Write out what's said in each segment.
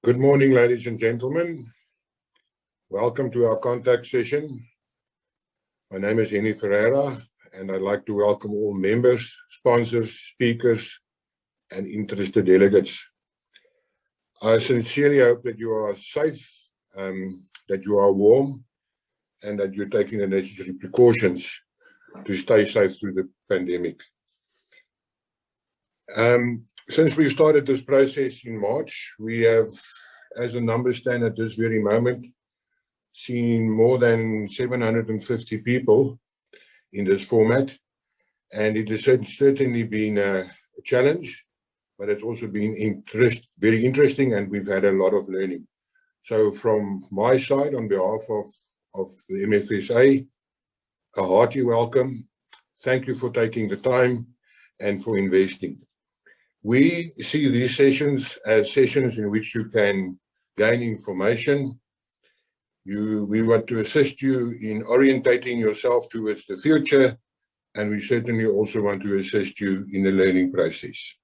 Good morning, ladies and gentlemen. Welcome to our contact session. My name is Henny Ferreira, and I'd like to welcome all members, sponsors, speakers, and interested delegates. I sincerely hope that you are safe, that you are warm, and that you're taking the necessary precautions to stay safe through the pandemic. Since we started this process in March, we have, as the numbers stand at this very moment, seen more than 750 people in this format, and it has certainly been a challenge, but it's also been very interesting, and we've had a lot of learning. So from my side, on behalf of the MFSA, a hearty welcome. Thank you for taking the time and for investing. We see these sessions as sessions in which you can gain information. We want to assist you in orientating yourself towards the future, and we certainly also want to assist you in the learning process.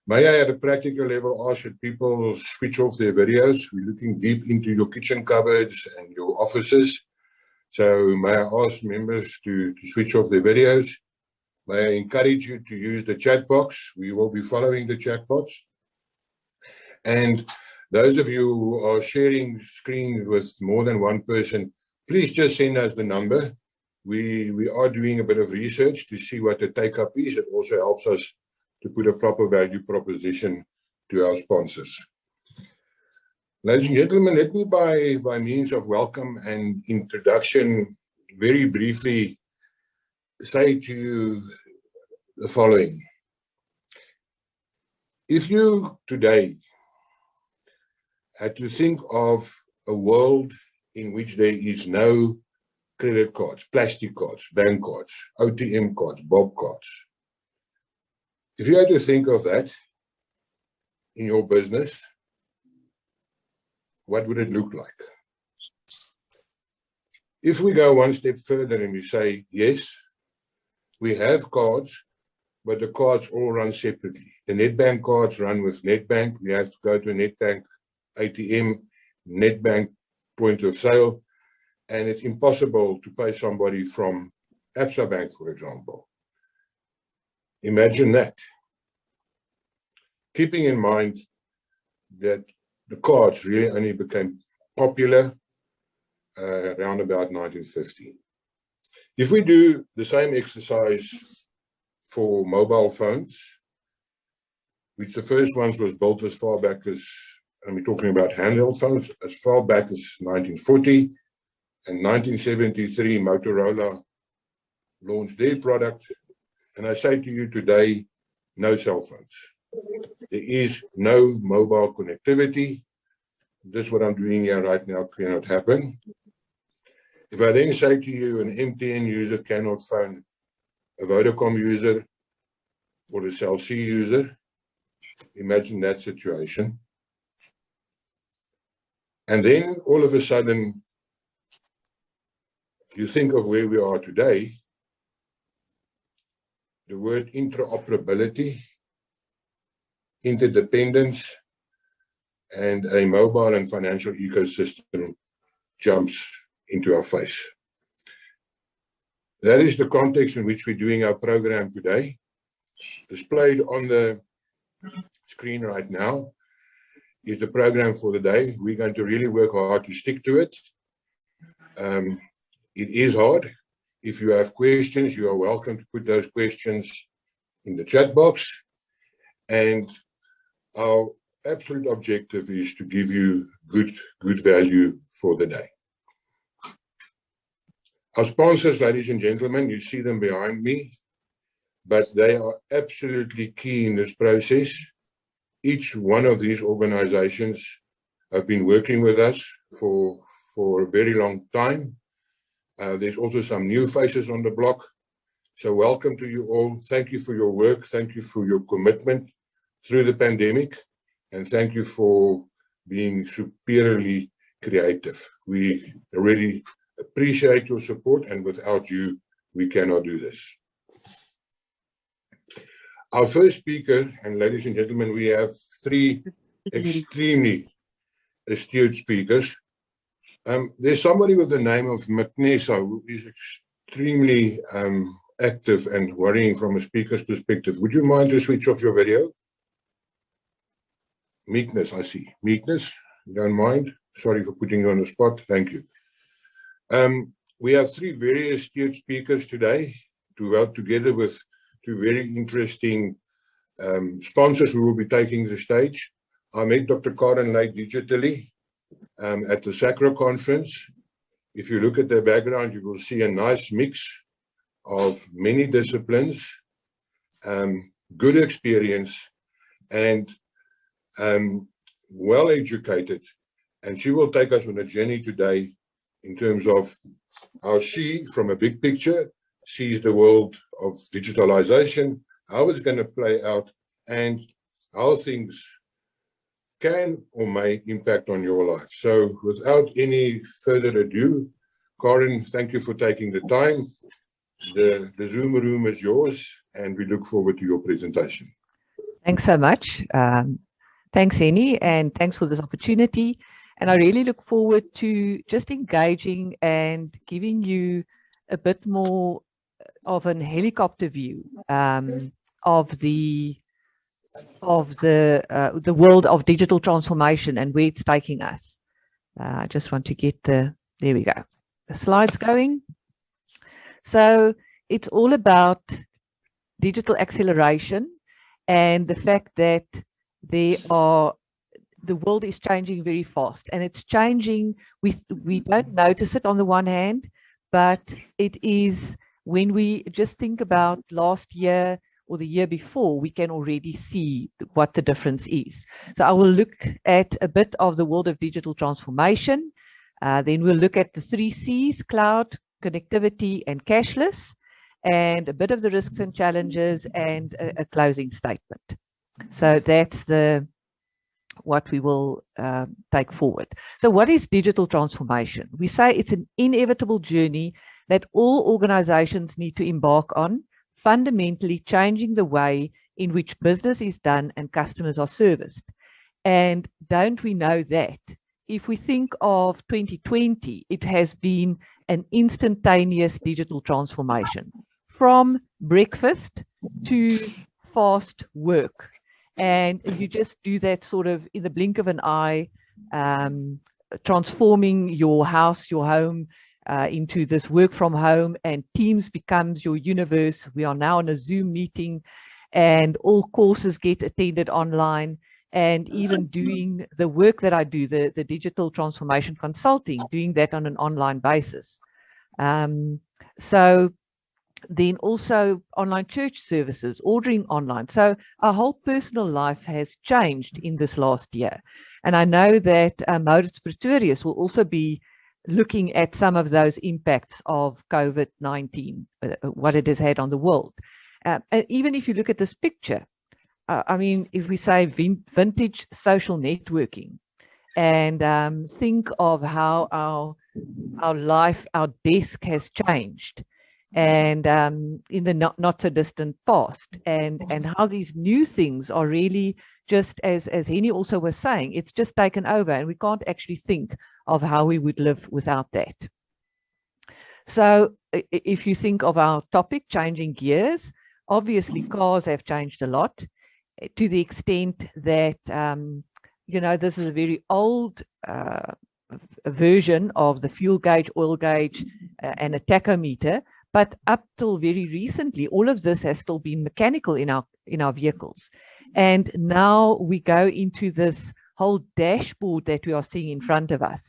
May I, at a practical level, ask that people switch off their videos? We're looking deep into your kitchen cupboards and your offices. So may I ask members to switch off their videos? May I encourage you to use the chat box? We will be following the chat box. And those of you who are sharing screen with more than one person, please just send us the number. We are doing a bit of research to see what the take-up is. It also helps us to put a proper value proposition to our sponsors. Ladies and gentlemen, let me by means of welcome and introduction very briefly say to you the following. If you today had to think of a world in which there is no credit cards, plastic cards, bank cards, OTM cards, Bob cards, if you had to think of that in your business, what would it look like? If we go one step further and we say, yes, we have cards, but the cards all run separately. The Netbank cards run with Netbank. We have to go to a Netbank ATM, Netbank point of sale, and it's impossible to pay somebody from Absa Bank, for example. Imagine that. Keeping in mind that the cards really only became popular around about 1950. If we do the same exercise for mobile phones, which the first ones was built as far back as, and we're talking about handheld phones, as far back as 1940, and 1973 Motorola launched their product, and I say to you today, no cell phones. There is no mobile connectivity. This what I'm doing here right now cannot happen. If I then say to you an MTN user cannot phone a Vodacom user or a Cell C user, imagine that situation. And then all of a sudden, you think of where we are today, the word interoperability, interdependence, and a mobile and financial ecosystem jumps into our face. That is the context in which we're doing our program today. Displayed on the screen right now is the program for the day. We're going to really work hard to stick to it. It is hard. If you have questions, you are welcome to put those questions in the chat box. And our absolute objective is to give you good value for the day. Our sponsors, ladies and gentlemen, you see them behind me, but they are absolutely key in this process. Each one of these organizations have been working with us for a very long time. There's also some new faces on the block. So welcome to you all. Thank you for your work. Thank you for your commitment through the pandemic. And thank you for being superiorly creative. We really appreciate your support, and without you, we cannot do this. Our first speaker, and ladies and gentlemen, we have three extremely astute speakers. There's somebody with the name of McNessa who is extremely active and worrying from a speaker's perspective. Would you mind to switch off your video? Meekness, I see. Meekness, you don't mind? Sorry for putting you on the spot. Thank you. We have three very astute speakers today to work together with two very interesting sponsors who will be taking the stage. I met Dr. Karen Lake digitally at the Sacro conference. If you look at their background, you will see a nice mix of many disciplines, good experience, and well educated. And she will take us on a journey today in terms of how she, from a big picture, sees the world of digitalization, how it's going to play out, and how things can or may impact on your life. So without any further ado, Karen, thank you for taking the time. The Zoom room is yours, and we look forward to your presentation. Thanks so much. Thanks, Henny, and thanks for this opportunity. And I really look forward to just engaging and giving you a bit more of an helicopter view of the world of digital transformation and where it's taking us. I just want to get there we go. The slides going. So it's all about digital acceleration and the fact that the world is changing very fast, and it's changing. We don't notice it on the one hand, but it is when we just think about last year or the year before, we can already see what the difference is. So I will look at a bit of the world of digital transformation. Then we'll look at the 3 C's: cloud, connectivity, and cashless, and a bit of the risks and challenges, and a closing statement. So that's what we will take forward. So what is digital transformation? We say it's an inevitable journey that all organizations need to embark on, fundamentally changing the way in which business is done and customers are serviced. And don't we know that? If we think of 2020, it has been an instantaneous digital transformation, from breakfast to fast work. And you just do that sort of in the blink of an eye, transforming your house, your home, into this work from home, and Teams becomes your universe. We are now in a Zoom meeting, and all courses get attended online, and even doing the work that I do, the digital transformation consulting, doing that on an online basis. So then also online church services, ordering online. So our whole personal life has changed in this last year. And I know that Maurits Pretorius will also be looking at some of those impacts of COVID-19, what it has had on the world. Even if you look at this picture, I mean, if we say vintage social networking, and think of how our life, our desk has changed, and in the not so distant past, and how these new things are really just, as Henny also was saying, it's just taken over, and we can't actually think of how we would live without that. So if you think of our topic, changing gears, obviously cars have changed a lot, to the extent that you know, this is a very old version of the fuel gauge, oil gauge, and a tachometer. But up till very recently, all of this has still been mechanical in our vehicles. And now we go into this whole dashboard that we are seeing in front of us,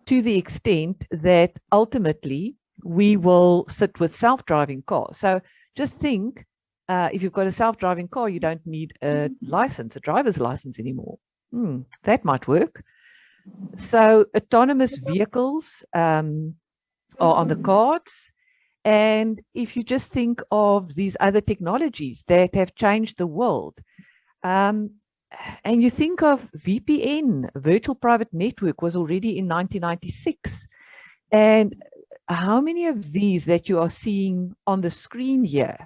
to the extent that ultimately we will sit with self-driving cars. So just think, if you've got a self-driving car, you don't need a license, a driver's license anymore. That might work. So autonomous vehicles are on the cards. And if you just think of these other technologies that have changed the world, and you think of VPN, virtual private network, was already in 1996. And how many of these that you are seeing on the screen here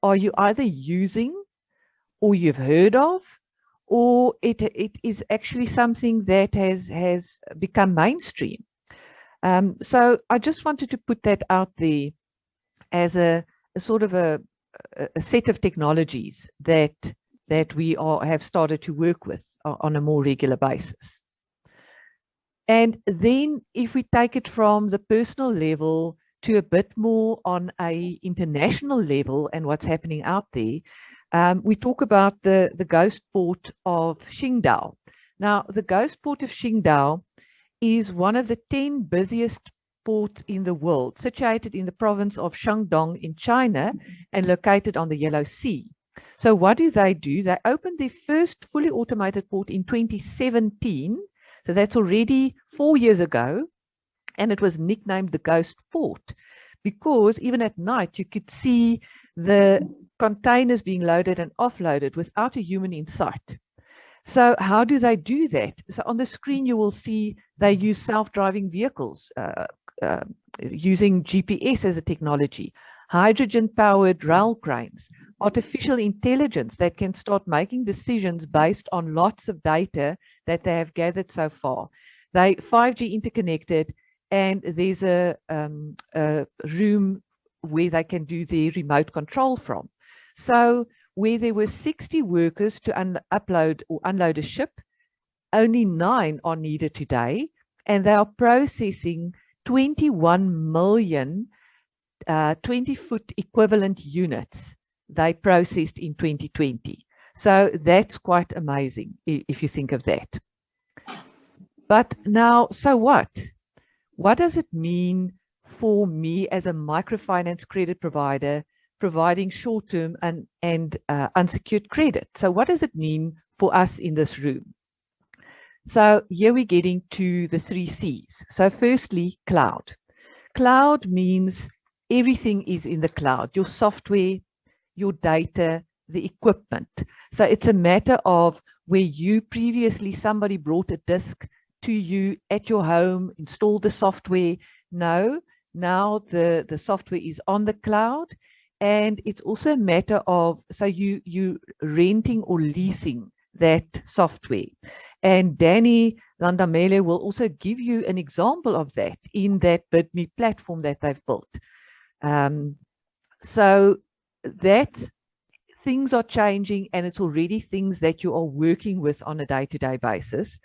are you either using, or you've heard of, or it is actually something that has become mainstream. So I just wanted to put that out there as a sort of a set of technologies that we have started to work with on a more regular basis. And then if we take it from the personal level to a bit more on a international level and what's happening out there, we talk about the ghost port of Qingdao. Now, the ghost port of Qingdao is one of the 10 busiest ports in the world, situated in the province of Shandong in China and located on the Yellow Sea. So what do? They opened their first fully automated port in 2017. So that's already 4 years ago. And it was nicknamed the Ghost Port because even at night you could see the containers being loaded and offloaded without a human in sight. So how do they do that? So on the screen you will see they use self-driving vehicles using GPS as a technology, hydrogen-powered rail cranes, artificial intelligence that can start making decisions based on lots of data that they have gathered so far. They 5G interconnected, and there's a room where they can do their remote control from. So where there were 60 workers to upload or unload a ship, only 9 are needed today, and they are processing 21 million 20-foot equivalent units they processed in 2020. So that's quite amazing if you think of that. But now, so what? What does it mean for me as a microfinance credit provider providing short-term and unsecured credit? So what does it mean for us in this room? So here we're getting to the 3 C's. So firstly, cloud. Cloud means everything is in the cloud, your software, your data, the equipment. So it's a matter of where you previously, somebody brought a disk to you at your home, installed the software. No, now the software is on the cloud. And it's also a matter of, so you renting or leasing that software. And Danny Landamele will also give you an example of that in that BidMe platform that they've built. So that things are changing, and it's already things that you are working with on a day-to-day basis.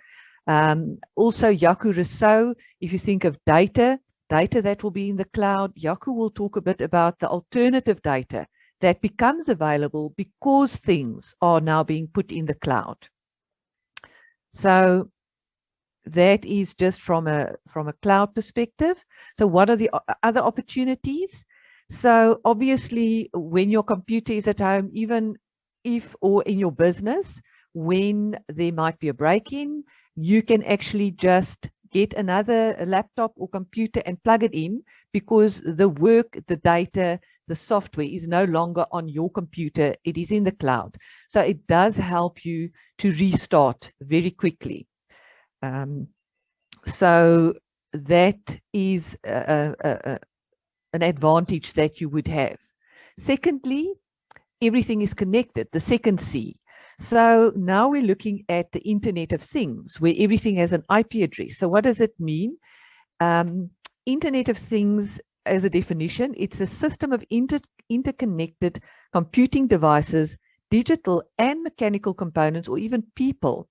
Also, Jaco Rousseau, if you think of data that will be in the cloud, Jaco will talk a bit about the alternative data that becomes available because things are now being put in the cloud. So that is just from a cloud perspective. So what are the other opportunities? So obviously, when your computer is at home, even if or in your business, when there might be a break-in, you can actually just get another laptop or computer and plug it in, because the work, the data, the software is no longer on your computer, it is in the cloud. So it does help you to restart very quickly. So that is an advantage that you would have. Secondly, everything is connected, the second C. So now we're looking at the Internet of Things, where everything has an IP address. So what does it mean? Internet of Things, as a definition, it's a system of interconnected computing devices, digital and mechanical components, or even people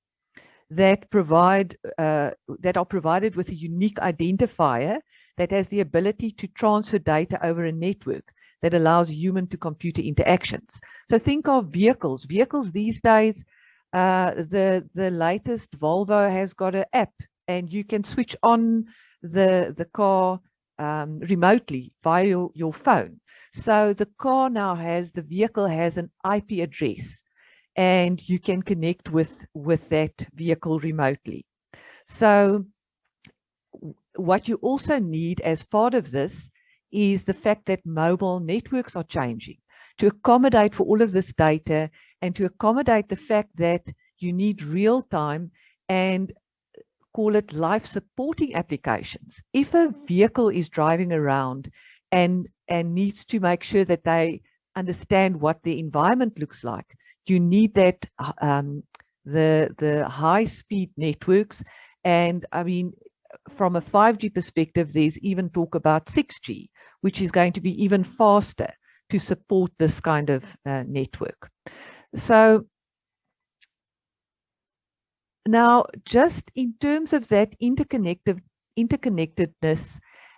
that are provided with a unique identifier that has the ability to transfer data over a network that allows human to computer interactions. So think of vehicles. Vehicles these days, the latest Volvo has got an app, and you can switch on the car remotely via your phone. So the vehicle has an IP address, and you can connect with that vehicle remotely. So what you also need as part of this is the fact that mobile networks are changing to accommodate for all of this data, and to accommodate the fact that you need real-time and call it life supporting applications. If a vehicle is driving around and needs to make sure that they understand what the environment looks like, you need that the high-speed networks. And I mean, from a 5G perspective, there's even talk about 6G, which is going to be even faster to support this kind of network. So now, just in terms of that interconnectedness,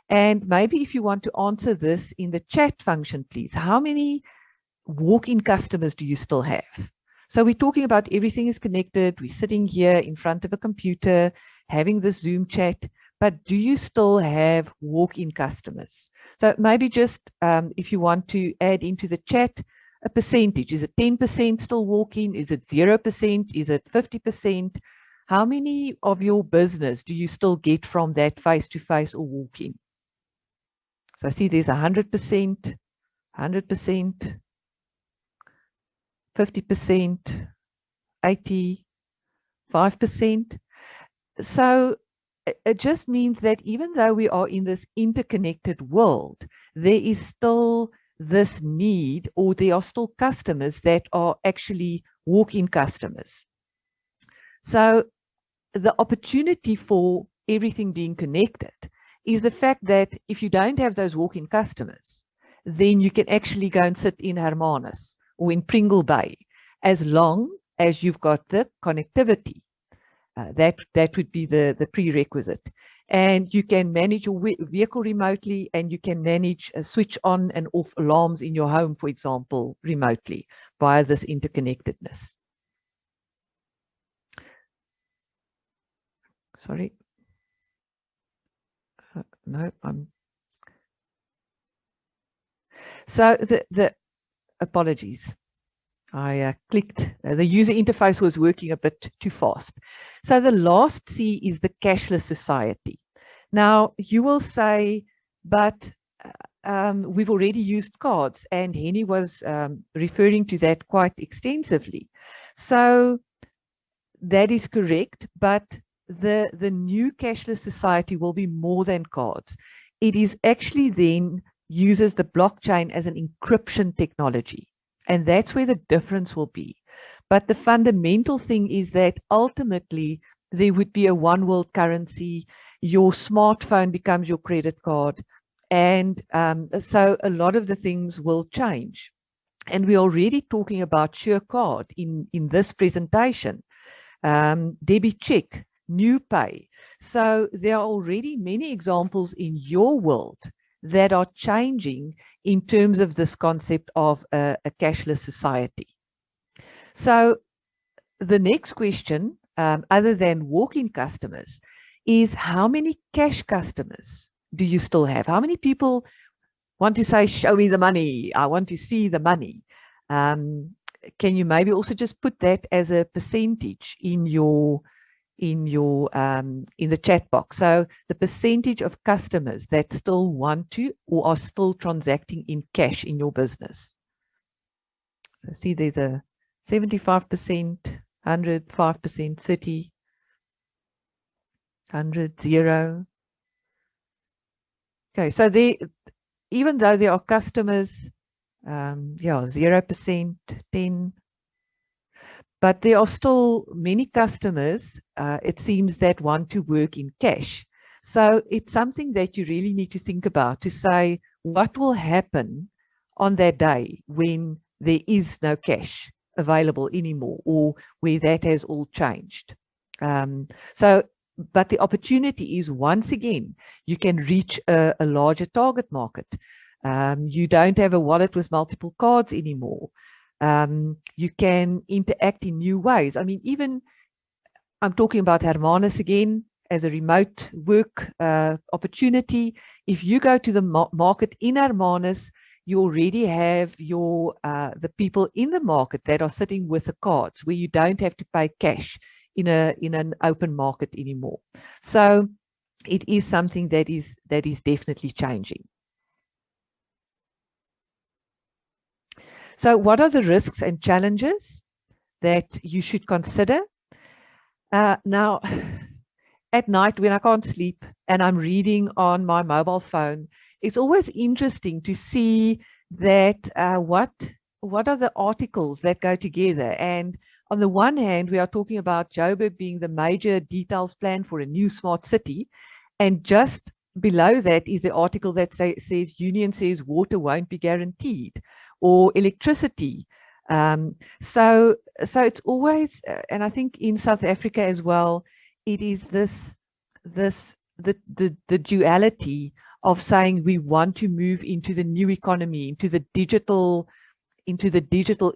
and maybe if you want to answer this in the chat function, please, how many walk-in customers do you still have? So we're talking about everything is connected. We're sitting here in front of a computer, having this Zoom chat, but do you still have walk-in customers? So maybe just if you want to add into the chat a percentage. Is it 10% still walk-in? Is it 0%? Is it 50%? How many of your business do you still get from that face-to-face or walk-in? So I see there's 100%, 100%, 50%, 85%. So it just means that even though we are in this interconnected world, there is still this need, or there are still customers that are actually walk-in customers. So the opportunity for everything being connected is the fact that if you don't have those walk-in customers, then you can actually go and sit in Hermanus or in Pringle Bay, as long as you've got the connectivity. That would be the prerequisite. And you can manage your vehicle remotely, and you can manage switch on and off alarms in your home, for example, remotely via this interconnectedness. Sorry. No, so the apologies. I clicked, the user interface was working a bit too fast. So the last C is the cashless society. Now, you will say, but we've already used cards, and Henny was referring to that quite extensively. So that is correct, but the new cashless society will be more than cards. It is actually then uses the blockchain as an encryption technology. And that's where the difference will be. But the fundamental thing is that ultimately there would be a one world currency. Your smartphone becomes your credit card. And so a lot of the things will change. And we're already talking about Sure Card in this presentation, debit check, new pay. So there are already many examples in your world that are changing in terms of this concept of a cashless society. So the next question, other than walk-in customers, is how many cash customers do you still have? How many people want to say, show me the money, I want to see the money? Can you maybe also just put that as a percentage in the chat box? So the percentage of customers that still want to or are still transacting in cash in your business. So see, there's a 75%, 100, 5%, 30, 100, 0. Okay, so even though there are customers, 0%, 10. But there are still many customers, it seems, that want to work in cash. So it's something that you really need to think about, to say what will happen on that day when there is no cash available anymore, or where that has all changed. But the opportunity is, once again, you can reach a larger target market. You don't have a wallet with multiple cards anymore. You can interact in new ways. I mean, even I'm talking about Hermanus again as a remote work opportunity. If you go to the market in Hermanus, you already have your the people in the market that are sitting with the cards, where you don't have to pay cash in an open market anymore. So it is something that is definitely changing. So what are the risks and challenges that you should consider? Now, at night when I can't sleep and I'm reading on my mobile phone, it's always interesting to see that what are the articles that go together. And on the one hand, we are talking about Joburg being the major details plan for a new smart city. And just below that is the article that says Union says water won't be guaranteed, or electricity. So it's always, and I think in South Africa as well, it is the duality of saying we want to move into the new economy, into the digital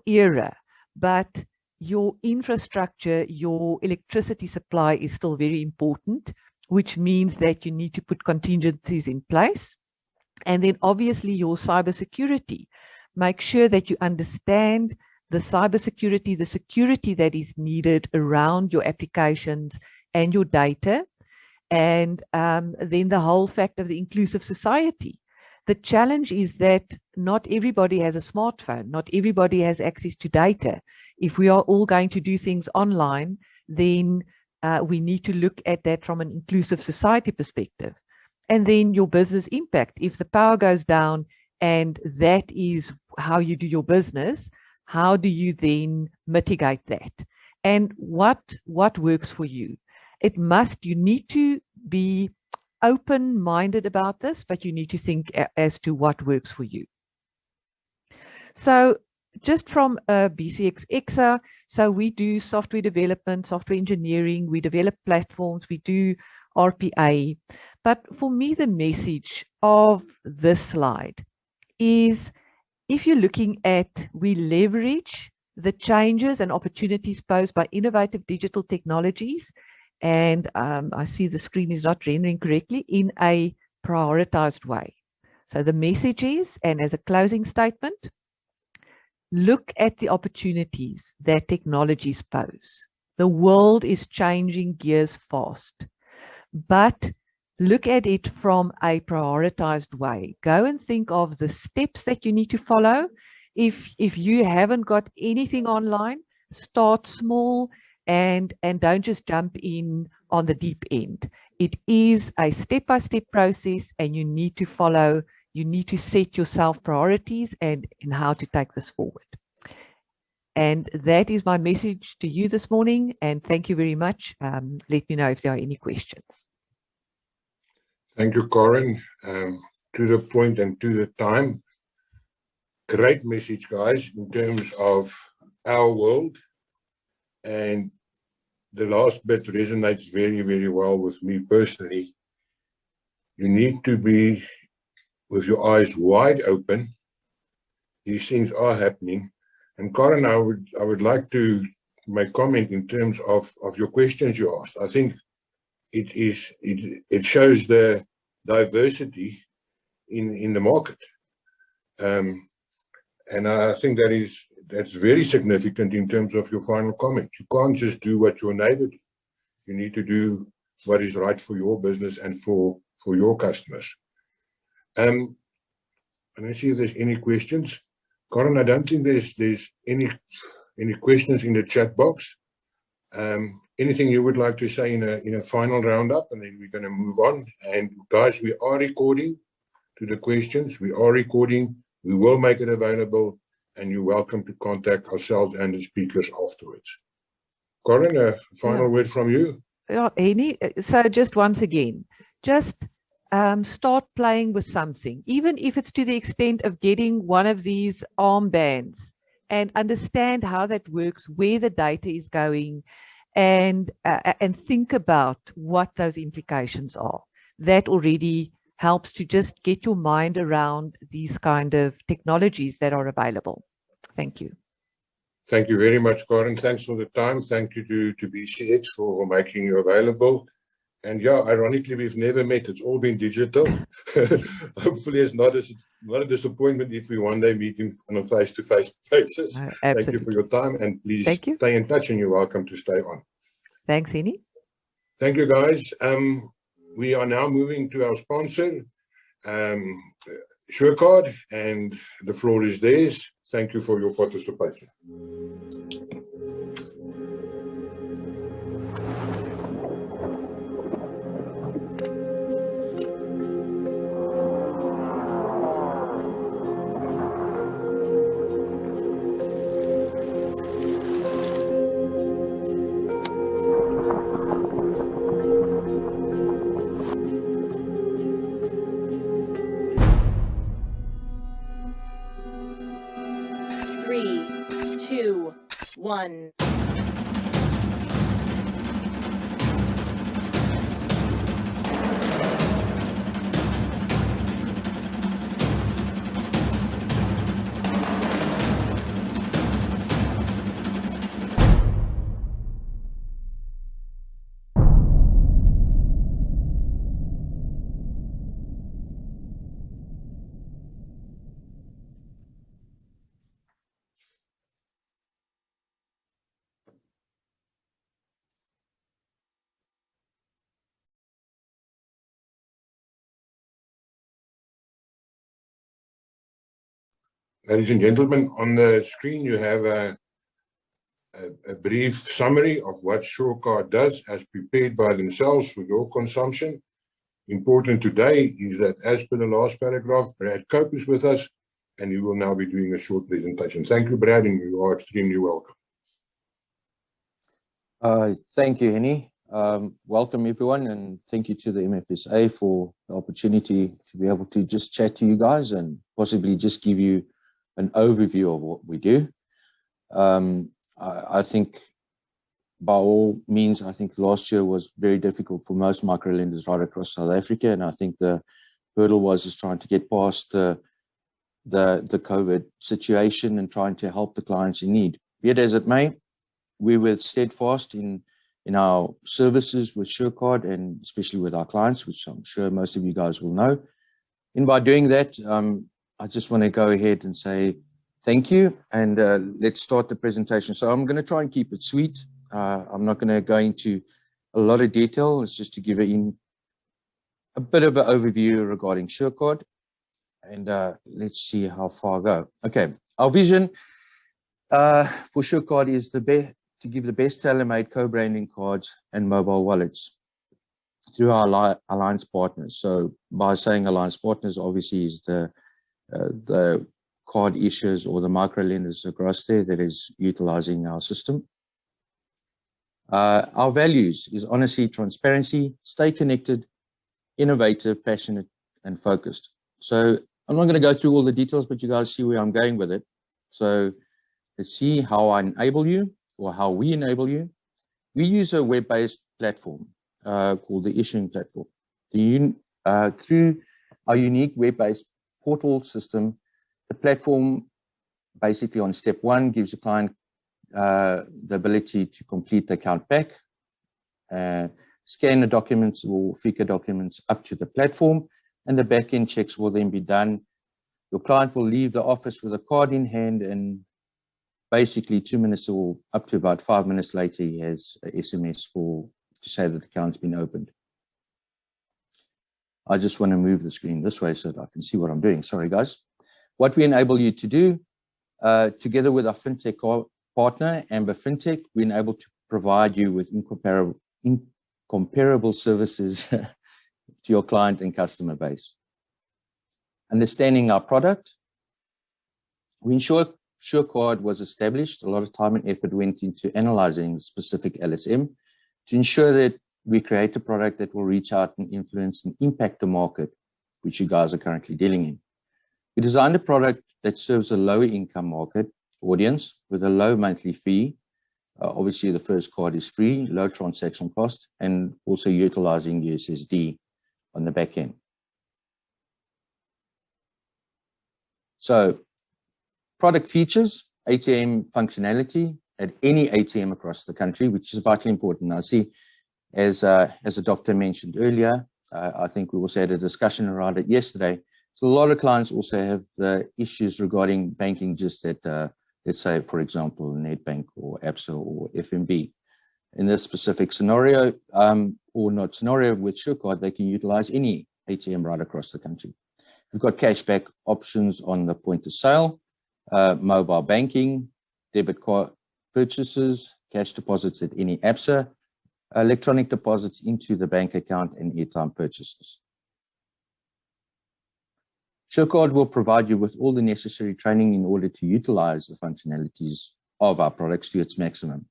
era, but your infrastructure, your electricity supply is still very important, which means that you need to put contingencies in place. And then obviously your cybersecurity. Make sure that you understand the cybersecurity, the security that is needed around your applications and your data. And then the whole fact of the inclusive society. The challenge is that not everybody has a smartphone, not everybody has access to data. If we are all going to do things online, then we need to look at that from an inclusive society perspective. And then your business impact. If the power goes down and that is how you do your business, how do you then mitigate that? And what works for you? You need to be open-minded about this, but you need to think as to what works for you. So just from BCX EXA, so we do software development, software engineering, we develop platforms, we do RPA. But for me, the message of this slide is, if you're looking at, we leverage the changes and opportunities posed by innovative digital technologies, and I see the screen is not rendering correctly, in a prioritized way. So the message is, and as a closing statement, look at the opportunities that technologies pose. The world is changing gears fast, but look at it from a prioritized way. Go and think of the steps that you need to follow. If you haven't got anything online, start small and don't just jump in on the deep end. It is a step-by-step process, and you need to follow. You need to set yourself priorities and how to take this forward. And that is my message to you this morning. And thank you very much. Let me know if there are any questions. Thank you, Corin. To the point and to the time. Great message, guys, in terms of our world. And the last bit resonates very, very well with me personally. You need to be with your eyes wide open. These things are happening. And Corin, I would like to make comment in terms of your questions you asked. I think it shows the diversity in the market. And I think that's very significant in terms of your final comment. You can't just do what your neighbor do. You need to do what is right for your business and for your customers. I don't see if there's any questions. Corin, I don't think there's any questions in the chat box. Anything you would like to say in a final roundup, and then we're going to move on. And guys, we are recording to the questions. We are recording. We will make it available, and you're welcome to contact ourselves and the speakers afterwards. Corin, a final word from you. Yeah, so just once again, just start playing with something, even if it's to the extent of getting one of these armbands, and understand how that works, where the data is going, and think about what those implications are. That already helps to just get your mind around these kind of technologies that are available. Thank you. Thank you very much, Corin. Thanks for the time. Thank you to BCX for making you available. And yeah, ironically, we've never met. It's all been digital. Hopefully, it's not a disappointment if we one day meet on a face-to-face basis. Thank you for your time, and please stay in touch, and you're welcome to stay on. Thanks, Eni. Thank you, guys. We are now moving to our sponsor, SureCard, and the floor is theirs. Thank you for your participation. 3, 2, 1. Ladies and gentlemen, on the screen you have a brief summary of what SureCard does as prepared by themselves for your consumption. Important today is that, as per the last paragraph, Brad Cope is with us, and he will now be doing a short presentation. Thank you, Brad, and you are extremely welcome. Thank you, Henny. Welcome, everyone, and thank you to the MFSA for the opportunity to be able to just chat to you guys and possibly just give you an overview of what we do. I think by all means, I think last year was very difficult for most microlenders right across South Africa, and I think the hurdle was just trying to get past the COVID situation and trying to help the clients in need. Be it as it may, we were steadfast in our services with SureCard and especially with our clients, which I'm sure most of you guys will know. And by doing that, I just want to go ahead and say thank you, and let's start the presentation. So I'm going to try and keep it sweet. I'm not going to go into a lot of detail. It's just to give a bit of an overview regarding SureCard, and let's see how far I go. Okay, our vision for SureCard is to give the best tailor-made co-branding cards and mobile wallets through our alliance partners. So by saying alliance partners, obviously is the card issuers or the micro lenders across there that is utilizing our system. Our values is honesty, transparency, stay connected, innovative, passionate, and focused. So I'm not going to go through all the details, but you guys see where I'm going with it. So let's see how I enable you, or how we enable you. We use a web-based platform called the issuing platform. Through our unique web-based portal system, the platform basically on step one gives the client the ability to complete the account pack, scan the documents or FICA documents up to the platform, and the back-end checks will then be done. Your client will leave the office with a card in hand, and basically 2 minutes or up to about 5 minutes later, he has an SMS to say that the account's been opened. I just want to move the screen this way so that I can see what I'm doing. Sorry, guys. What we enable you to do, together with our fintech partner, Amber Fintech, we enable to provide you with incomparable services to your client and customer base. Understanding our product, we ensure SureCard was established. A lot of time and effort went into analyzing specific LSM to ensure that we create a product that will reach out and influence and impact the market, which you guys are currently dealing in. We designed a product that serves a lower income market audience with a low monthly fee. Obviously, the first card is free, low transaction cost, and also utilizing USSD on the back end. So, product features, ATM functionality at any ATM across the country, which is vitally important. Now, see, as the doctor mentioned earlier, I think we also had a discussion around it yesterday. So a lot of clients also have the issues regarding banking just at, let's say, for example, Nedbank or ABSA or FNB. In this specific scenario, or not scenario, with SureCard, they can utilize any ATM right across the country. We've got cashback options on the point of sale, mobile banking, debit card purchases, cash deposits at any ABSA, electronic deposits into the bank account, and airtime purchases. SureCard will provide you with all the necessary training in order to utilize the functionalities of our products to its maximum.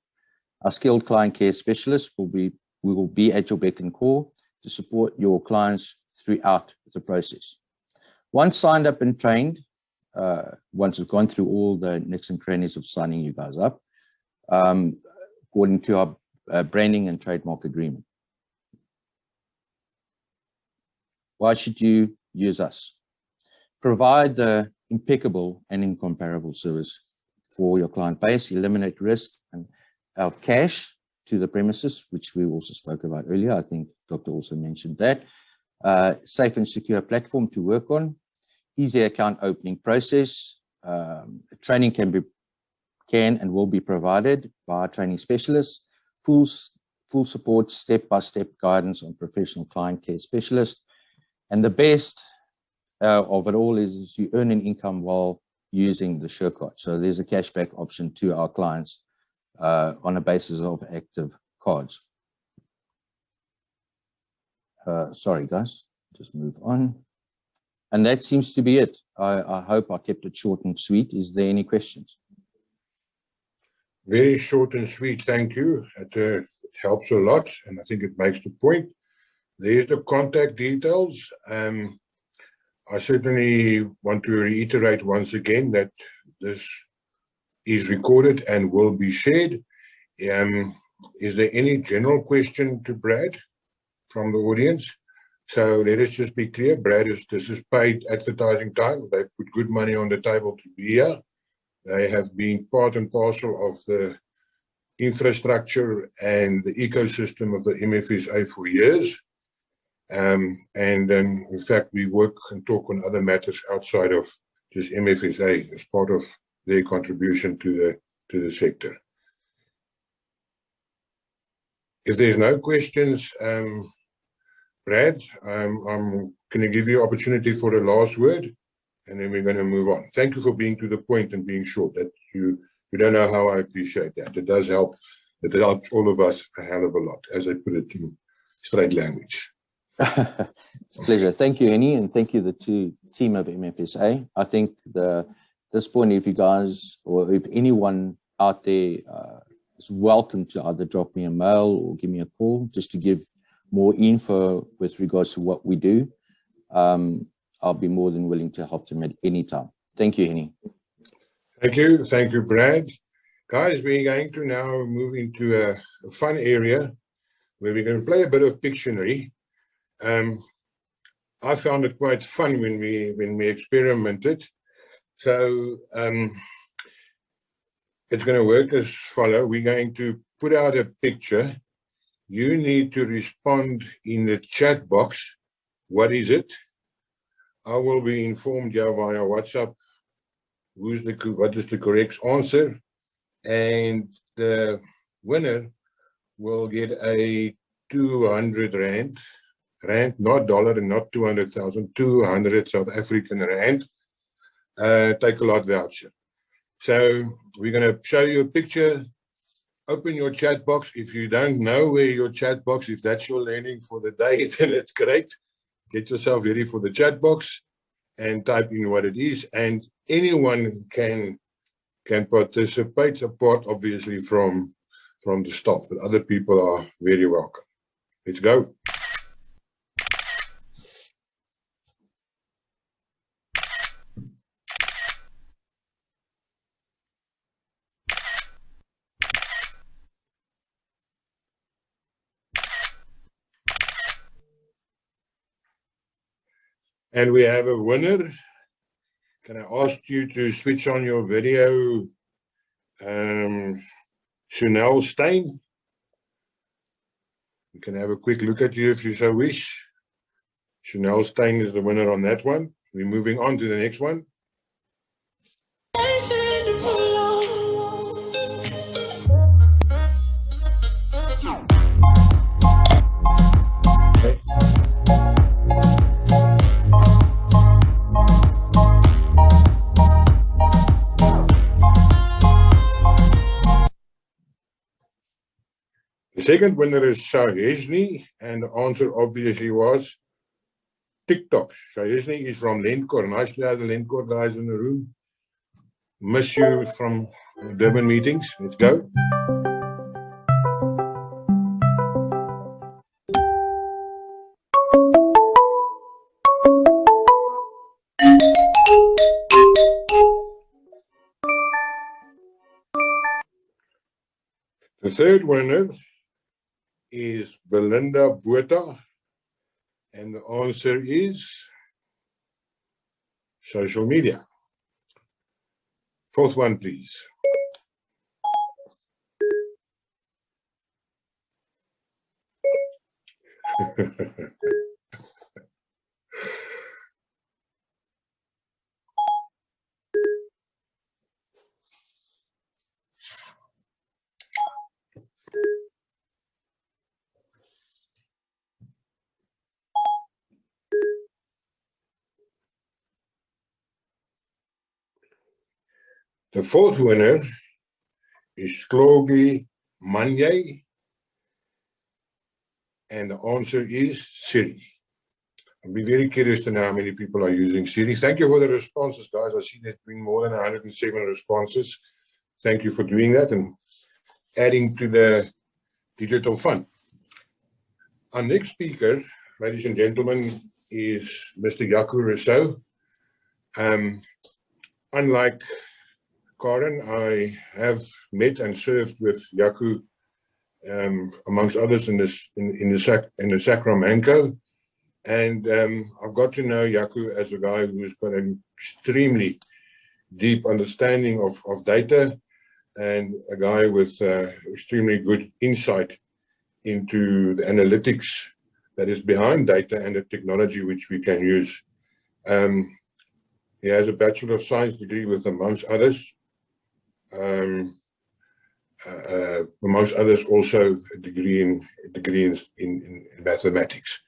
Our skilled client care specialists will be at your beck and call to support your clients throughout the process. Once signed up and trained, once we've gone through all the nicks and crannies of signing you guys up, according to our branding and trademark agreement. Why should you use us? Provide the impeccable and incomparable service for your client base, eliminate risk and our cash to the premises, which we also spoke about earlier. I think Dr. also mentioned that. Safe and secure platform to work on, easy account opening process. Training can and will be provided by our training specialists, full support, step-by-step guidance on professional client care specialists. And the best of it all is you earn an income while using the SureCard. So there's a cashback option to our clients on a basis of active cards. Sorry, guys, just move on. And that seems to be it. I hope I kept it short and sweet. Is there any questions? Very short and sweet, thank you. It helps a lot, and I think it makes the point. There's the contact details. I certainly want to reiterate once again that this is recorded and will be shared. Is there any general question to Brad from the audience? So let us just be clear, Brad, this is paid advertising time. They put good money on the table to be here. They have been part and parcel of the infrastructure and the ecosystem of the MFSA for years. In fact, we work and talk on other matters outside of just MFSA as part of their contribution to the sector. If there's no questions, Brad, I'm going to give you opportunity for the last word, and then we're going to move on. Thank you for being to the point and being short. That you don't know how I appreciate that. It does help. It helps all of us a hell of a lot, as I put it in straight language. It's a pleasure. Thank you, Henny, and thank you the team of MFSA. I think this point, if you guys or if anyone out there is welcome to either drop me a mail or give me a call just to give more info with regards to what we do, I'll be more than willing to help them at any time. Thank you, Henny. Thank you, Brad. Guys, we're going to now move into a fun area where we're going to play a bit of Pictionary. I found it quite fun when we experimented. So it's going to work as follows. We're going to put out a picture. You need to respond in the chat box. What is it? I will be informed here via WhatsApp what is the correct answer, and the winner will get a 200 rand, not dollar and not 200,000, 200 South African rand, take a lot voucher. So we're going to show you a picture. Open your chat box. If you don't know where your chat box, if that's your learning for the day, then it's great. Get yourself ready for the chat box and type in what it is. And anyone can participate, apart obviously from the staff, but other people are very welcome. Let's go. And we have a winner. Can I ask you to switch on your video, Chanel Stein? You can have a quick look at you if you so wish. Chanel Stein is the winner on that one. We're moving on to the next one. The second winner is Shaheshni, and the answer obviously was TikTok. Shaheshni is from Lencore. Nice to have the Lencore guys in the room. Miss you from Durban meetings. Let's go. The third winner is Belinda Botha, and the answer is social media. Fourth one, please. The fourth winner is Chloe Manye, and the answer is Siri. I'll be very curious to know how many people are using Siri. Thank you for the responses, guys. I see there's been more than 107 responses. Thank you for doing that and adding to the digital fund. Our next speaker, ladies and gentlemen, is Mr. Jaco Rousseau. Unlike Karen, I have met and served with Jaco, amongst others, in the Sacramento, and I've got to know Jaco as a guy who's got an extremely deep understanding of data, and a guy with extremely good insight into the analytics that is behind data and the technology which we can use. He has a Bachelor of Science degree with, amongst others, also a degree in mathematics.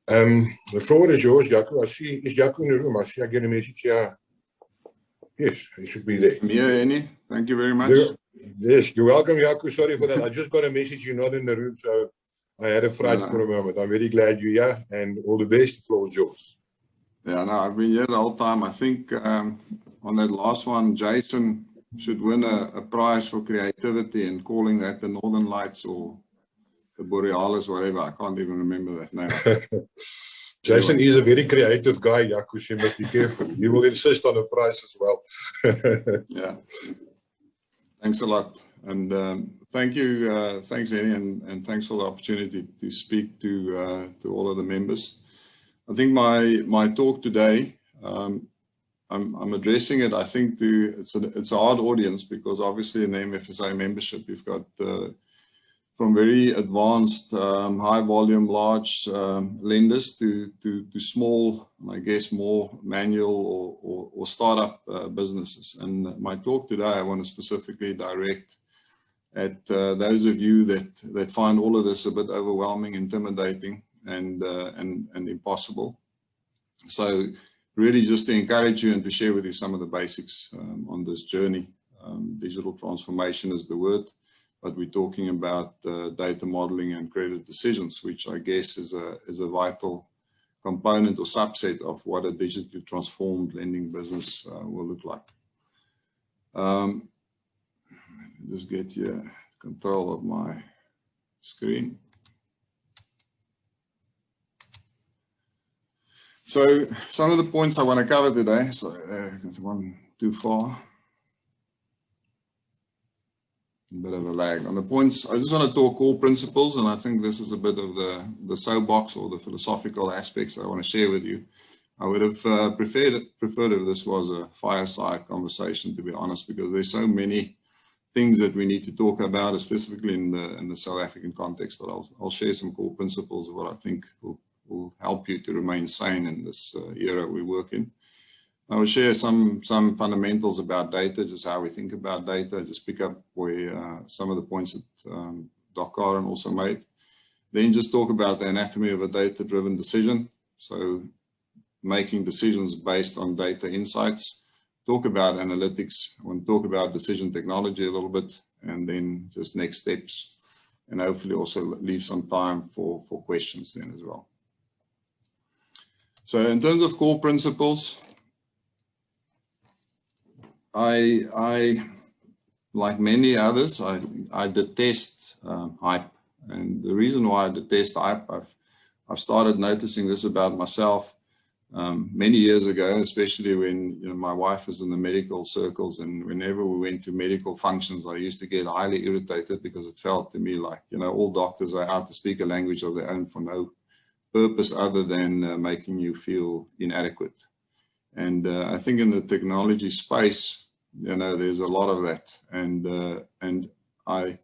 The floor is yours, Jaco. I see, is Jaco in the room? I see I get a message here. Yes, he should be there. I'm here, Annie. Thank you very much. Yes, you're welcome, Jaco. Sorry for that. I just got a message you're not in the room, so I had a fright for a moment. I'm very glad you're here, and all the best. The floor is yours. Yeah, no, I've been here the whole time. I think on that last one, Jason should win a prize for creativity and calling that the Northern Lights or the Borealis, whatever. I can't even remember that name. Jason is a very creative guy, Jaco, so you must be careful. He will insist on a prize as well. Yeah. Thanks a lot. And thank you. Thanks, Annie, and thanks for the opportunity to speak to all of the members. I think my talk today, I'm addressing it, I think, it's a hard audience, because obviously in the MFSA membership, you've got from very advanced, high volume, large lenders to small, I guess, more manual or startup businesses. And my talk today, I want to specifically direct at those of you that find all of this a bit overwhelming, intimidating, and impossible. So really just to encourage you and to share with you some of the basics on this journey. Digital transformation is the word, but we're talking about data modeling and credit decisions, which I guess is a vital component or subset of what a digitally transformed lending business will look like. Just get here control of my screen. So some of the points I want to cover today, so got one too far. A bit of a lag on the points. I just want to talk core principles, and I think this is a bit of the soapbox or the philosophical aspects I want to share with you. I would have preferred if this was a fireside conversation, to be honest, because there's so many things that we need to talk about, specifically in the South African context. But I'll share some core principles of what I think will help you to remain sane in this era we work in. I will share some fundamentals about data, just how we think about data, just pick up where some of the points that Doc Karen also made. Then just talk about the anatomy of a data-driven decision. So making decisions based on data insights. Talk about analytics. I want to talk about decision technology a little bit, and then just next steps. And hopefully also leave some time for questions then as well. So in terms of core principles, I like many others, I detest hype. And the reason why I detest hype, I've started noticing this about myself. many years ago, especially when my wife was in the medical circles, and whenever we went to medical functions, I used to get highly irritated because it felt to me like, all doctors are out to speak a language of their own for no purpose other than making you feel inadequate. And I think in the technology space, there's a lot of that. And I,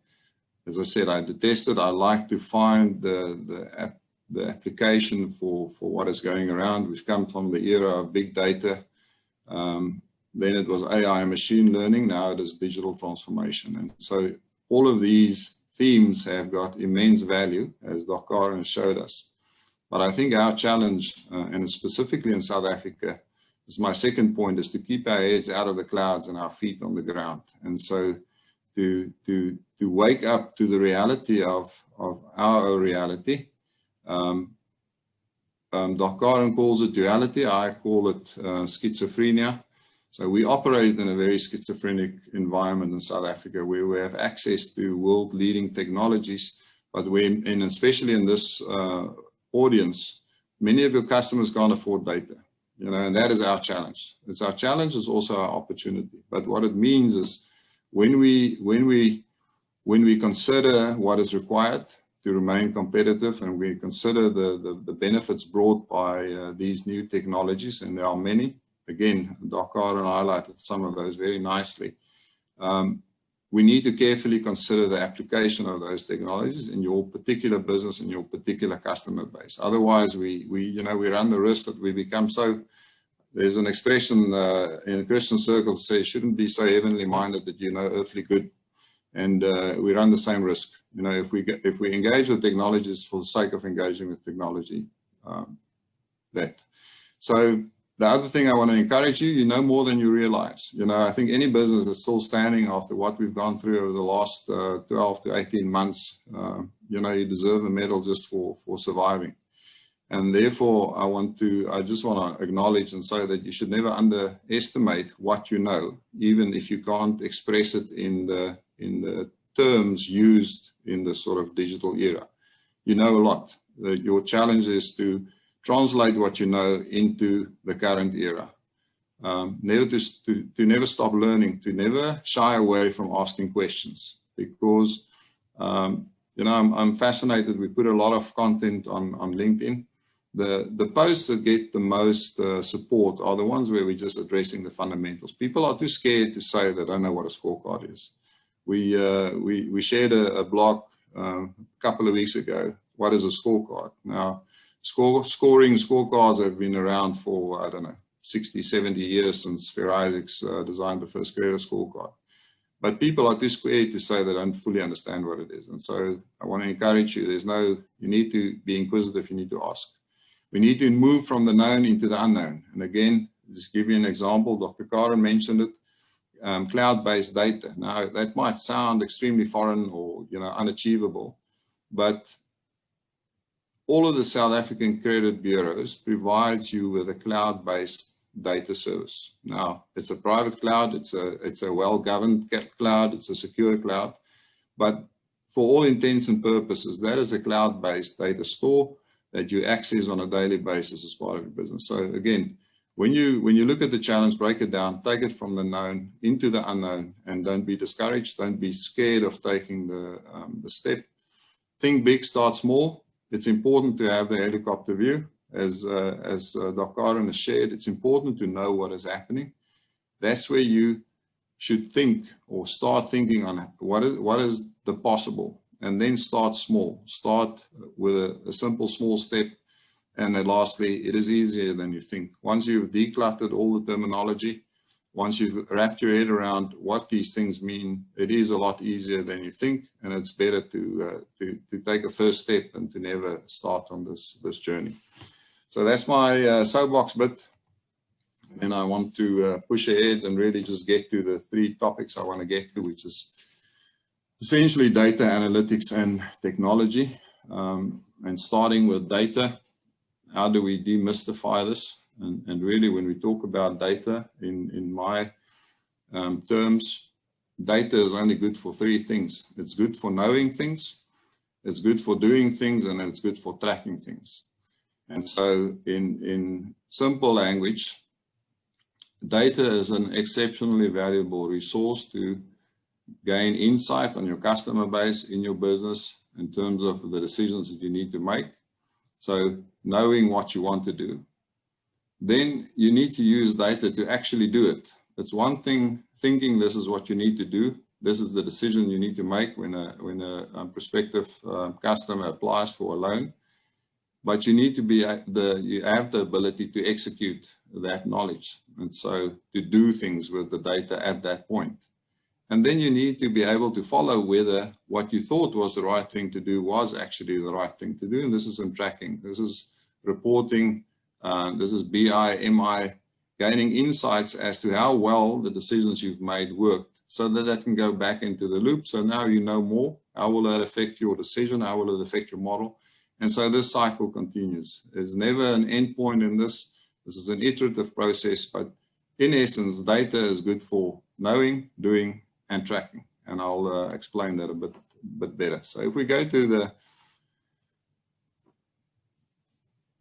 as I said, I detest it. I like to find the application for what is going around. We've come from the era of big data. Then it was AI and machine learning. Now it is digital transformation. And so all of these themes have got immense value, as Dr. Karen showed us. But I think our challenge, and specifically in South Africa, is my second point, is to keep our heads out of the clouds and our feet on the ground. And so to wake up to the reality of our reality. Dr. Karen calls it duality. I call it schizophrenia. So we operate in a very schizophrenic environment in South Africa, where we have access to world-leading technologies, but and especially in this audience, many of your customers can't afford data, and that is our challenge. It's our challenge, it's also our opportunity. But what it means is when we consider what is required to remain competitive, and we consider the benefits brought by these new technologies, and there are many. Again, Dr. Karen highlighted some of those very nicely. We need to carefully consider the application of those technologies in your particular business, in your particular customer base. Otherwise, we run the risk that we become so. There's an expression in Christian circles that says, "Shouldn't be so heavenly minded that you know earthly good." And we run the same risk. If we engage with technologies for the sake of engaging with technology, So the other thing I want to encourage you, know more than you realize. I think any business that's still standing after what we've gone through over the last 12 to 18 months, you deserve a medal just for surviving. And therefore, I just want to acknowledge and say that you should never underestimate what you know, even if you can't express it in the terms used in the sort of digital era. You know a lot. Your challenge is to translate what you know into the current era. To never stop learning, to never shy away from asking questions, because I'm fascinated. We put a lot of content on LinkedIn. The posts that get the most support are the ones where we're just addressing the fundamentals. People are too scared to say they don't know what a scorecard is. We shared a blog a couple of weeks ago. What is a scorecard? Now, scoring scorecards have been around for, 60, 70 years since Fair Isaacs designed the first credit scorecard. But people are too scared to say they don't fully understand what it is. And so I want to encourage you, you need to be inquisitive, you need to ask. We need to move from the known into the unknown. And again, just give you an example, Dr. Karen mentioned it, cloud-based data. Now, that might sound extremely foreign or unachievable, but all of the South African credit bureaus provides you with a cloud-based data service. Now, it's a private cloud, it's a well-governed cloud, it's a secure cloud, but for all intents and purposes, that is a cloud-based data store that you access on a daily basis as part of your business. So again, when you look at the challenge, break it down, take it from the known into the unknown, and don't be discouraged, don't be scared of taking the step. Think big, start small. It's important to have the helicopter view, as Dr. Karen has shared. It's important to know what is happening. That's where you should think or start thinking on what is the possible, and then start small. Start with a simple small step. And then lastly, it is easier than you think. Once you've decluttered all the terminology, once you've wrapped your head around what these things mean, it is a lot easier than you think, and it's better to take a first step than to never start on this journey. So that's my soapbox bit, and I want to push ahead and really just get to the three topics I want to get to, which is essentially data analytics and technology. And starting with data, how do we demystify this? And really, when we talk about data, in my terms, data is only good for three things. It's good for knowing things, it's good for doing things, and it's good for tracking things. And so in simple language, data is an exceptionally valuable resource to gain insight on your customer base in your business in terms of the decisions that you need to make. So knowing what you want to do. Then you need to use data to actually do it. It's one thing thinking this is what you need to do. This is the decision you need to make when a prospective customer applies for a loan. But you need to be you have the ability to execute that knowledge, and so to do things with the data at that point. And then you need to be able to follow whether what you thought was the right thing to do was actually the right thing to do. And this is in tracking. This is reporting. This is BI, MI, gaining insights as to how well the decisions you've made worked, so that that can go back into the loop. So now you know more. How will that affect your decision? How will it affect your model? And so this cycle continues. There's never an end point in this. This is an iterative process, but in essence, data is good for knowing, doing, and tracking. And I'll explain that a bit better. So if we go to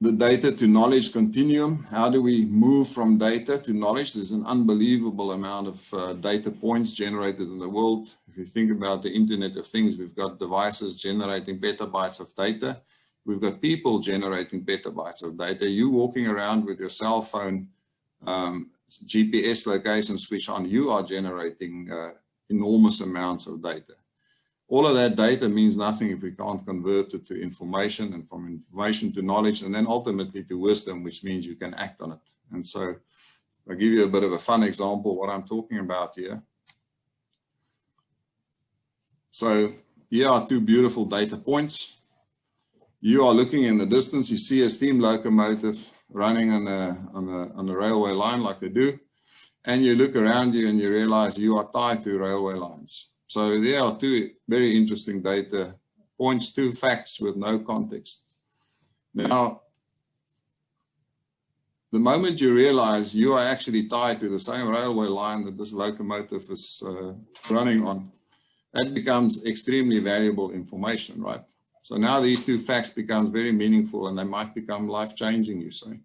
the data to knowledge continuum, how do we move from data to knowledge? There's an unbelievable amount of data points generated in the world. If you think about the Internet of Things, we've got devices generating petabytes of data. We've got people generating petabytes of data. You walking around with your cell phone, GPS location switch on, you are generating enormous amounts of data. All of that data means nothing if we can't convert it to information, and from information to knowledge, and then ultimately to wisdom, which means you can act on it. And so I'll give you a bit of a fun example of what I'm talking about here. So here are two beautiful data points. You are looking in the distance, you see a steam locomotive running on a railway line like they do, and you look around you and you realize you are tied to railway lines. So there are two very interesting data points, two facts with no context. Now, the moment you realize you are actually tied to the same railway line that this locomotive is running on, that becomes extremely valuable information, right? So now these two facts become very meaningful, and they might become life-changing, you say,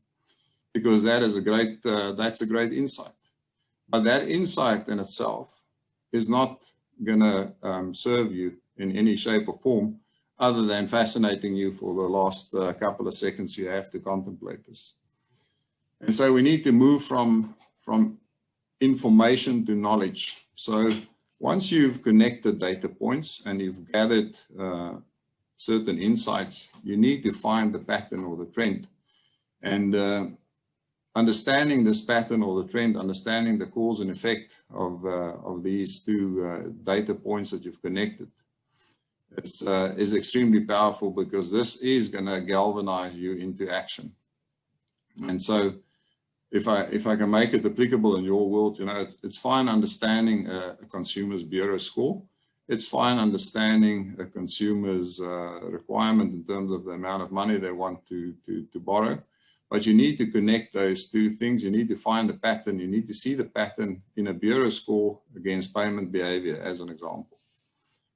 because that is that's a great insight. But that insight in itself is not going to serve you in any shape or form other than fascinating you for the last couple of seconds you have to contemplate this. And so we need to move from information to knowledge. So once you've connected data points and you've gathered certain insights, you need to find the pattern or the trend. And understanding this pattern or the trend, understanding the cause and effect of these two data points that you've connected is extremely powerful, because this is going to galvanize you into action. And so if I can make it applicable in your world, you know, it's fine understanding a consumer's bureau score. It's fine understanding a consumer's requirement in terms of the amount of money they want to borrow. But you need to connect those two things. You need to find the pattern. You need to see the pattern in a bureau score against payment behavior, as an example.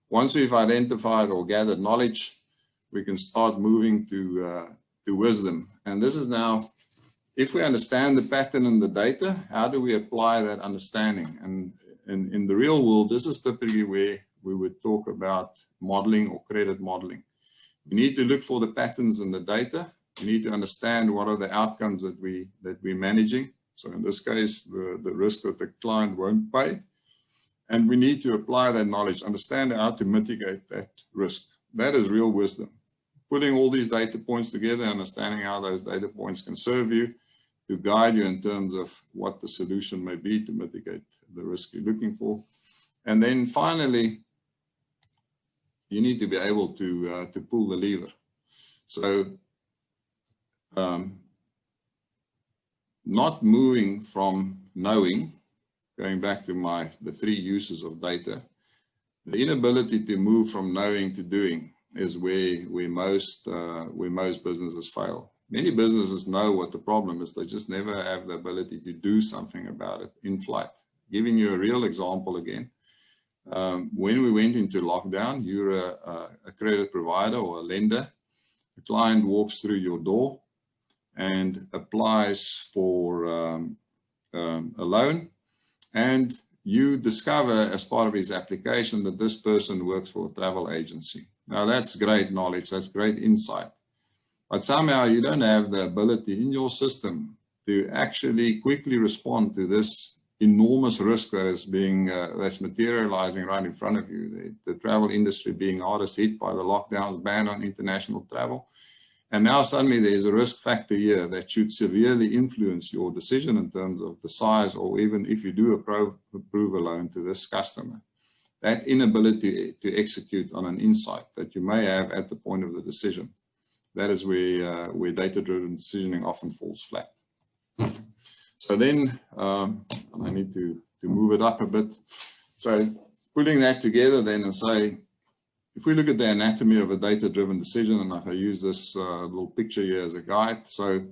Once we've identified or gathered knowledge, we can start moving to wisdom. And this is now, if we understand the pattern in the data, how do we apply that understanding? And in the real world, this is typically where we would talk about modeling or credit modeling. We need to look for the patterns in the data. We need to understand what are the outcomes that we're managing. So in this case, the risk that the client won't pay. And we need to apply that knowledge, understand how to mitigate that risk. That is real wisdom. Putting all these data points together, understanding how those data points can serve you to guide you in terms of what the solution may be to mitigate the risk you're looking for. And then finally, you need to be able to pull the lever. So not moving from knowing, going back to the three uses of data, the inability to move from knowing to doing is where most businesses fail. Many businesses know what the problem is, they just never have the ability to do something about it in flight. Giving you a real example again, when we went into lockdown, you're a credit provider or a lender. The client walks through your door. and applies for a loan, and you discover as part of his application that this person works for a travel agency. Now that's great knowledge, that's great insight. But somehow you don't have the ability in your system to actually quickly respond to this enormous risk that is being, that's materializing right in front of you. The travel industry being hardest hit by the lockdowns, ban on international travel. And now suddenly there's a risk factor here that should severely influence your decision in terms of the size, or even if you do approve a loan to this customer. That inability to execute on an insight that you may have at the point of the decision. That is where data-driven decisioning often falls flat. So then I need to move it up a bit. So putting that together then and say, if we look at the anatomy of a data-driven decision, and if I use this little picture here as a guide, so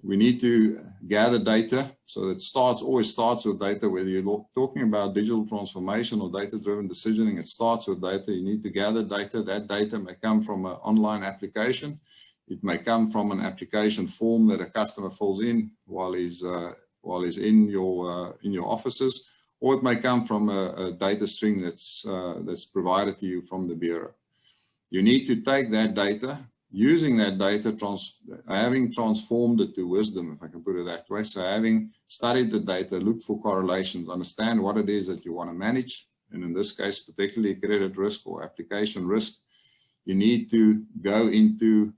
we need to gather data. So it always starts with data, whether you're talking about digital transformation or data-driven decisioning, it starts with data. You need to gather data. That data may come from an online application. It may come from an application form that a customer fills in while he's in your offices, or it may come from a data string that's provided to you from the bureau. You need to take that data, using that data, having transformed it to wisdom, if I can put it that way. So having studied the data, looked for correlations, understand what it is that you want to manage, and in this case, particularly credit risk or application risk, you need to go into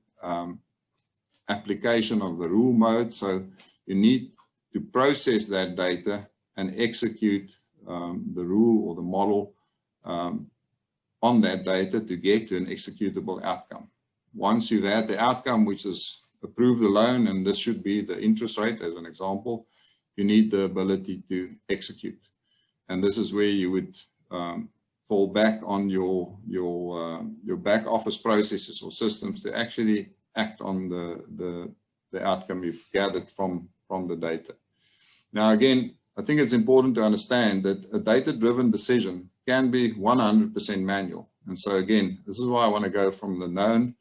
application of the rule mode. So you need to process that data and execute the rule or the model on that data to get to an executable outcome. Once you've had the outcome, which is approve the loan, and this should be the interest rate as an example, you need the ability to execute. And this is where you would fall back on your back office processes or systems to actually act on the outcome you've gathered from the data. Now, again, I think it's important to understand that a data-driven decision can be 100% manual. And so again, this is why I want to go from the known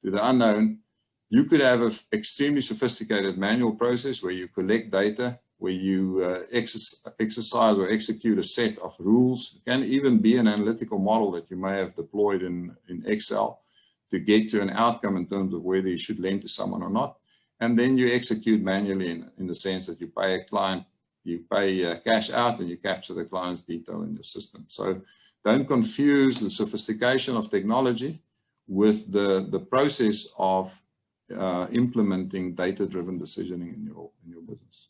to the unknown. You could have an extremely sophisticated manual process where you collect data, where you exercise or execute a set of rules. It can even be an analytical model that you may have deployed in Excel to get to an outcome in terms of whether you should lend to someone or not. And then you execute manually in the sense that you pay a client, you pay cash out, and you capture the client's detail in your system. So don't confuse the sophistication of technology with the process of implementing data-driven decisioning in your business.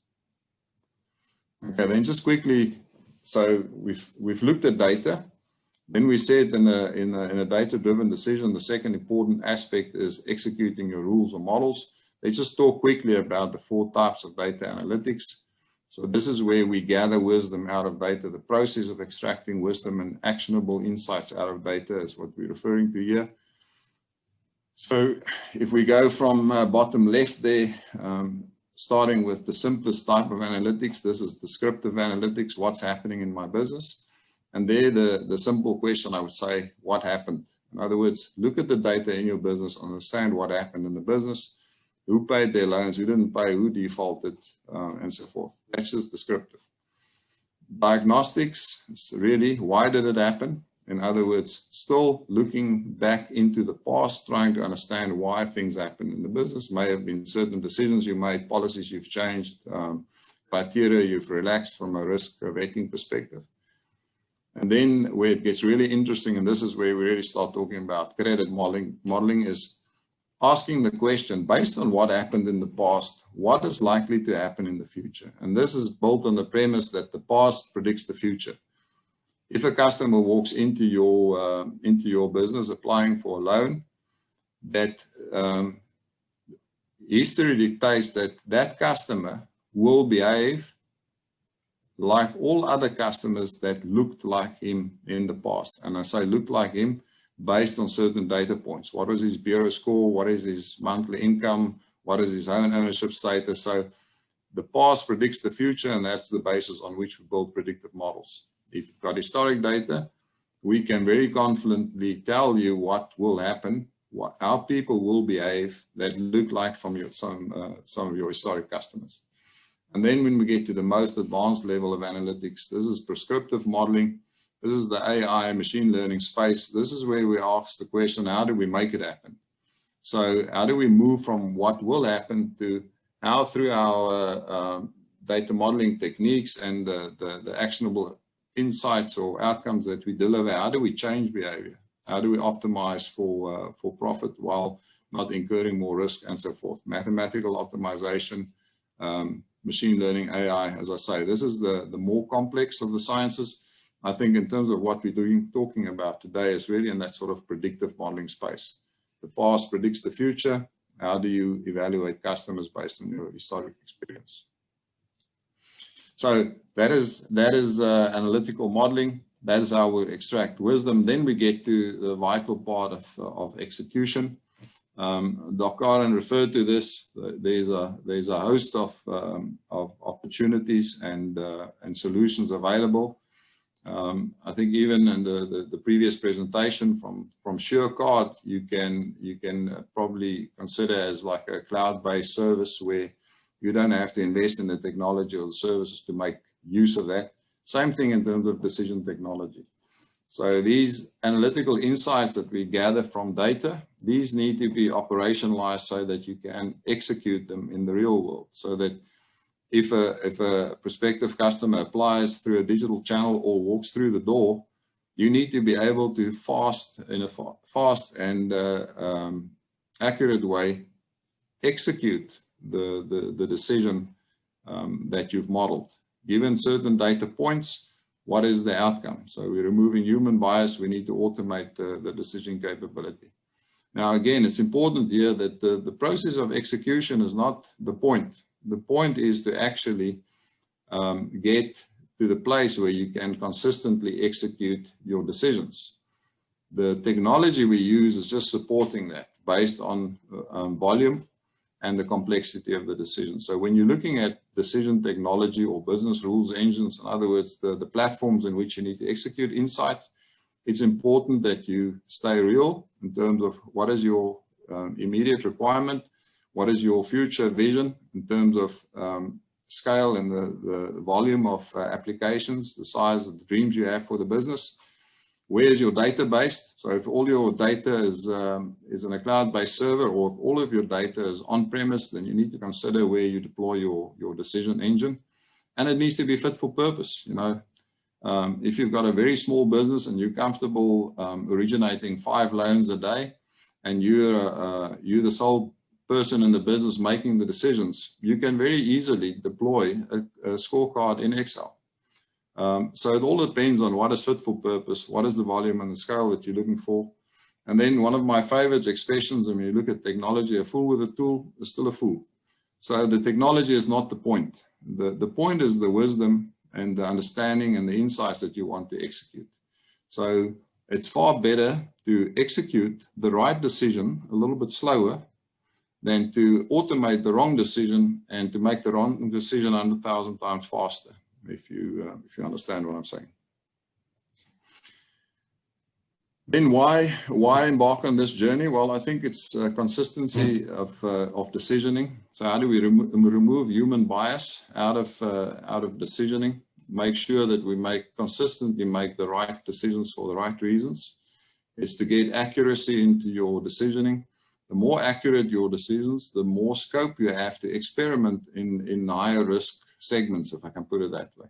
Okay, then just quickly, so we've looked at data. Then we said in a data-driven decision, the second important aspect is executing your rules or models. Let's just talk quickly about the 4 types of data analytics. So this is where we gather wisdom out of data. The process of extracting wisdom and actionable insights out of data is what we're referring to here. So if we go from bottom left there, starting with the simplest type of analytics, this is descriptive analytics, what's happening in my business. And there, the simple question I would say, what happened? In other words, look at the data in your business, understand what happened in the business, who paid their loans, who didn't pay, who defaulted, and so forth. That's just descriptive. Diagnostics is really, why did it happen? In other words, still looking back into the past, trying to understand why things happened in the business. May have been certain decisions you made, policies you've changed, criteria you've relaxed from a risk vetting perspective. And then where it gets really interesting, and this is where we really start talking about credit modeling. Modeling is asking the question, based on what happened in the past, what is likely to happen in the future? And this is built on the premise that the past predicts the future. If a customer walks into your business applying for a loan, that history dictates that that customer will behave like all other customers that looked like him in the past. And I say looked like him based on certain data points. What is his bureau score? What is his monthly income? What is his own ownership status? So the past predicts the future, and that's the basis on which we build predictive models. If you've got historic data, we can very confidently tell you what will happen how people will behave that look like from some of your historic customers. And then when we get to the most advanced level of analytics, this is prescriptive modeling. This is the AI machine learning space. This is where we ask the question, how do we make it happen? So how do we move from what will happen to how, through our data modeling techniques and the actionable insights or outcomes that we deliver, how do we change behavior? How do we optimize for profit while not incurring more risk and so forth? Mathematical optimization, machine learning, AI, as I say, this is the more complex of the sciences. I think in terms of what we're talking about today is really in that sort of predictive modeling space. The past predicts the future. How do you evaluate customers based on your historic experience? So that is analytical modeling. That is how we extract wisdom. Then we get to the vital part of execution. Karen referred to this. There's a host of opportunities and solutions available. I think even in the previous presentation from SureCard, you can probably consider as like a cloud-based service where you don't have to invest in the technology or the services to make use of that. Same thing in terms of decision technology. So these analytical insights that we gather from data, these need to be operationalized so that you can execute them in the real world. So that if a prospective customer applies through a digital channel or walks through the door, you need to be able to in a fast and accurate way execute the decision that you've modeled. Given certain data points, what is the outcome? So we're removing human bias. We need to automate the decision capability. Now, again, it's important here that the process of execution is not the point. The point is to actually get to the place where you can consistently execute your decisions. The technology we use is just supporting that based on volume and the complexity of the decision. So when you're looking at decision technology or business rules engines, in other words, the platforms in which you need to execute insights, it's important that you stay real in terms of what is your immediate requirement, what is your future vision in terms of scale and the volume of applications, the size of the dreams you have for the business. Where is your data based? So if all your data is in a cloud-based server, or if all of your data is on-premise, then you need to consider where you deploy your decision engine. And it needs to be fit for purpose. You know, if you've got a very small business and you're comfortable originating 5 loans a day, and you're the sole person in the business making the decisions, you can very easily deploy a scorecard in Excel. So it all depends on what is fit for purpose, what is the volume and the scale that you're looking for. And then one of my favorite expressions, when you look at technology, a fool with a tool is still a fool. So the technology is not the point. The point is the wisdom and the understanding and the insights that you want to execute. So it's far better to execute the right decision a little bit slower than to automate the wrong decision and to make the wrong decision 100,000 times faster. If you understand what I'm saying. Then why embark on this journey? Well, I think it's consistency of decisioning. So how do we remove human bias out of decisioning? Make sure that we consistently make the right decisions for the right reasons. It's to get accuracy into your decisioning. The more accurate your decisions, the more scope you have to experiment in higher risk segments, if I can put it that way.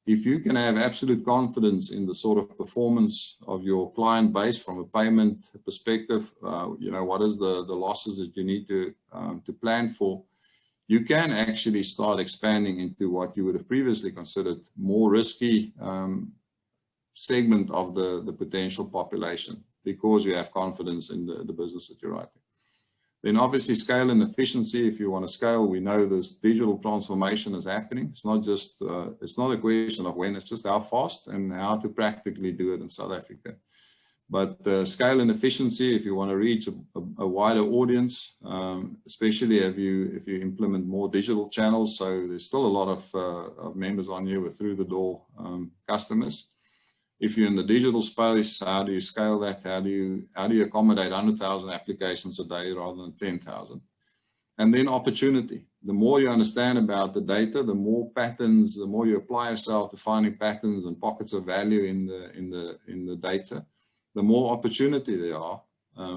If you can have absolute confidence in the sort of performance of your client base from a payment perspective, you know, what is the losses that you need to plan for, you can actually start expanding into what you would have previously considered more risky segment of the potential population, because you have confidence in the business that you're writing. Then obviously scale and efficiency. If you want to scale, we know this digital transformation is happening. It's not just, it's not a question of when, it's just how fast and how to practically do it in South Africa. But scale and efficiency, if you want to reach a wider audience, especially if you implement more digital channels. So there's still a lot of members on here with through the door customers. If you're in the digital space, how do you scale that? How do you accommodate 100,000 applications a day rather than 10,000? And then opportunity. The more you understand about the data, the more patterns, the more you apply yourself to finding patterns and pockets of value in the data, the more opportunity there are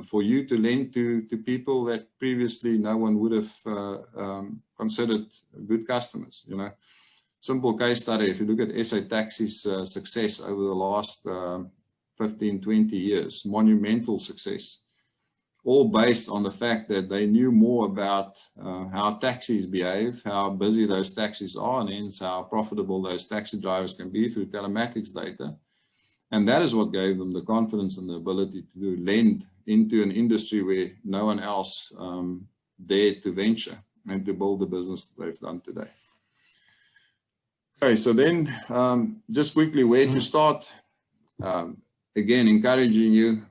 for you to lend to people that previously no one would have considered good customers. You know, simple case study. If you look at SA Taxi's success over the last 15, 20 years, monumental success, all based on the fact that they knew more about how taxis behave, how busy those taxis are, and hence how profitable those taxi drivers can be through telematics data. And that is what gave them the confidence and the ability to lend into an industry where no one else dared to venture and to build the business that they've done today. Okay, so then just quickly where to start. Again, encouraging you,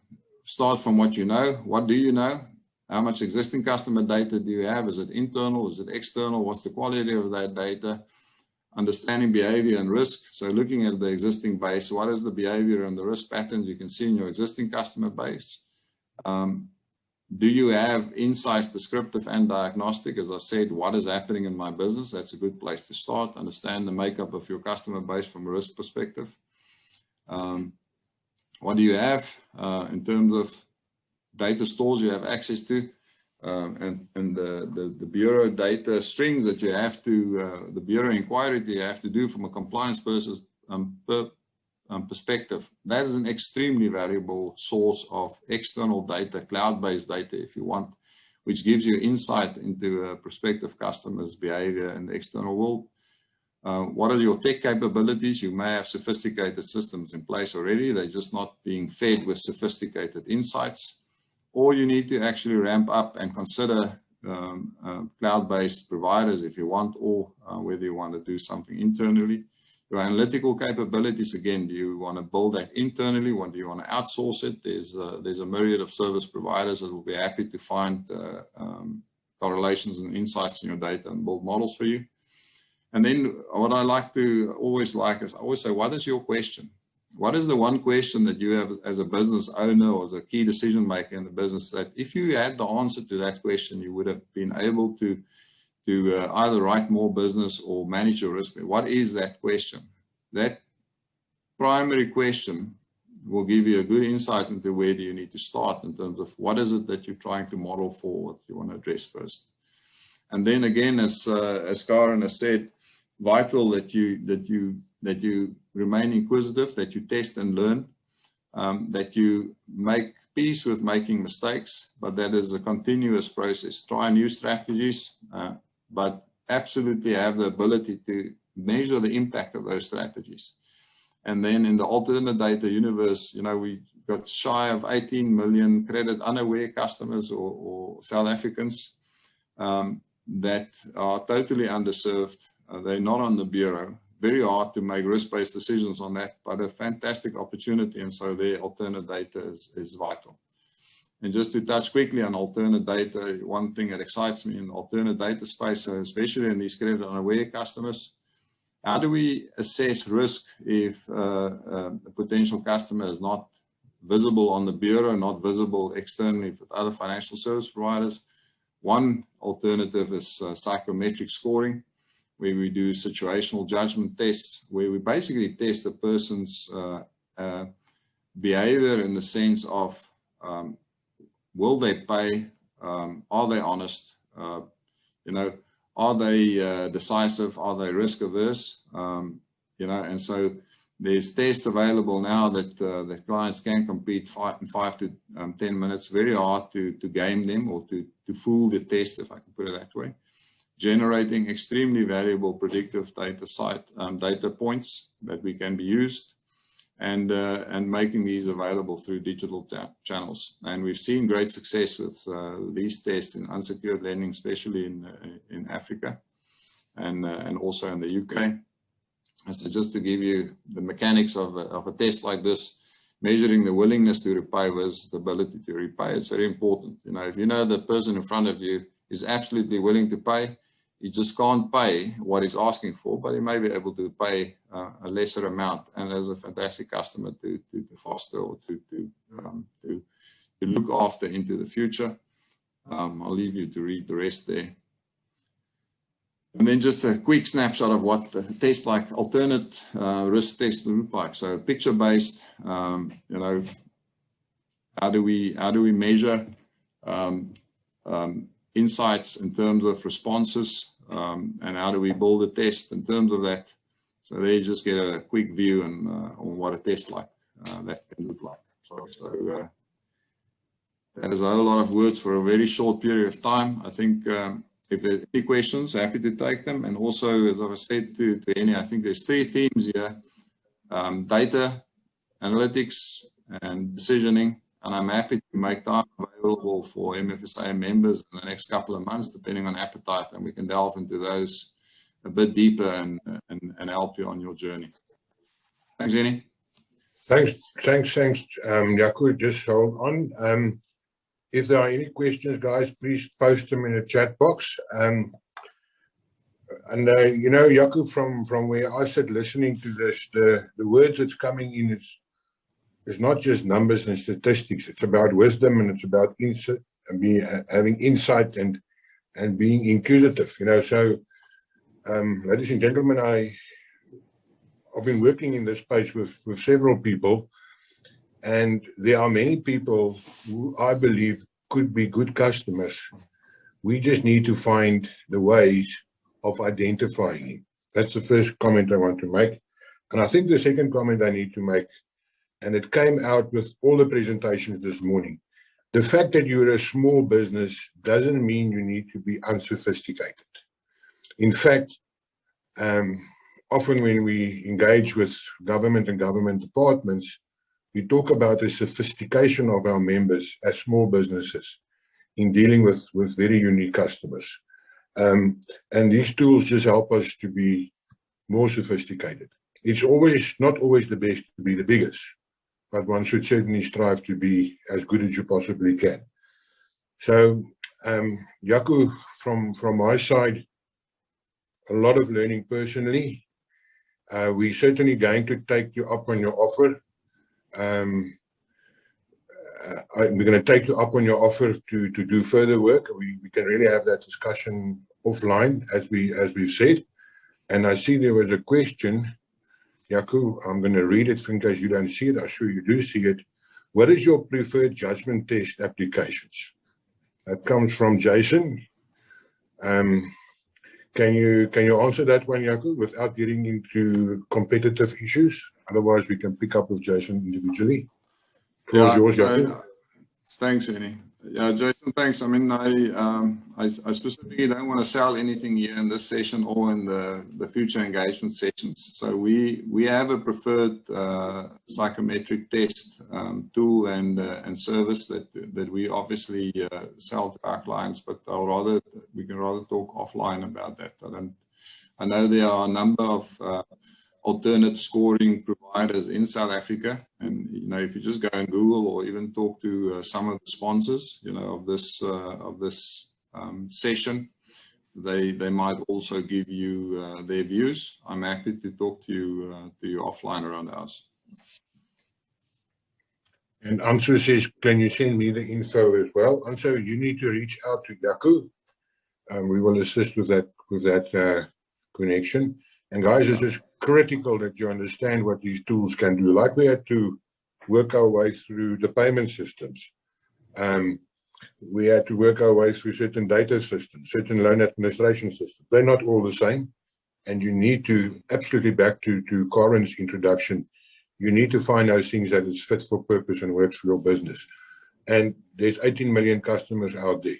start from what you know. What do you know? How much existing customer data do you have? Is it internal? Is it external? What's the quality of that data? Understanding behavior and risk. So looking at the existing base, what is the behavior and the risk patterns you can see in your existing customer base? Do you have insights, descriptive and diagnostic? As I said, what is happening in my business? That's a good place to start. Understand the makeup of your customer base from a risk perspective. What do you have in terms of data stores you have access to, and the bureau data strings that you have to, the bureau inquiry that you have to do from a compliance perspective. That is an extremely valuable source of external data, cloud-based data if you want, which gives you insight into a prospective customer's behavior in the external world. What are your tech capabilities? You may have sophisticated systems in place already. They're just not being fed with sophisticated insights. Or you need to actually ramp up and consider cloud-based providers if you want, or whether you want to do something internally. Your analytical capabilities, again, do you want to build that internally? Or do you want to outsource it? There's a myriad of service providers that will be happy to find correlations and insights in your data and build models for you. And then what I always like is I always say, what is your question? What is the one question that you have as a business owner or as a key decision maker in the business that if you had the answer to that question, you would have been able to either write more business or manage your risk? What is that question? That primary question will give you a good insight into where do you need to start in terms of what is it that you're trying to model for, what you want to address first. And then again, as Karen has said, vital that you remain inquisitive, that you test and learn, that you make peace with making mistakes, but that is a continuous process. Try new strategies, but absolutely have the ability to measure the impact of those strategies. And then in the alternate data universe, you know, we got shy of 18 million credit unaware customers or South Africans that are totally underserved. They're not on the bureau. Very hard to make risk-based decisions on that, but a fantastic opportunity. And so their alternate data is vital. And just to touch quickly on alternate data, one thing that excites me in the alternate data space, especially in these credit unaware customers, how do we assess risk if a potential customer is not visible on the bureau, not visible externally with other financial service providers? One alternative is psychometric scoring, where we do situational judgment tests, where we basically test a person's behavior in the sense of will they pay, are they honest, you know, are they decisive, are they risk averse, you know, and so there's tests available now that that clients can complete in 5 to 10 minutes. Very hard to game them or to fool the test, if I can put it that way. Generating extremely valuable predictive data points that we can be used, and making these available through digital channels. And we've seen great success with these tests in unsecured lending, especially in Africa and also in the UK. So just to give you the mechanics of a test like this, measuring the willingness to repay versus the ability to repay, it's very important. You know, if you know the person in front of you is absolutely willing to pay, he just can't pay what he's asking for, but he may be able to pay a lesser amount, and as a fantastic customer to foster or to look after into the future. I'll leave you to read the rest there. And then just a quick snapshot of what the test like alternate risk test look like. So picture-based, you know, how do we measure insights in terms of responses, and how do we build a test in terms of that? So there you just get a quick view on what a test like that can look like. So that is a whole lot of words for a very short period of time. I think if there are any questions, happy to take them. And also, as I've said to Annie, I think there's 3 themes here: data, analytics, and decisioning. And I'm happy to make time available for MFSA members in the next couple of months, depending on appetite, and we can delve into those a bit deeper and help you on your journey. Thanks, Annie. Thanks, Jaco. Just hold on. If there are any questions, guys, please post them in the chat box. You know, Jaco, from where I sit listening to this, the words that's coming in is not just numbers and statistics. It's about wisdom, and it's about insight, having insight and being inquisitive. You know, so ladies and gentlemen, I've been working in this space with several people, and there are many people who I believe could be good customers. We just need to find the ways of identifying it. That's the first comment I want to make. And I think the second comment I need to make, and it came out with all the presentations this morning, the fact that you're a small business doesn't mean you need to be unsophisticated. In fact, often when we engage with government and government departments, we talk about the sophistication of our members as small businesses in dealing with very unique customers. And these tools just help us to be more sophisticated. It's not always the best to be the biggest, but one should certainly strive to be as good as you possibly can. So, Jaco, from my side, a lot of learning personally. We're certainly going to take you up on your offer. We're going to take you up on your offer to do further work. We can really have that discussion offline, as we've said. And I see there was a question. Jaco, I'm going to read it in case you don't see it. I'm sure you do see it. What is your preferred judgment test applications? That comes from Jason. Can you answer that one, Jaco, without getting into competitive issues? Otherwise, we can pick up with Jason individually. Floor is yours, Jaco. Thanks, Annie. Yeah, Jason, thanks. I mean, I specifically don't want to sell anything here in this session or in the future engagement sessions. So we have a preferred psychometric test tool and service that we obviously sell to our clients, but we can rather talk offline about that. I know there are a number of alternate scoring providers in South Africa, and you know, if you just go and Google or even talk to some of the sponsors, you know, of this session, they might also give you their views. I'm happy to talk to you offline around ours. And Ansu says, can you send me the info as well? Ansu, you need to reach out to Jaco. We will assist with that connection. And guys, it's just critical that you understand what these tools can do. Like we had to work our way through the payment systems. We had to work our way through certain data systems, certain loan administration systems. They're not all the same. And you need to, absolutely back to Corin's introduction, you need to find those things that is fit for purpose and works for your business. And there's 18 million customers out there.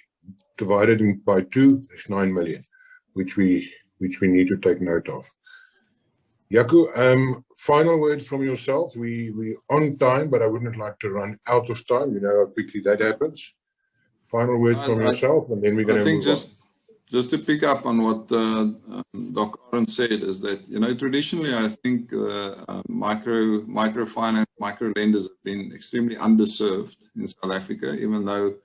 Divided by 2, there's 9 million, which we need to take note of. Jaco, final word from yourself. We're on time, but I wouldn't like to run out of time. You know how quickly that happens. Final words from yourself, and then we're going to move on. Just to pick up on what Dr. Corin said, is that, you know, traditionally I think microfinance, micro lenders have been extremely underserved in South Africa, even though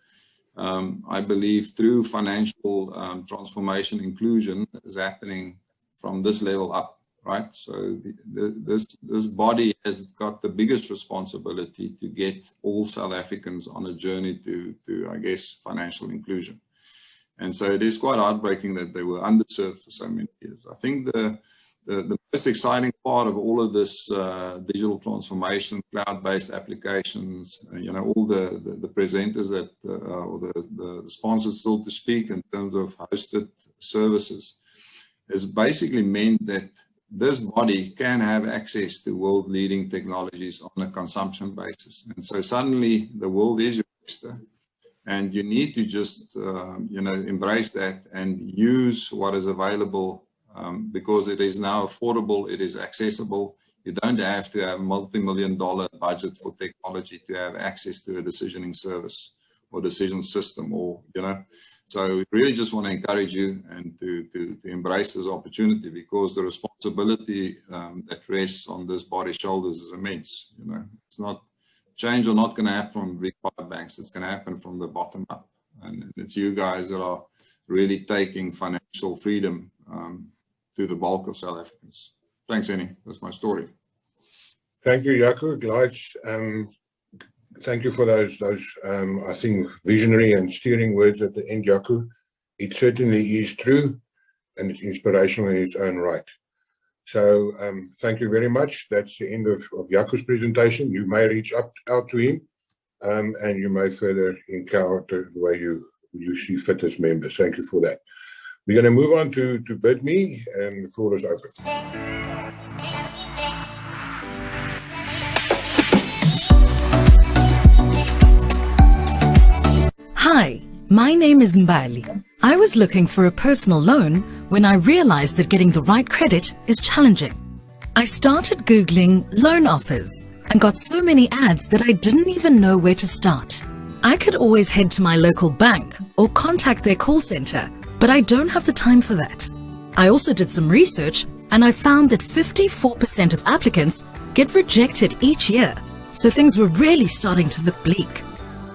I believe through financial transformation, inclusion is happening from this level up, right? So this body has got the biggest responsibility to get all South Africans on a journey to I guess, financial inclusion. And so it is quite heartbreaking that they were underserved for so many years. I think the most exciting part of all of this digital transformation, cloud-based applications, all the presenters that, or the sponsors still to speak in terms of hosted services, has basically meant that this body can have access to world-leading technologies on a consumption basis. And so suddenly the world is your oyster. And you need to just, embrace that and use what is available because it is now affordable, it is accessible. You don't have to have a multi-million-dollar budget for technology to have access to a decisioning service or decision system, or, So we really just want to encourage you and to embrace this opportunity, because the responsibility that rests on this body's shoulders is immense. It's not. Change are not going to happen from big five banks. It's going to happen from the bottom up. And it's you guys that are really taking financial freedom to the bulk of South Africans. Thanks, Annie. That's my story. Thank you, Jaco. Glides. Thank you for those I think, visionary and steering words at the end, Jaco. It certainly is true, and it's inspirational in its own right. So thank you very much. That's the end of Jaco's presentation. You may reach out to him and you may further encounter the way you see fit as members. Thank you for that. We're going to move on to BidMe, and the floor is open. Hi, my name is Mbali. I was looking for a personal loan when I realized that getting the right credit is challenging. I started Googling loan offers and got so many ads that I didn't even know where to start. I could always head to my local bank or contact their call center, but I don't have the time for that. I also did some research and I found that 54% of applicants get rejected each year, so things were really starting to look bleak.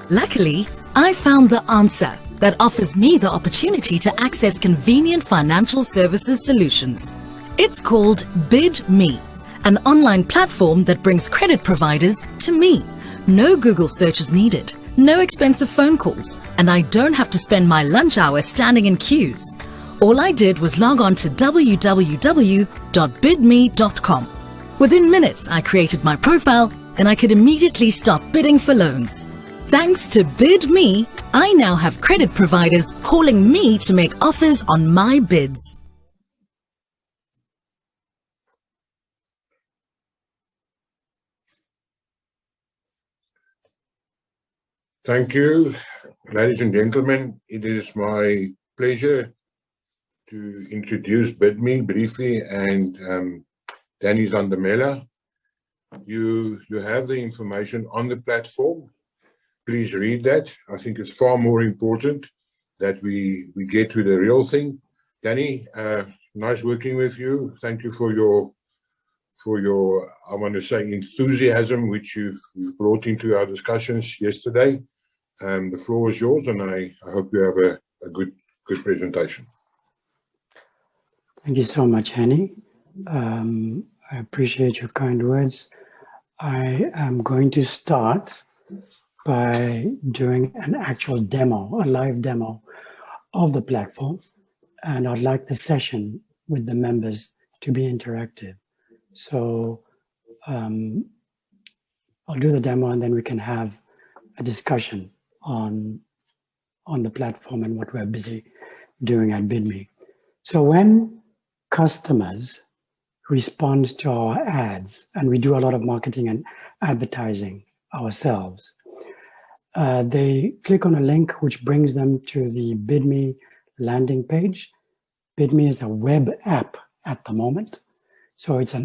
Luckily, I found the answer that offers me the opportunity to access convenient financial services solutions. It's called BidMe, an online platform that brings credit providers to me. No Google searches needed, no expensive phone calls, and I don't have to spend my lunch hour standing in queues. All I did was log on to www.bidme.com. Within minutes, I created my profile and I could immediately start bidding for loans. Thanks to BidMe, I now have credit providers calling me to make offers on my bids. Thank you, ladies and gentlemen. It is my pleasure to introduce BidMe briefly, and Danny Zandamela. You have the information on the platform. Please read that. I think it's far more important that we get to the real thing. Danny, nice working with you. Thank you for your I want to say, enthusiasm which you've brought into our discussions yesterday. The floor is yours, and I hope you have a good presentation. Thank you so much, Henny. I appreciate your kind words. I am going to start by doing an actual demo, a live demo of the platform. And I'd like the session with the members to be interactive. So I'll do the demo and then we can have a discussion on the platform and what we're busy doing at BidMe. So when customers respond to our ads, and we do a lot of marketing and advertising ourselves, they click on a link which brings them to the BidMe landing page. BidMe is a web app at the moment. So it's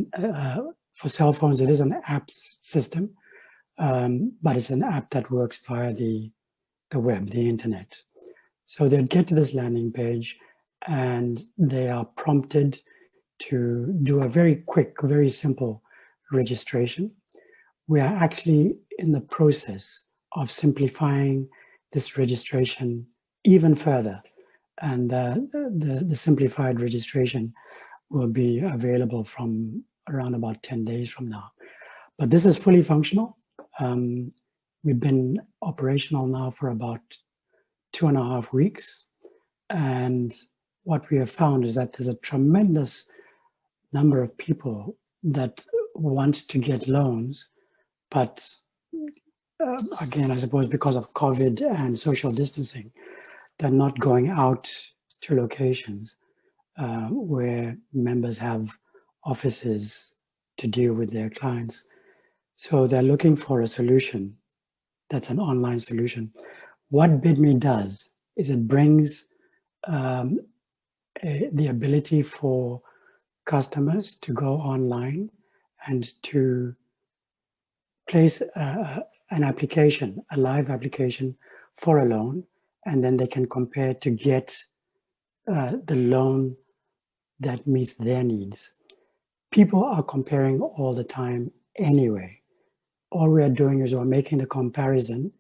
for cell phones, it is an app system, but it's an app that works via the web, the internet. So they'll get to this landing page and they are prompted to do a very quick, very simple registration. We are actually in the process of simplifying this registration even further. And the simplified registration will be available from around about 10 days from now. But this is fully functional. We've been operational now for about 2.5 weeks. And what we have found is that there's a tremendous number of people that want to get loans, but again, I suppose because of COVID and social distancing, they're not going out to locations where members have offices to deal with their clients. So they're looking for a solution that's an online solution. What BidMe does is it brings the ability for customers to go online and to place an application, a live application for a loan, and then they can compare to get the loan that meets their needs. People are comparing all the time anyway. All we are doing is we're making the comparison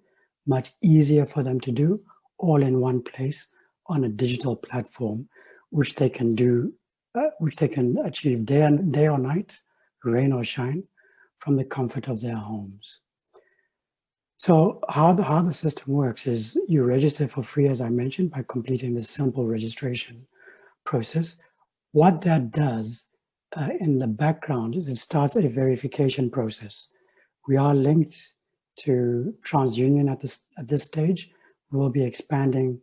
much easier for them to do, all in one place on a digital platform, which they can do, which they can achieve day or night, rain or shine, from the comfort of their homes. So how the system works is you register for free, as I mentioned, by completing the simple registration process. What that does in the background is it starts a verification process. We are linked to TransUnion at this stage. We will be expanding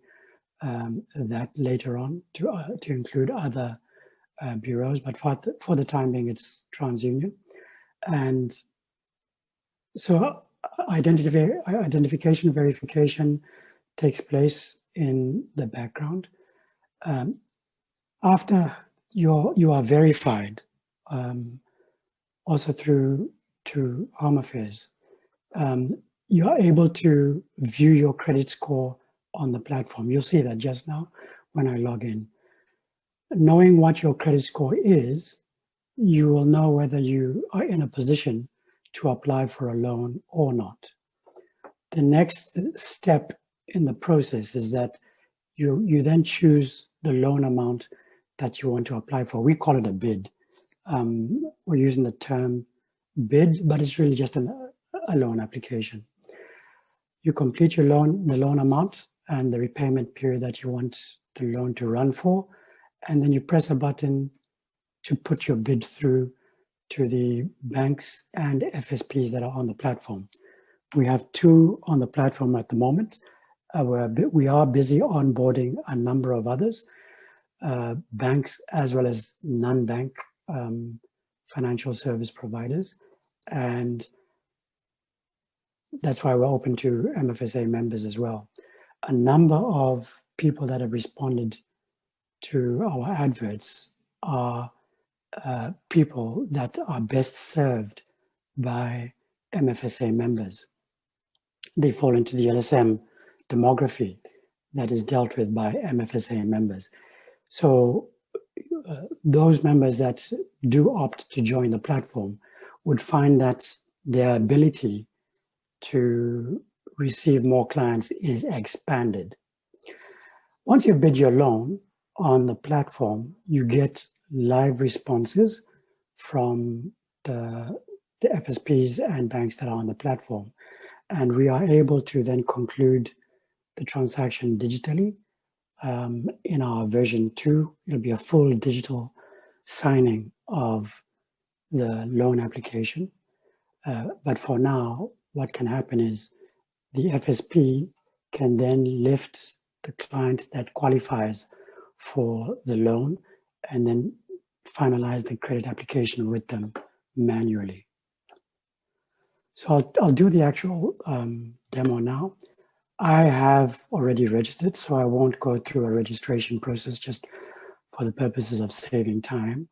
that later on to include other bureaus, but for the time being, it's TransUnion. And so identification verification takes place in the background. After you are verified, also through Home Affairs, you are able to view your credit score on the platform. You'll see that just now when I log in. Knowing what your credit score is, you will know whether you are in a position to apply for a loan or not. The next step in the process is that you then choose the loan amount that you want to apply for. We call it a bid. We're using the term bid, but it's really just a loan application. You complete your loan, the loan amount and the repayment period that you want the loan to run for, and then you press a button to put your bid through to the banks and FSPs that are on the platform. We have 2 on the platform at the moment. We are busy onboarding a number of others, banks as well as non-bank financial service providers. And that's why we're open to MFSA members as well. A number of people that have responded to our adverts are people that are best served by MFSA members. They fall into the LSM demography that is dealt with by MFSA members. So those members that do opt to join the platform would find that their ability to receive more clients is expanded. Once you bid your loan on the platform, you get live responses from the FSPs and banks that are on the platform. And we are able to then conclude the transaction digitally. In our version 2, it'll be a full digital signing of the loan application. But for now, what can happen is the FSP can then lift the client that qualifies for the loan and then finalize the credit application with them manually. So I'll do the actual demo now. I have already registered, so I won't go through a registration process just for the purposes of saving time.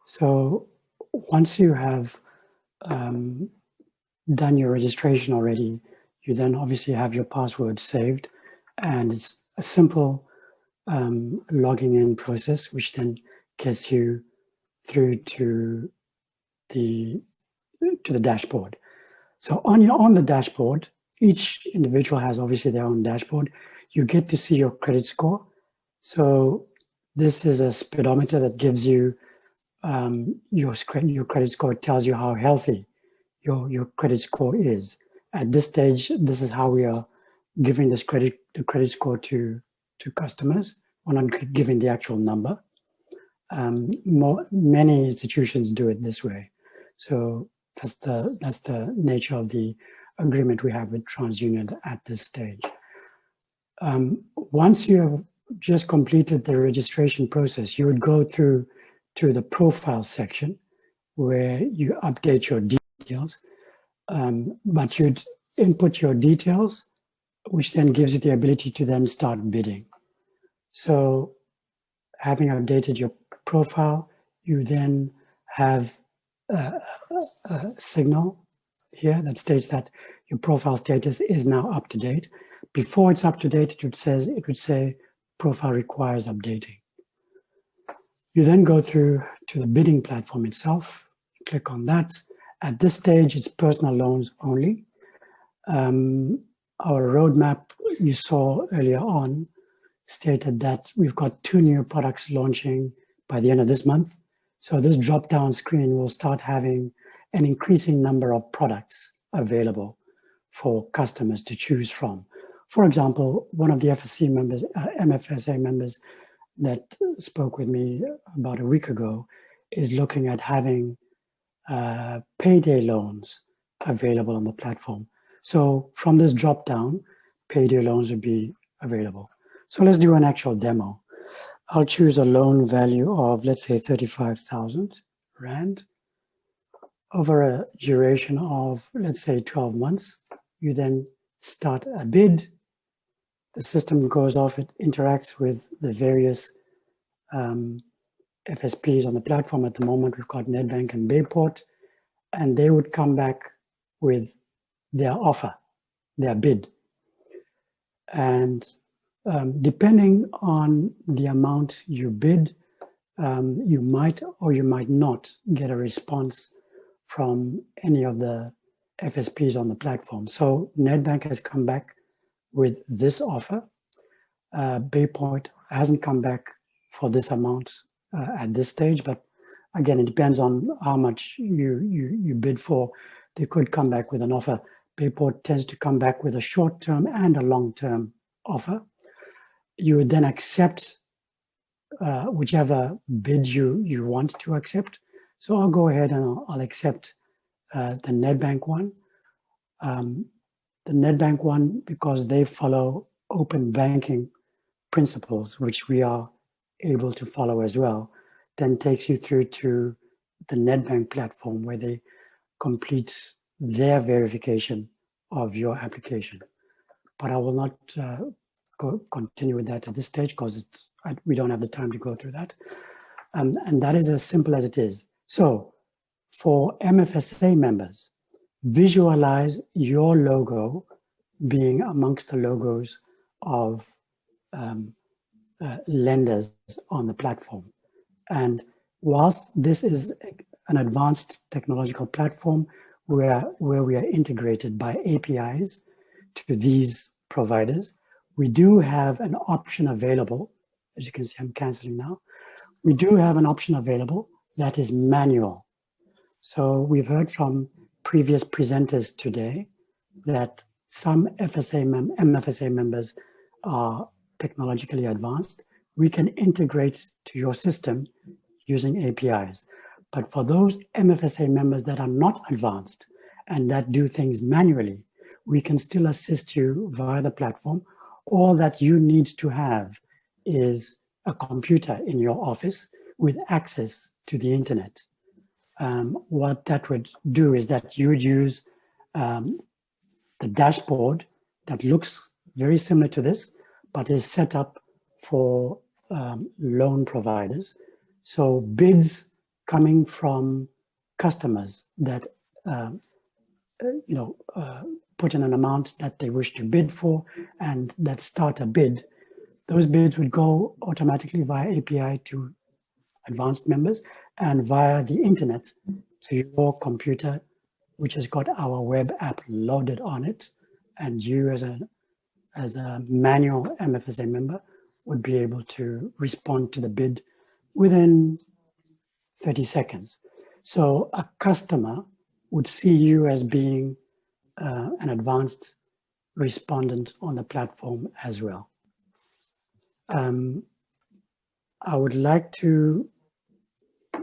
So once you have done your registration already, you then obviously have your password saved, and it's a simple logging in process, which then gets you through to the dashboard. So on the dashboard, each individual has obviously their own dashboard. You get to see your credit score. So this is a speedometer that gives you your credit score. It tells you how healthy your credit score is. At this stage, this is how we are giving the credit score to customers. We're not giving the actual number. Many institutions do it this way. So that's the nature of the agreement we have with TransUnion at this stage. Once you have just completed the registration process, you would go through to the profile section where you update your details, but you'd input your details, which then gives you the ability to then start bidding. So having updated your profile, you then have a signal here that states that your profile status is now up to date. Before it's up to date, it would say profile requires updating. You then go through to the bidding platform itself, click on that. At this stage, it's personal loans only. Our roadmap you saw earlier on stated that we've got 2 new products launching by the end of this month. So this drop-down screen will start having an increasing number of products available for customers to choose from. For example, one of the MFSA members that spoke with me about a week ago is looking at having payday loans available on the platform. So from this drop-down, payday loans would be available. So let's do an actual demo. I'll choose a loan value of, let's say, 35,000 Rand. Over a duration of, let's say, 12 months, you then start a bid. The system goes off, it interacts with the various FSPs on the platform. At the moment, we've got Nedbank and Bayport, and they would come back with their offer, their bid. And depending on the amount you bid, you might or you might not get a response from any of the FSPs on the platform. So Nedbank has come back with this offer. Bayport hasn't come back for this amount at this stage, but again, it depends on how much you bid for. They could come back with an offer. Bayport tends to come back with a short-term and a long-term offer. You would then accept whichever bid you want to accept. So I'll go ahead and I'll accept the Nedbank one. The Nedbank one, because they follow open banking principles, which we are able to follow as well, then takes you through to the Nedbank platform where they complete their verification of your application. But I will not continue with that at this stage because we don't have the time to go through that. And that is as simple as it is. So for MFSA members, visualize your logo being amongst the logos of lenders on the platform. And whilst this is an advanced technological platform where we are integrated by APIs to these providers, we do have an option available. As you can see, I'm canceling now. We do have an option available that is manual. So we've heard from previous presenters today that some MFSA members are technologically advanced. We can integrate to your system using APIs. But for those MFSA members that are not advanced and that do things manually, we can still assist you via the platform. All that you need to have is a computer in your office with access to the internet. What that would do is that you would use the dashboard that looks very similar to this, but is set up for loan providers. So bids coming from customers that put in an amount that they wish to bid for and that start a bid those bids would go automatically via API to advanced members and via the internet to your computer, which has got our web app loaded on it. And you as a manual MFSA member would be able to respond to the bid within 30 seconds. So a customer would see you as being an advanced respondent on the platform as well. I would like to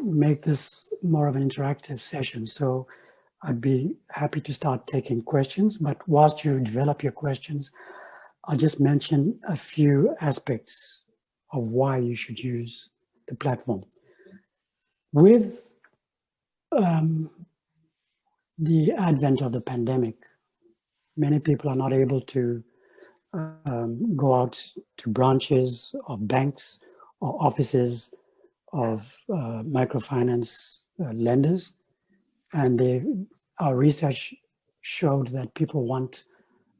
make this more of an interactive session. So I'd be happy to start taking questions, but whilst you develop your questions, I'll just mention a few aspects of why you should use the platform. With the advent of the pandemic, many people are not able to go out to branches of banks or offices of microfinance lenders. And our research showed that people want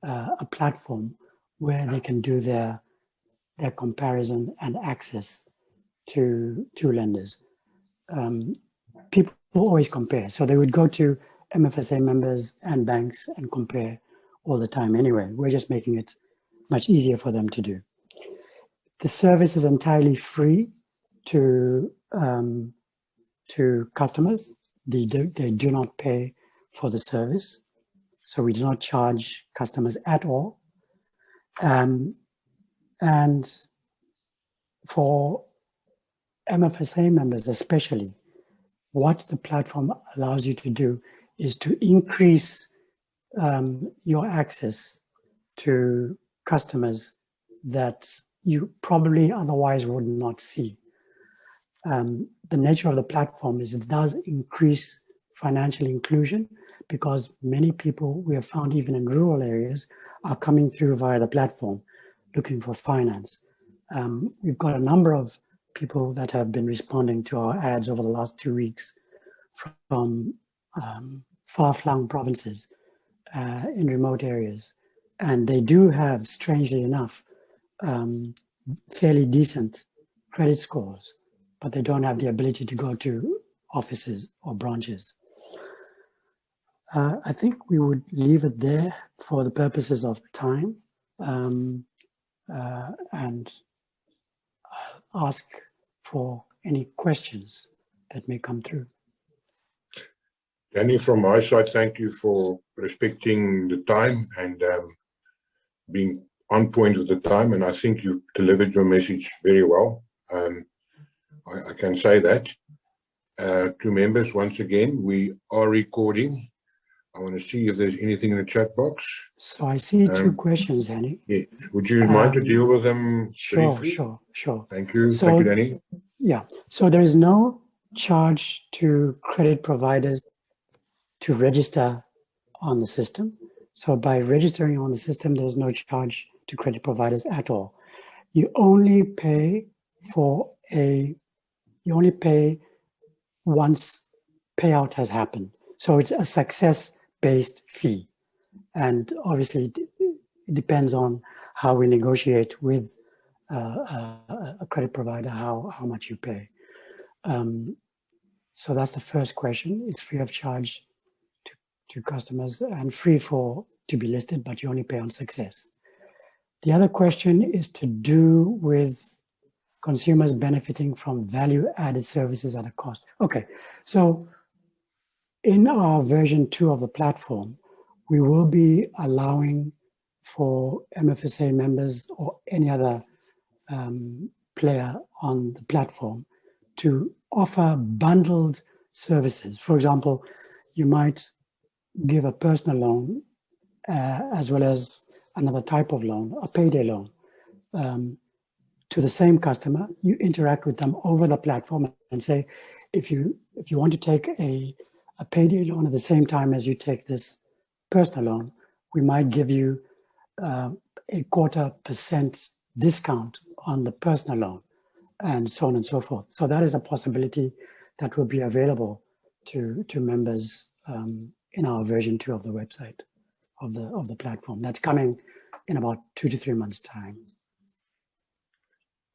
a platform where they can do their comparison and access to lenders. People always compare. So they would go to MFSA members and banks and compare all the time anyway. We're just making it much easier for them to do. The service is entirely free to customers. They do not pay for the service. So we do not charge customers at all. And for MFSA members especially, what the platform allows you to do is to increase your access to customers that you probably otherwise would not see. The nature of the platform is it does increase financial inclusion, because many people we have found even in rural areas are coming through via the platform looking for finance. We've got a number of people that have been responding to our ads over the last 2 weeks from far-flung provinces in remote areas. And they do have, strangely enough, fairly decent credit scores, but they don't have the ability to go to offices or branches. I think we would leave it there for the purposes of time, and I'll ask for any questions that may come through. Danny, from my side, thank you for respecting the time and being on point with the time. And I think you delivered your message very well. I can say that. To members, once again, we are recording. I want to see if there's anything in the chat box. So I see 2 questions, Danny. Yes. Would you mind to deal with them briefly? Sure. Thank you. So, thank you, Danny. Yeah. So there is no charge to credit providers to register on the system. So by registering on the system, there's no charge to credit providers at all. You only pay once payout has happened. So it's a success-based fee. And obviously it depends on how we negotiate with a credit provider, how much you pay. So that's the first question. It's free of charge to customers and free to be listed, but you only pay on success. The other question is to do with consumers benefiting from value-added services at a cost. Okay, so in our version 2 of the platform, we will be allowing for MFSA members or any other player on the platform to offer bundled services. For example, you might give a personal loan as well as another type of loan, a payday loan, to the same customer. You interact with them over the platform and say, if you want to take a payday loan at the same time as you take this personal loan, we might give you a 0.25% discount on the personal loan, and so on and so forth. So that is a possibility that will be available to members in our version 2 of the website of the platform. That's coming in about 2 to 3 months' time.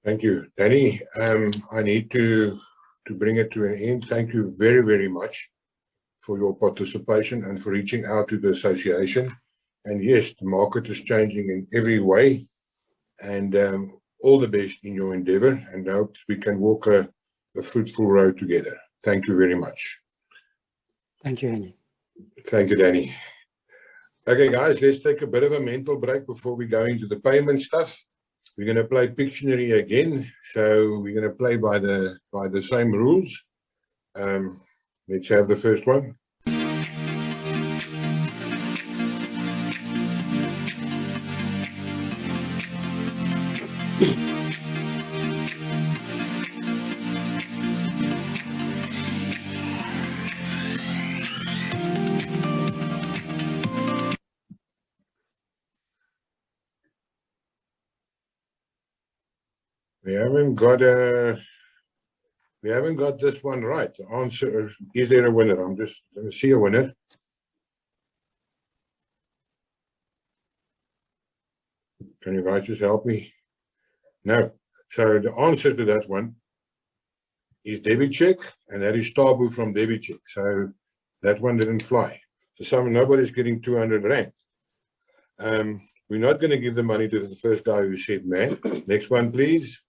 Thank you, Danny. I need to bring it to an end. Thank you very, very much for your participation and for reaching out to the association. And yes, the market is changing in every way. And all the best in your endeavor, and hope we can walk a fruitful road together. Thank you very much. Thank you, Annie. Thank you, Danny. Okay, guys, let's take a bit of a mental break before we go into the payment stuff. We're going to play Pictionary again, so we're going to play by the same rules. Let's have the first one. We haven't got this one right. The answer is there a winner? I'm just going to see a winner. Can you guys just help me? No. So the answer to that one is debit check, and that is Tabu from debit check. So that one didn't fly. So nobody's getting 200 Rand. We're not going to give the money to the first guy who said man. Next one, please.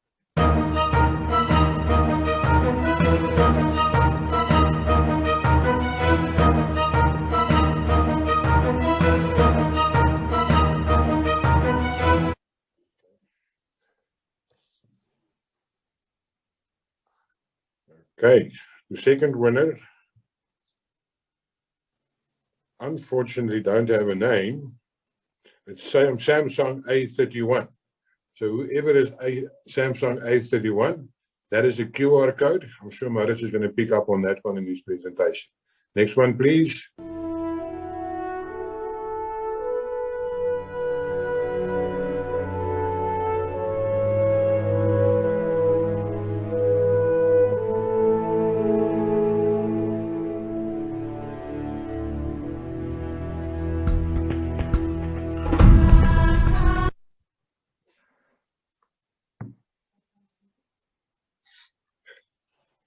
Okay, the second winner, unfortunately, don't have a name. It's Samsung A31. So whoever is Samsung A31, that is a QR code. I'm sure Maurice is going to pick up on that one in his presentation. Next one, please.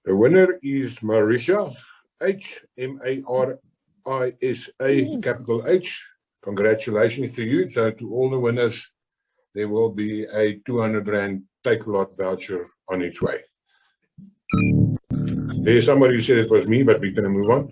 The winner is Marisha, H-M-A-R-I-S-A, capital H. Congratulations to you. So to all the winners, there will be a 200 Rand Take-A-Lot voucher on its way. There's somebody who said it was me, but we're going to move on.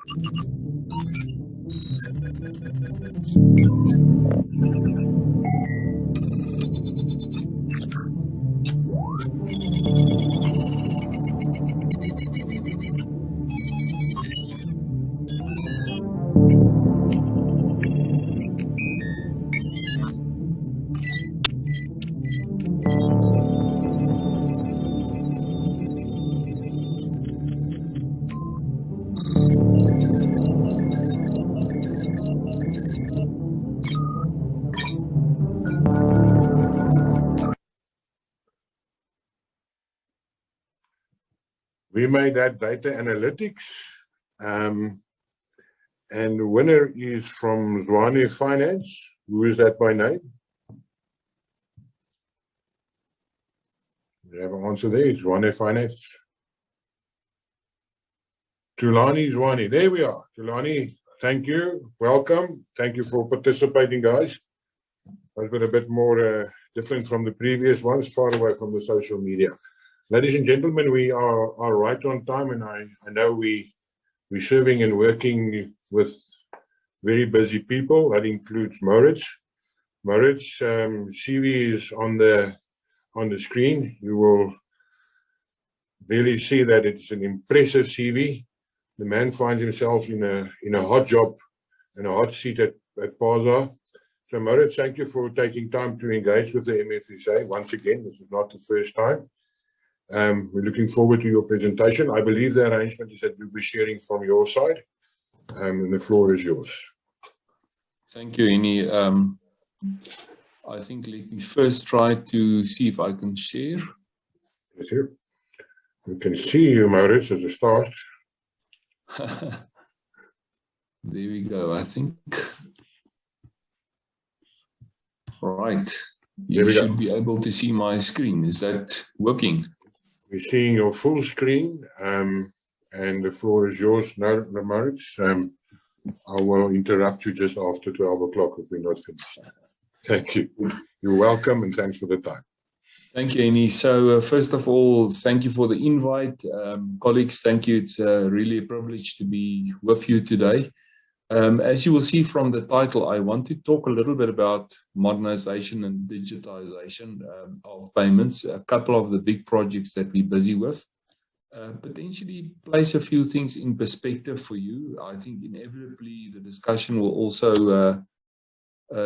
We made that data analytics, and the winner is from Microfinance. Who is that by name? We have an answer there. It's Microfinance. Tulani Zwani. There we are. Tulani, thank you. Welcome. Thank you for participating, guys. That's been a bit more different from the previous ones, far away from the social media. Ladies and gentlemen, we are right on time, and I know we're serving and working with very busy people. That includes Maurits. Maurits, CV is on the screen. You will really see that it's an impressive CV. The man finds himself in a hot job, in a hot seat at PASA. So Maurits, thank you for taking time to engage with the MFSA. Once again, this is not the first time. We're looking forward to your presentation. I believe the arrangement is that you'll be sharing from your side, and the floor is yours. Thank you, Annie. I think let me first try to see if I can share. Yes, sir. We can see you, Maurits, as a start. There we go, I think. Right. You we go. should be able to see my screen. Is that working? We're seeing your full screen, and the floor is yours now, Maurits. I will interrupt you just after 12 o'clock if we're not finished. Thank you. You're welcome, and thanks for the time. Thank you, Annie. So first of all, thank you for the invite. Colleagues, thank you. It's really a privilege to be with you today. As you will see from the title, I want to talk a little bit about modernization and digitization of payments, a couple of the big projects that we're busy with. Potentially place a few things in perspective for you. I think inevitably the discussion will also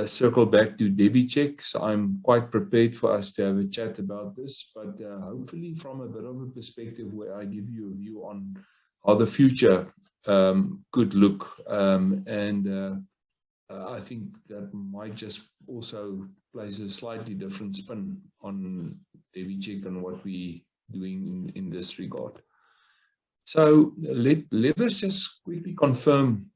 circle back to DebiCheck. So I'm quite prepared for us to have a chat about this, but hopefully from a bit of a perspective where I give you a view on how the future could look. I think that might just also place a slightly different spin on DebiCheck and what we're doing in this regard. So let us just quickly confirm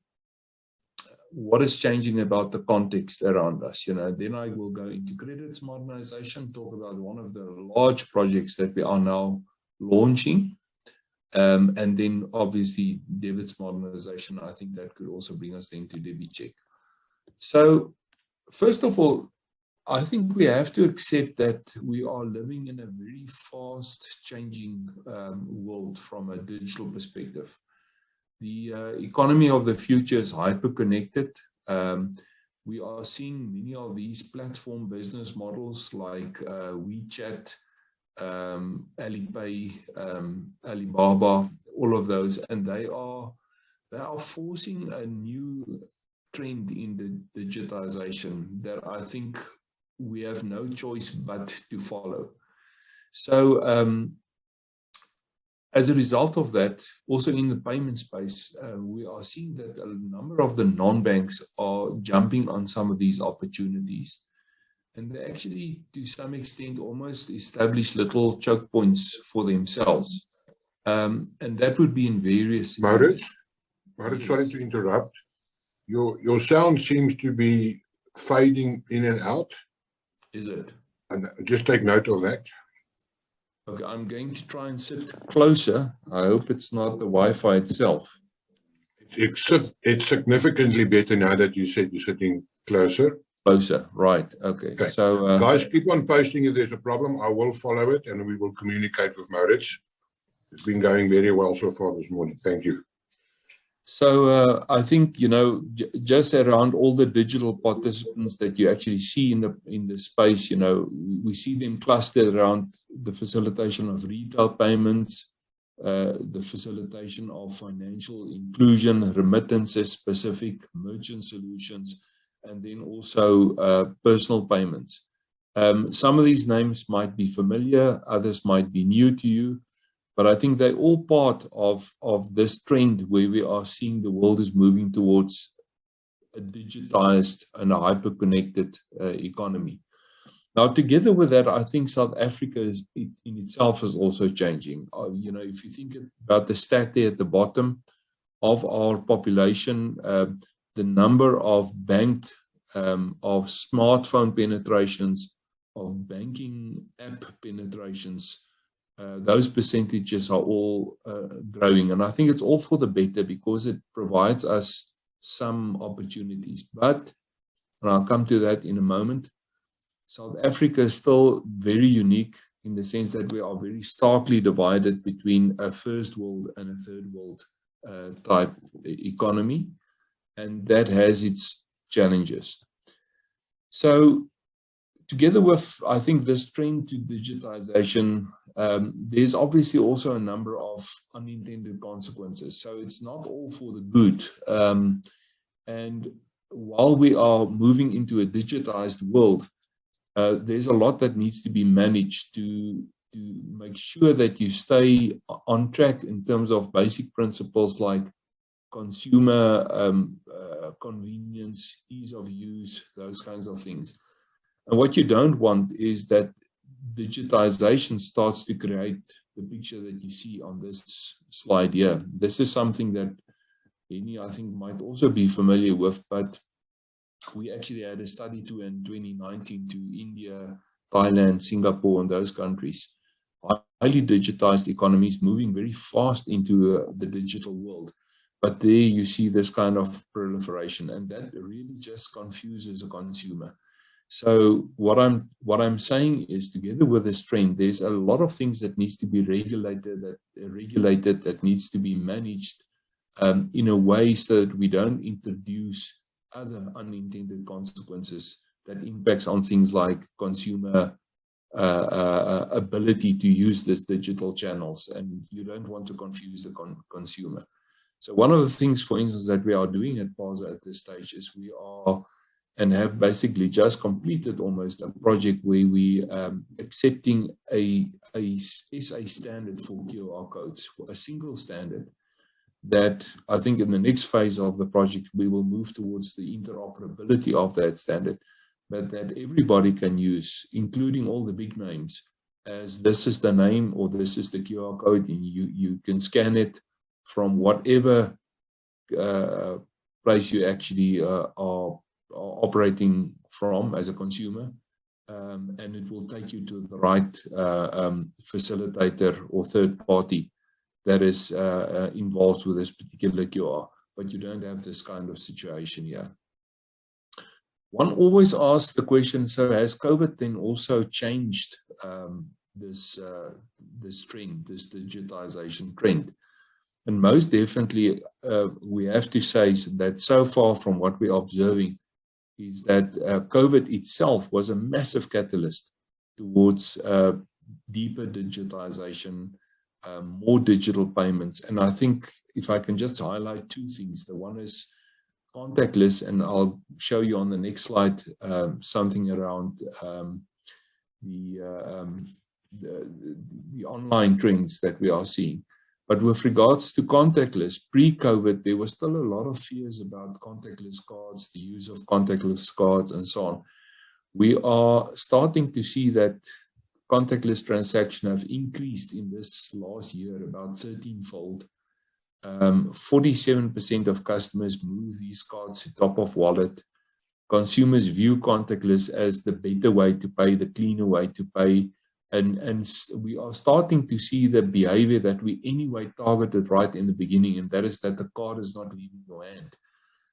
what is changing about the context around us. Then I will go into credits modernization, talk about one of the large projects that we are now launching. And then obviously debits modernization. I think that could also bring us then to DebiCheck. So first of all, I think we have to accept that we are living in a very fast changing world from a digital perspective. The economy of the future is hyper-connected. We are seeing many of these platform business models like WeChat, Alipay, Alibaba, all of those, and they are forcing a new trend in the digitization that I think we have no choice but to follow. So as a result of that, also in the payment space, we are seeing that a number of the non-banks are jumping on some of these opportunities. And they actually, to some extent, almost establish little choke points for themselves. And that would be in various... Maurits, Yes. Sorry to interrupt. Your sound seems to be fading in and out. Is it? And just take note of that. Okay, I'm going to try and sit closer. I hope it's not the Wi-Fi itself. It's significantly better now that you said you're sitting closer. Closer, right. Okay. So guys, keep on posting if there's a problem. I will follow it and we will communicate with Maurits. It's been going very well so far this morning. Thank you. So I think, just around all the digital participants that you actually see in the space, we see them clustered around the facilitation of retail payments, the facilitation of financial inclusion, remittances, specific merchant solutions, and then also personal payments. Some of these names might be familiar, others might be new to you. But I think they're all part of this trend where we are seeing the world is moving towards a digitized and a hyper-connected economy. Now, together with that, I think South Africa in itself is also changing. If you think about the stat there at the bottom of our population, the number of banked, of smartphone penetrations, of banking app penetrations, those percentages are all growing. And I think it's all for the better because it provides us some opportunities. But, and I'll come to that in a moment, South Africa is still very unique in the sense that we are very starkly divided between a first world and a third world type economy. And that has its challenges. So, together with, I think, this trend to digitization, there's obviously also a number of unintended consequences. So it's not all for the good. And while we are moving into a digitized world, there's a lot that needs to be managed to make sure that you stay on track in terms of basic principles like consumer convenience, ease of use, those kinds of things. And what you don't want is that digitization starts to create the picture that you see on this slide here. This is something that Henny, I think, might also be familiar with, but we actually had a study tour in 2019 to India, Thailand, Singapore, and those countries. Highly digitized economies moving very fast into the digital world. But there you see this kind of proliferation, and that really just confuses a consumer. So what I'm saying is, together with this trend, there's a lot of things that needs to be regulated, that needs to be managed in a way so that we don't introduce other unintended consequences that impacts on things like consumer ability to use these digital channels, and you don't want to confuse the consumer. So one of the things, for instance, that we are doing at PASA at this stage is we are and have basically just completed almost a project where we accepting a SA standard for QR codes, a single standard that I think in the next phase of the project, we will move towards the interoperability of that standard, but that everybody can use, including all the big names, as this is the name or this is the QR code, and you can scan it from whatever place you actually are operating from as a consumer, and it will take you to the right facilitator or third party that is involved with this particular QR, but you don't have this kind of situation here. One always asks the question, so has COVID then also changed this trend, this digitization trend? And most definitely, we have to say that so far from what we're observing is that COVID itself was a massive catalyst towards deeper digitization, more digital payments. And I think if I can just highlight two things, the one is contactless, and I'll show you on the next slide something around the online trends that we are seeing. But with regards to contactless, pre-COVID, there was still a lot of fears about contactless cards, the use of contactless cards, and so on. We are starting to see that contactless transactions have increased in this last year about 13-fold. 47% of customers move these cards to top of wallet. Consumers view contactless as the better way to pay, the cleaner way to pay. And we are starting to see the behavior that we anyway targeted right in the beginning, and that is that the card is not leaving your hand.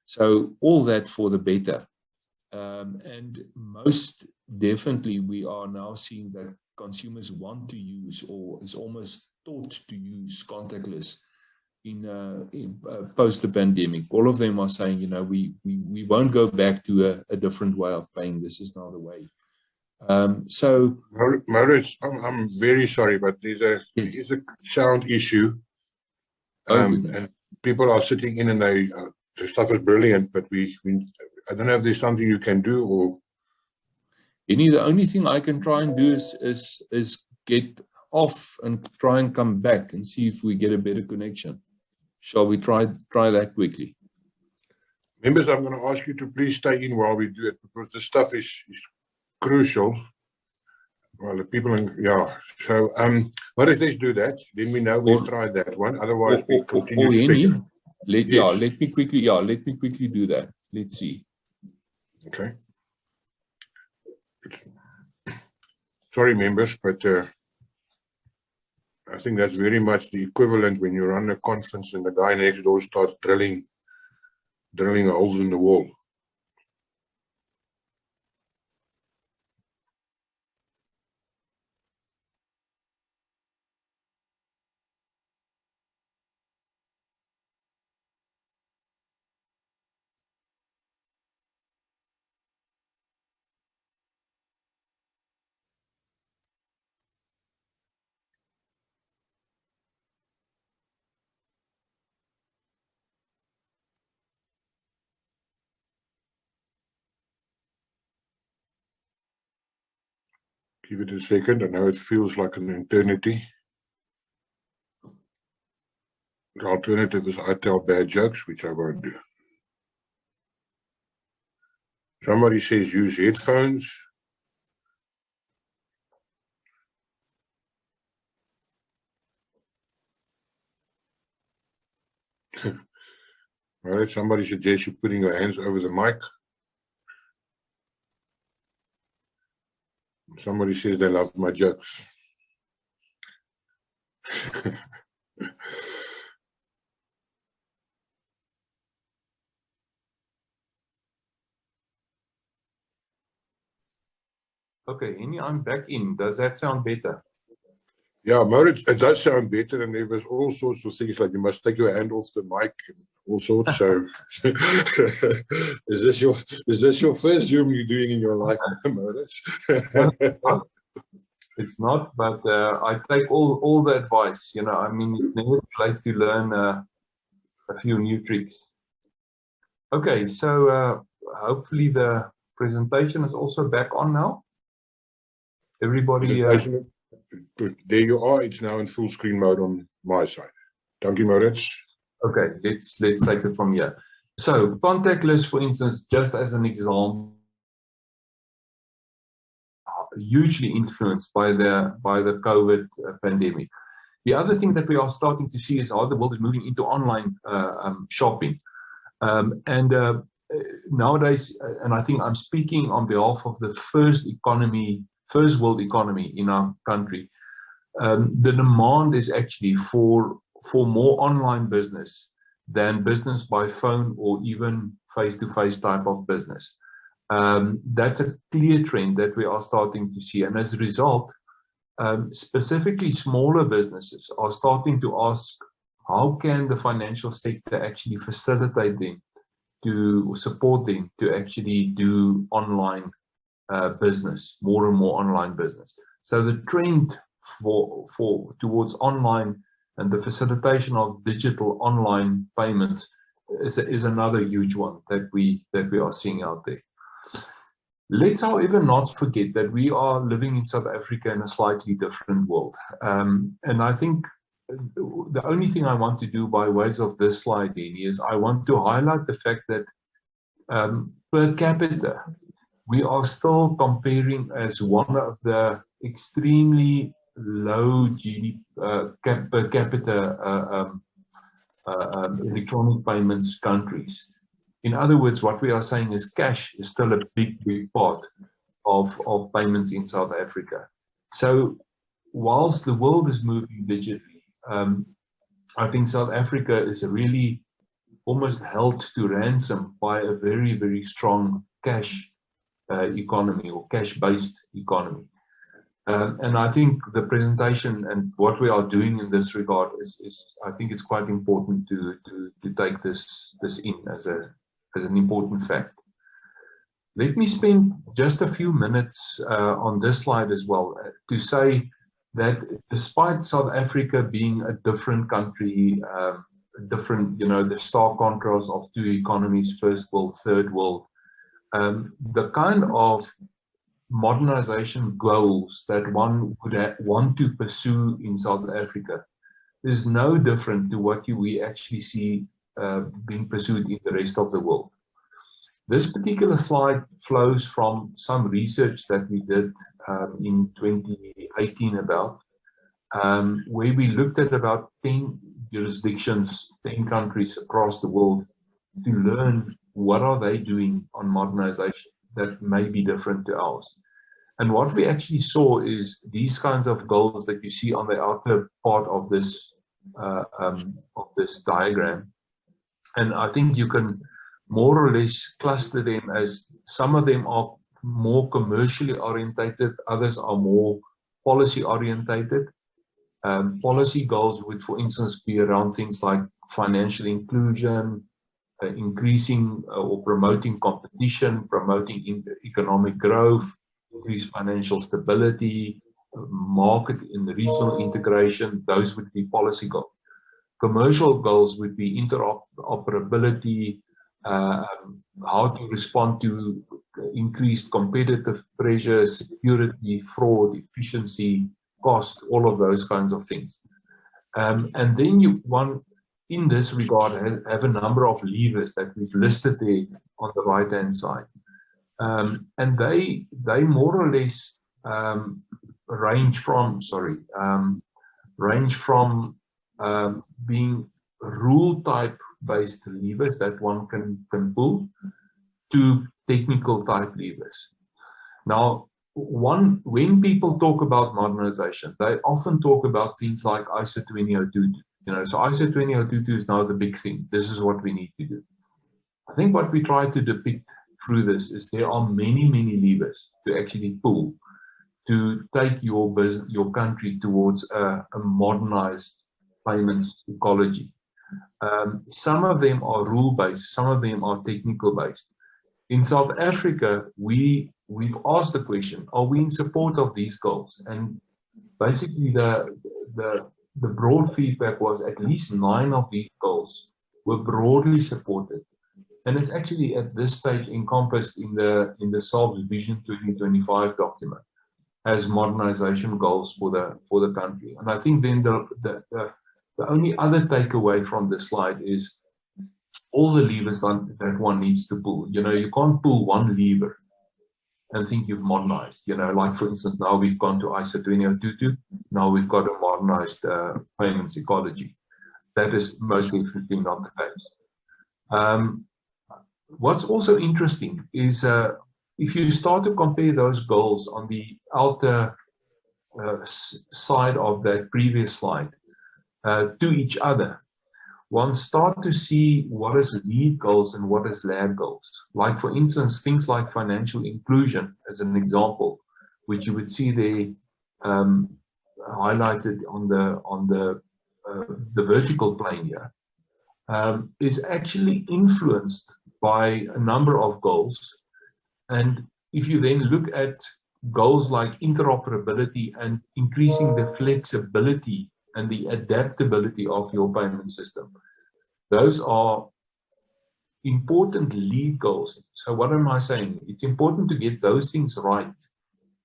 So all that for the better. And most definitely, we are now seeing that consumers want to use, or is almost taught to use, contactless in post the pandemic. All of them are saying, you know, we won't go back to a different way of paying. This is now the way. So Maurits, I'm very sorry, but there's a sound issue. And people are sitting in, and the stuff is brilliant, but I don't know if there's something you can do, or the only thing I can try and do is get off and try and come back and see if we get a better connection. Shall we try that quickly? Members, I'm going to ask you to please stay in while we do it, because this stuff is crucial. Well, the people so what if let's do that, then we know we've tried that one, otherwise we continue to let me quickly do that. Let's see. Okay, sorry members, but I think that's very much the equivalent when you run a conference and the guy next door starts drilling holes in the wall. Give it a second. I know it feels like an eternity. The alternative is I tell bad jokes, which I won't do. Somebody says use headphones. All right, somebody suggests you putting your hands over the mic. Somebody says they love my jokes. Okay, Henny, I'm back in. Does that sound better? Yeah, Maurits, it does sound better, and there was all sorts of things like you must take your hand off the mic and all sorts. So, is this your first Zoom you're doing in your life, Maurits? It's not, but I take all the advice. You know, I mean, it's never too late to learn a few new tricks. Okay, so hopefully the presentation is also back on now. Everybody. There you are. It's now in full screen mode on my side. Thank you, Maurits. Okay, let's take it from here. So contact list, for instance, just as an example, hugely influenced by the COVID pandemic. The other thing that we are starting to see is how the world is moving into online shopping. Nowadays, and I think I'm speaking on behalf of the first world economy in our country, the demand is actually for more online business than business by phone or even face-to-face type of business. That's a clear trend that we are starting to see, and as a result, specifically smaller businesses are starting to ask, how can the financial sector actually facilitate them to support them to actually do online business, more and more online business. So the trend towards online and the facilitation of digital online payments is another huge one that we are seeing out there. Let's, however, not forget that we are living in South Africa in a slightly different world. And I think the only thing I want to do by ways of this slide, Danny, is I want to highlight the fact that per capita, we are still comparing as one of the extremely low GDP per capita electronic payments countries. In other words, what we are saying is cash is still a big part of payments in South Africa. So whilst the world is moving digitally, I think South Africa is really almost held to ransom by a very, very strong cash economy or cash-based economy. And I think the presentation and what we are doing in this regard is I think it's quite important to take this in as an important fact. Let me spend just a few minutes on this slide as well to say that despite South Africa being a different country, different, the stark contrast of two economies, first world, third world, the kind of modernization goals that one would want to pursue in South Africa is no different to what we actually see being pursued in the rest of the world. This particular slide flows from some research that we did in 2018 about, where we looked at about 10 jurisdictions, 10 countries across the world to learn what are they doing on modernization that may be different to ours. And what we actually saw is these kinds of goals that you see on the outer part of this diagram. And I think you can more or less cluster them as some of them are more commercially orientated, others are more policy orientated. Policy goals would, for instance, be around things like financial inclusion, increasing or promoting competition, promoting economic growth, increase financial stability, market and regional integration. Those would be policy goals. Commercial goals would be interoperability, how to respond to increased competitive pressure, security, fraud, efficiency, cost, all of those kinds of things. And then in this regard, have a number of levers that we've listed there on the right-hand side. And they more or less range from being rule type based levers that one can pull to technical type levers. Now, when people talk about modernization, they often talk about things like ISO 20022. So ISO 20022 is now the big thing. This is what we need to do. I think what we try to depict through this is there are many, many levers to actually pull to take your country towards a modernized payments ecology. Some of them are rule-based, some of them are technical-based. In South Africa, we've asked the question, are we in support of these goals? And basically the broad feedback was at least 9 of these goals were broadly supported. And it's actually at this stage encompassed in the SARB's Vision 2025 document as modernization goals for the country. And I think then the only other takeaway from this slide is all the levers that one needs to pull. You can't pull one lever and think you've modernized. Like for instance, now we've gone to ISO 20022, now we've got a modernized payments ecology. That is most definitely not the case. What's also interesting is if you start to compare those goals on the outer side of that previous slide to each other, one start to see what is lead goals and what is lag goals. Like for instance, things like financial inclusion as an example, which you would see there highlighted on the vertical plane here, is actually influenced by a number of goals. And if you then look at goals like interoperability and increasing the flexibility and the adaptability of your payment system, those are important lead goals. So what am I saying? It's important to get those things right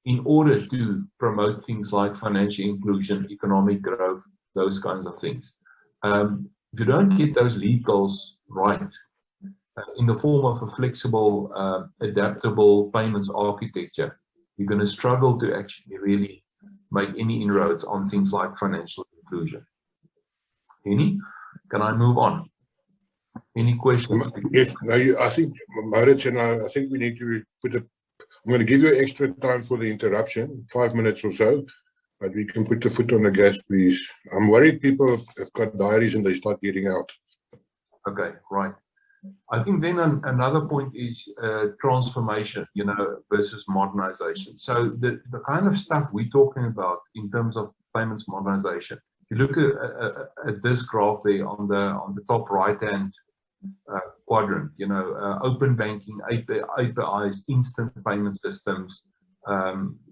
in order to promote things like financial inclusion, economic growth, those kinds of things. If you don't get those lead goals right, in the form of a flexible, adaptable payments architecture, you're going to struggle to actually really make any inroads on things like financial inclusion. Can I move on? Any questions? Yes, no, I think, Maurits, and I think we need to put I'm going to give you extra time for the interruption, 5 minutes or so, but we can put the foot on the gas, please. I'm worried people have got diaries and they start getting out. Okay, right. I think then another point is transformation, versus modernization. So the kind of stuff we're talking about in terms of payments modernization, if you look at this graph there on the top right-hand quadrant, open banking, APIs, instant payment systems,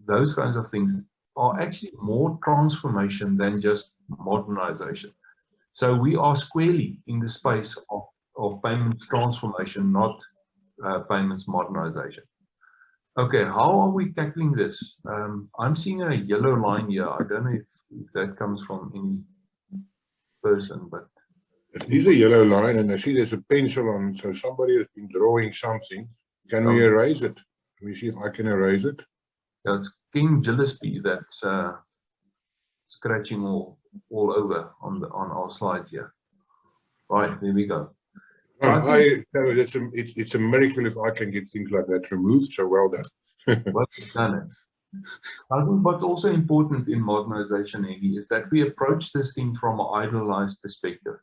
those kinds of things are actually more transformation than just modernization. So we are squarely in the space of payments transformation, not payments modernization. Okay, how are we tackling this? I'm seeing a yellow line here. I don't know if that comes from any person, but it is a yellow line, and I see there's a pencil on, so somebody has been drawing something. Can we erase it? Let me see if I can erase it. That's King Gillespie that's scratching all over on our slides here. Right, there we go. It's a miracle if I can get things like that removed, so well done. Well done. I think what's also important in modernization, Eddie, is that we approach this thing from an idealized perspective.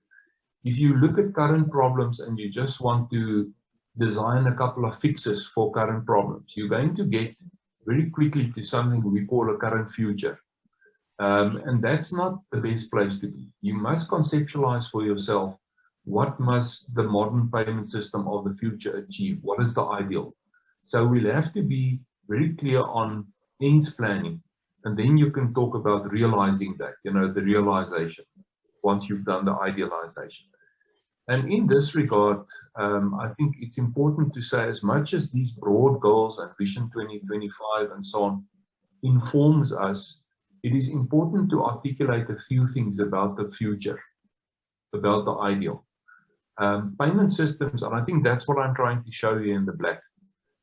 If you look at current problems and you just want to design a couple of fixes for current problems, you're going to get very quickly to something we call a current future. And that's not the best place to be. You must conceptualize for yourself, what must the modern payment system of the future achieve? What is the ideal? So we'll have to be very clear on ends planning, and then you can talk about realizing that, the realization, once you've done the idealization. And in this regard, I think it's important to say, as much as these broad goals and Vision 2025 and so on informs us, it is important to articulate a few things about the future, about the ideal. Payment systems, and I think that's what I'm trying to show you in the black.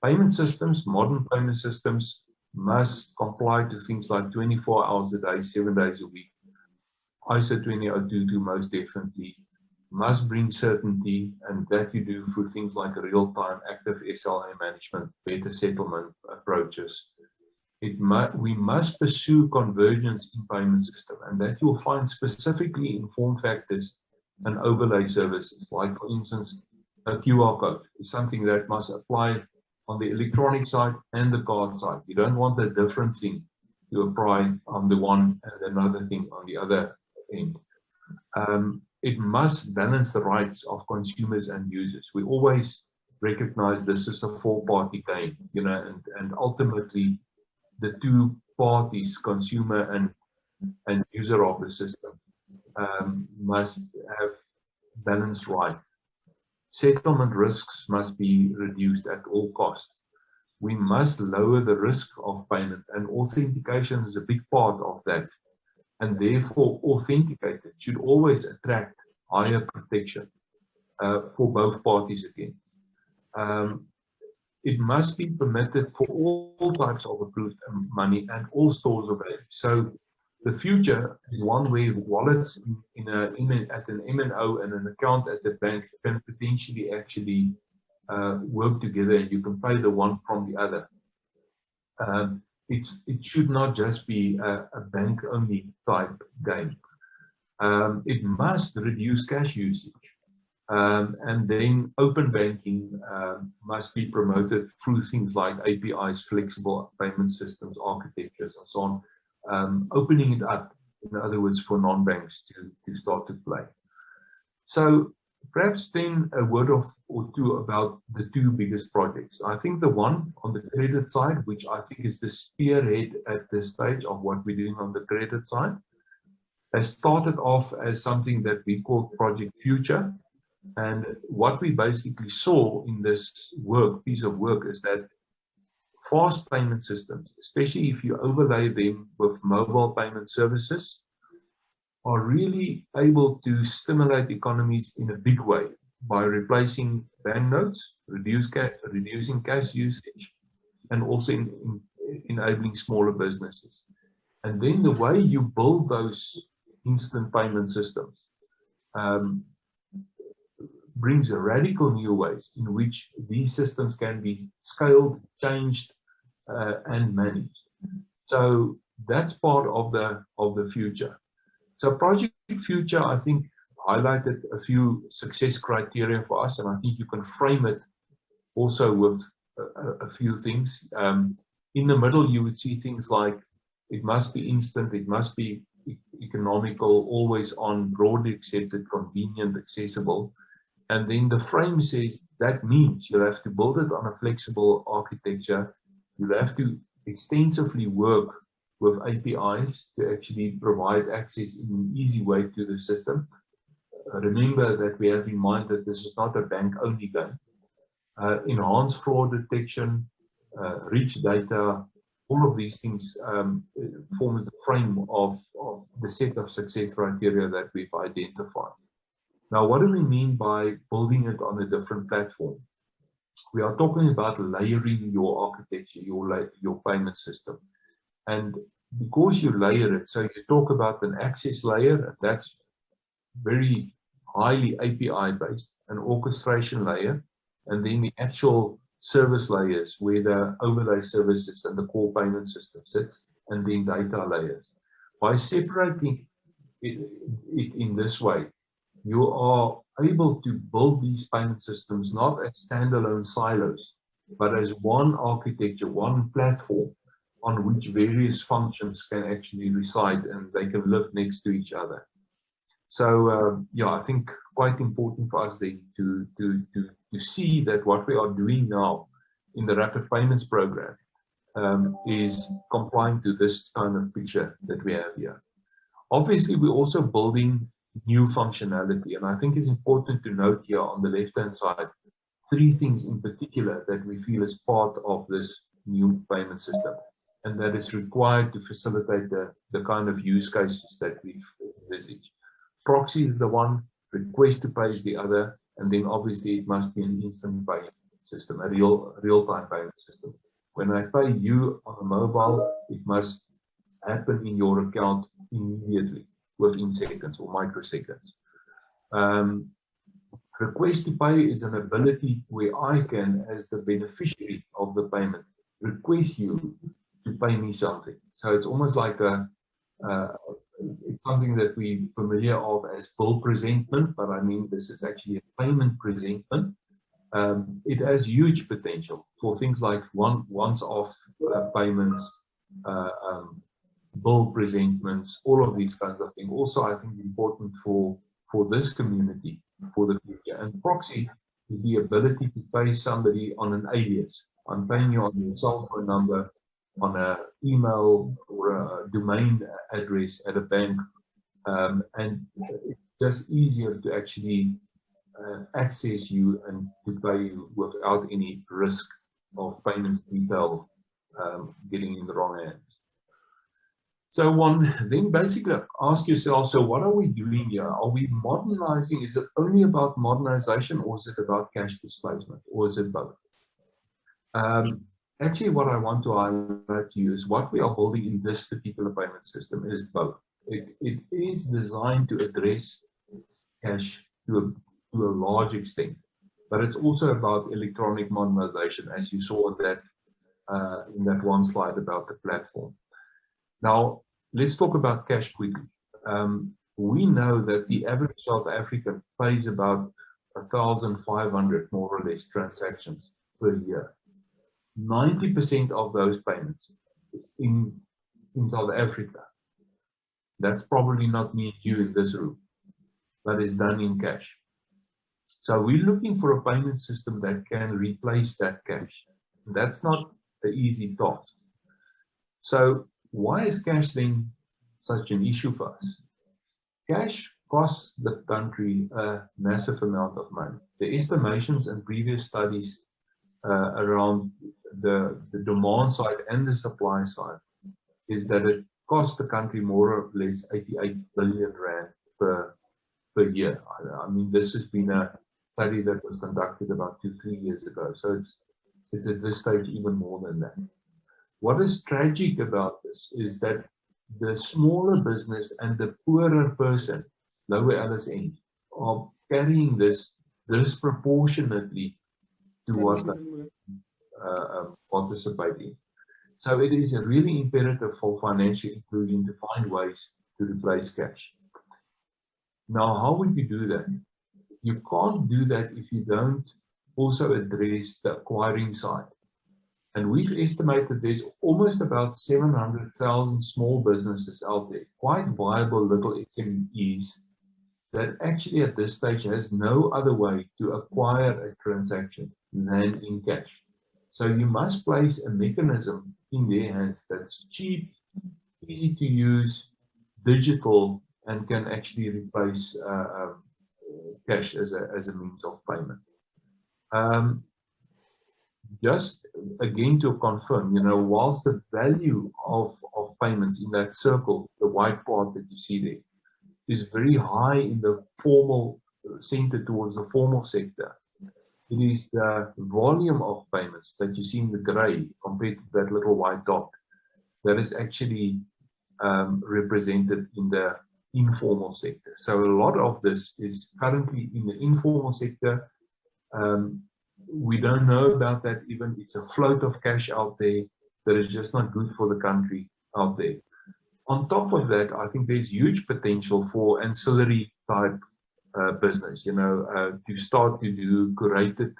Payment systems, modern payment systems, must comply to things like 24 hours a day, 7 days a week. ISO 20022 most definitely must bring certainty, and that you do through things like real-time active SLA management, better settlement approaches. we must pursue convergence in payment system, and that you'll find specifically in form factors and overlay services, like for instance, a QR code is something that must apply on the electronic side and the card side. You don't want a different thing to apply on the one and another thing on the other end. It must balance the rights of consumers and users. We always recognize this as a four-party game, and ultimately the two parties, consumer and user of the system, must have balanced rights. Settlement risks must be reduced at all costs. We must lower the risk of payment, and authentication is a big part of that. And therefore, authenticated should always attract higher protection for both parties again. It must be permitted for all types of approved money and all stores of value. So the future is one where wallets at an MNO and an account at the bank can potentially actually work together, and you can pay the one from the other. It should not just be a bank-only type game. It must reduce cash usage. And then open banking must be promoted through things like APIs, flexible payment systems, architectures, and so on. Opening it up, in other words, for non-banks to start to play. So perhaps then a word or two about the two biggest projects. I think the one on the credit side, which I think is the spearhead at this stage of what we're doing on the credit side, has started off as something that we call Project Future. And what we basically saw in this piece of work is that fast payment systems, especially if you overlay them with mobile payment services, are really able to stimulate economies in a big way by replacing banknotes, reducing cash usage, and also enabling smaller businesses. And then the way you build those instant payment systems brings a radical new ways in which these systems can be scaled, changed, and managed. So that's part of the future. So Project Future, I think, highlighted a few success criteria for us, and I think you can frame it also with a few things. In the middle, you would see things like it must be instant, it must be economical, always on, broadly accepted, convenient, accessible. And then the frame says that means you'll have to build it on a flexible architecture. You'll have to extensively work with APIs to actually provide access in an easy way to the system. Remember that we have in mind that this is not a bank-only game. Enhanced fraud detection, rich data, all of these things form the frame of the set of success criteria that we've identified. Now, what do we mean by building it on a different platform? We are talking about layering your architecture, your payment system. And because you layer it, so you talk about an access layer, and that's very highly API based, an orchestration layer, and then the actual service layers where the overlay services and the core payment system sits, and then data layers. By separating it in this way, you are able to build these payment systems not as standalone silos, but as one architecture, one platform on which various functions can actually reside and they can live next to each other. So yeah, I think quite important for us then to see that what we are doing now in the Rapid Payments program is complying to this kind of picture that we have here. Obviously, we're also building new functionality, and I think it's important to note here on the left-hand side three things in particular that we feel is part of this new payment system, and that is required to facilitate the kind of use cases that we've envisaged. Proxy is the one, request to pay is the other, and then obviously it must be an instant payment system, a real-time payment system. When I pay you on a mobile, it must happen in your account immediately, within seconds or microseconds. Request to pay is an ability where I can, as the beneficiary of the payment, request you pay me something. So it's almost like it's something that we're familiar of as bill presentment, but I mean this is actually a payment presentment. It has huge potential for things like once-off payments, bill presentments, all of these kinds of things. Also, I think important for this community for the future. And proxy is the ability to pay somebody on an alias. I'm paying you on your cell phone number, on an email or a domain address at a bank, and it's just easier to actually access you and to pay you without any risk of payment detail getting in the wrong hands. So then basically ask yourself, so what are we doing here? Are we modernizing? Is it only about modernization, or is it about cash displacement, or is it both? Actually, what I want to highlight to you is what we are building in this particular payment system is both. It is designed to address cash to a large extent, but it's also about electronic modernization, as you saw that in that one slide about the platform. Now, let's talk about cash quickly. We know that the average South African pays about 1,500 more or less transactions per year. 90% of those payments in South Africa, that's probably not me and you in this room, but it's done in cash. So we're looking for a payment system that can replace that cash. That's not an easy task. So why is cash then such an issue for us? Cash costs the country a massive amount of money. The estimations and previous studies around the demand side and the supply side is that it costs the country more or less 88 billion rand per year. I mean, this has been a study that was conducted about 2-3 years ago. So it's at this stage even more than that. What is tragic about this is that the smaller business and the poorer person, lower LSN, are carrying this disproportionately to what they participate in. So it is really imperative for financial inclusion to find ways to replace cash. Now, how would you do that? You can't do that if you don't also address the acquiring side. And we've estimated there's almost about 700,000 small businesses out there, quite viable little SMEs, that actually at this stage has no other way to acquire a transaction than in cash. So you must place a mechanism in their hands that's cheap, easy to use, digital, and can actually replace cash as a means of payment. Just again to confirm, whilst the value of payments in that circle, the white part that you see there, is very high in the formal, centered towards the formal sector, it is the volume of payments that you see in the gray compared to that little white dot that is actually represented in the informal sector. So a lot of this is currently in the informal sector. We don't know about that even. It's a float of cash out there that is just not good for the country out there. On top of that, I think there's huge potential for ancillary type business, to start to do curated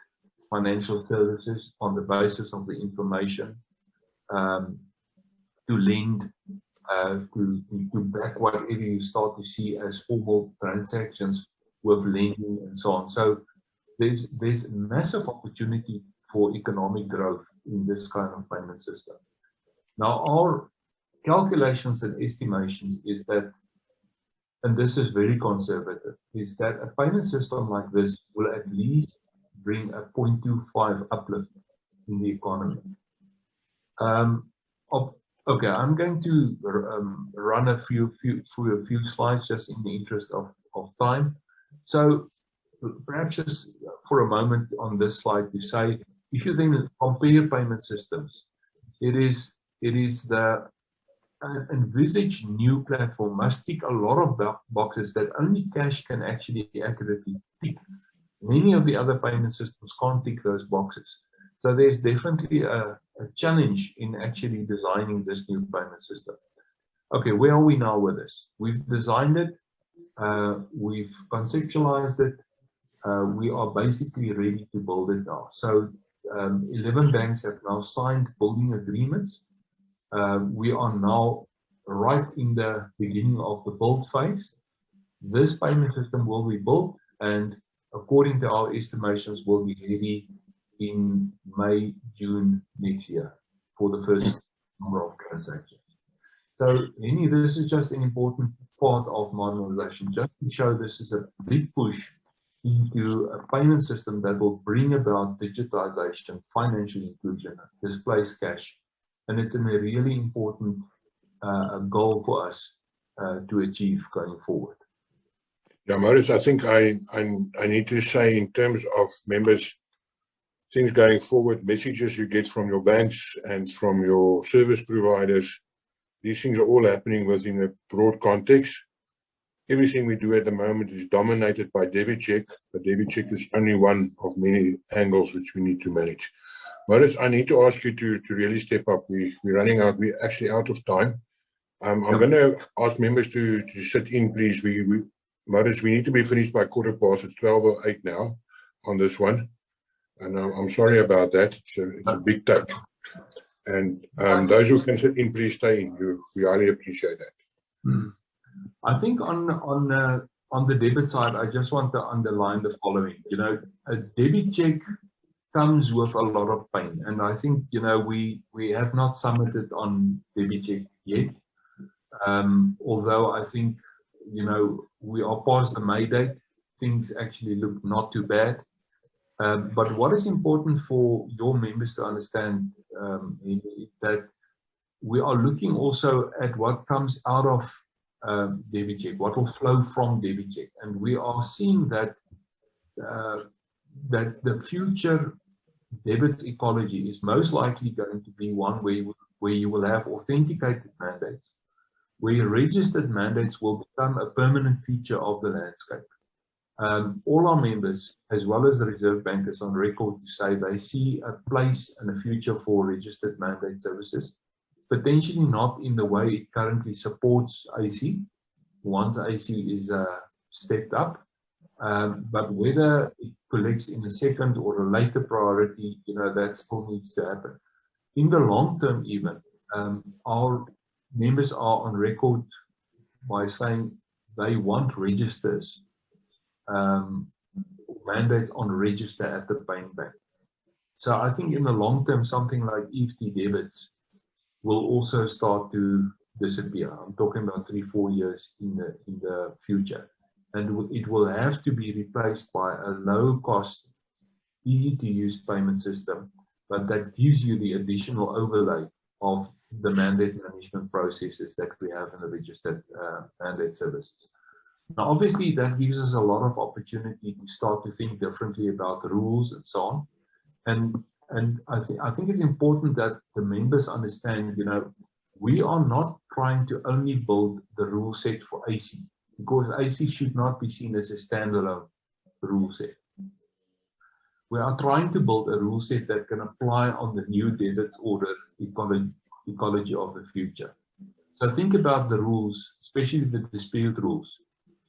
financial services on the basis of the information, to lend, to back whatever you start to see as formal transactions with lending and so on. So there's massive opportunity for economic growth in this kind of payment system. Now, our calculations and estimation is that, and this is very conservative, is that a payment system like this will at least bring a 0.25 uplift in the economy. Okay, I'm going to run through a few slides just in the interest of time. So perhaps just for a moment on this slide to say, if you then compare payment systems, it is the envisaged new platform must tick a lot of boxes that only cash can actually accurately tick. Many of the other payment systems can't tick those boxes. So there's definitely a challenge in actually designing this new payment system. Okay, where are we now with this? We've designed it, we've conceptualized it, we are basically ready to build it now. So 11 banks have now signed building agreements. We are now right in the beginning of the build phase. This payment system will be built, and according to our estimations, will be ready in May, June next year for the first number of transactions. So, Henny, this is just an important part of modernization, just to show this is a big push into a payment system that will bring about digitization, financial inclusion, displace cash, and it's a really important goal for us to achieve going forward. Yeah, Maurice, I think I need to say, in terms of members, things going forward, messages you get from your banks and from your service providers, these things are all happening within a broad context. Everything we do at the moment is dominated by debit check, but debit check is only one of many angles which we need to manage. Maurice, I need to ask you to really step up. We're running out. We're actually out of time. I'm going to ask members to sit in, please. Maurice, we need to be finished by 8:15. It's 12:08 now on this one. And I'm sorry about that. It's a big take. And those who can sit in, please stay in. We highly appreciate that. I think on the debit side, I just want to underline the following. You know, a debit check comes with a lot of pain, and I think, you know, we have not summited on debit check yet. Although I think, you know, we are past the May date, things actually look not too bad. But what is important for your members to understand is that we are looking also at what comes out of debit check, what will flow from debit check, and we are seeing that that the future debit ecology is most likely going to be one where you will have authenticated mandates, where registered mandates will become a permanent feature of the landscape. All our members, as well as the Reserve bankers, on record to say they see a place and a future for registered mandate services, potentially not in the way it currently supports AC, once AC is stepped up, but whether it collects in a second or a later priority, you know, that still needs to happen. In the long term even, our members are on record by saying they want registers, mandates on register at the paying bank. So I think in the long term, something like EFT debits will also start to disappear. I'm talking about 3-4 years in the future, and it will have to be replaced by a low cost, easy to use payment system, but that gives you the additional overlay of the mandate management processes that we have in the registered mandate services. Now, obviously, that gives us a lot of opportunity to start to think differently about the rules and so on. And I think it's important that the members understand, you know, we are not trying to only build the rule set for AC, because AC should not be seen as a standalone rule set. We are trying to build a rule set that can apply on the new debit order ecology of the future. So think about the rules, especially the dispute rules,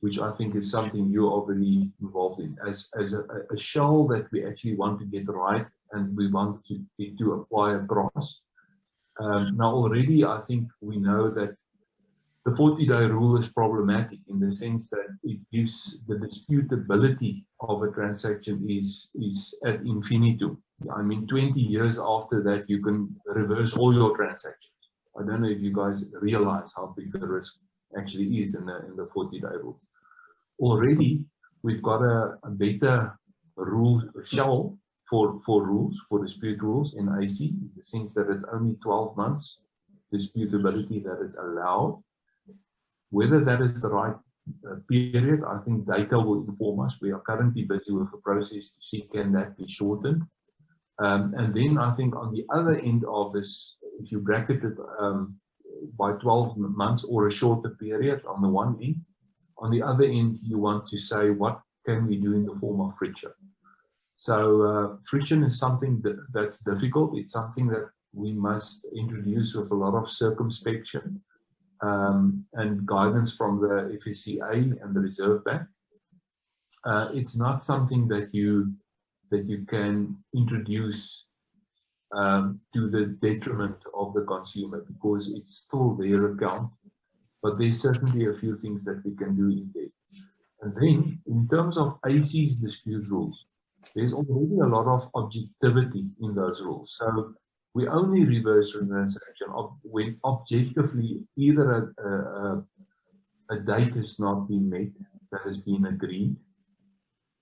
which I think is something you're already involved in, as a shell that we actually want to get right and we want to apply across. Now already I think we know that the 40-day rule is problematic in the sense that it gives the disputability of a transaction is at infinitum. I mean, 20 years after that, you can reverse all your transactions. I don't know if you guys realize how big the risk actually is in the 40-day rule. Already, we've got a better rule shell for rules, for dispute rules in AC, in the sense that it's only 12 months disputability that is allowed. Whether that is the right period, I think data will inform us. We are currently busy with a process to see can that be shortened. And then I think on the other end of this, if you bracket it by 12 months or a shorter period on the one end, on the other end, you want to say, what can we do in the form of friction? So friction is something that's difficult. It's something that we must introduce with a lot of circumspection and guidance from the FSCA and the Reserve Bank. It's not something that you can introduce to the detriment of the consumer, because it's still their account. But there's certainly a few things that we can do in there. And then, in terms of AC's dispute rules, there's already a lot of objectivity in those rules. So we only reverse a transaction when objectively either a date has not been met that has been agreed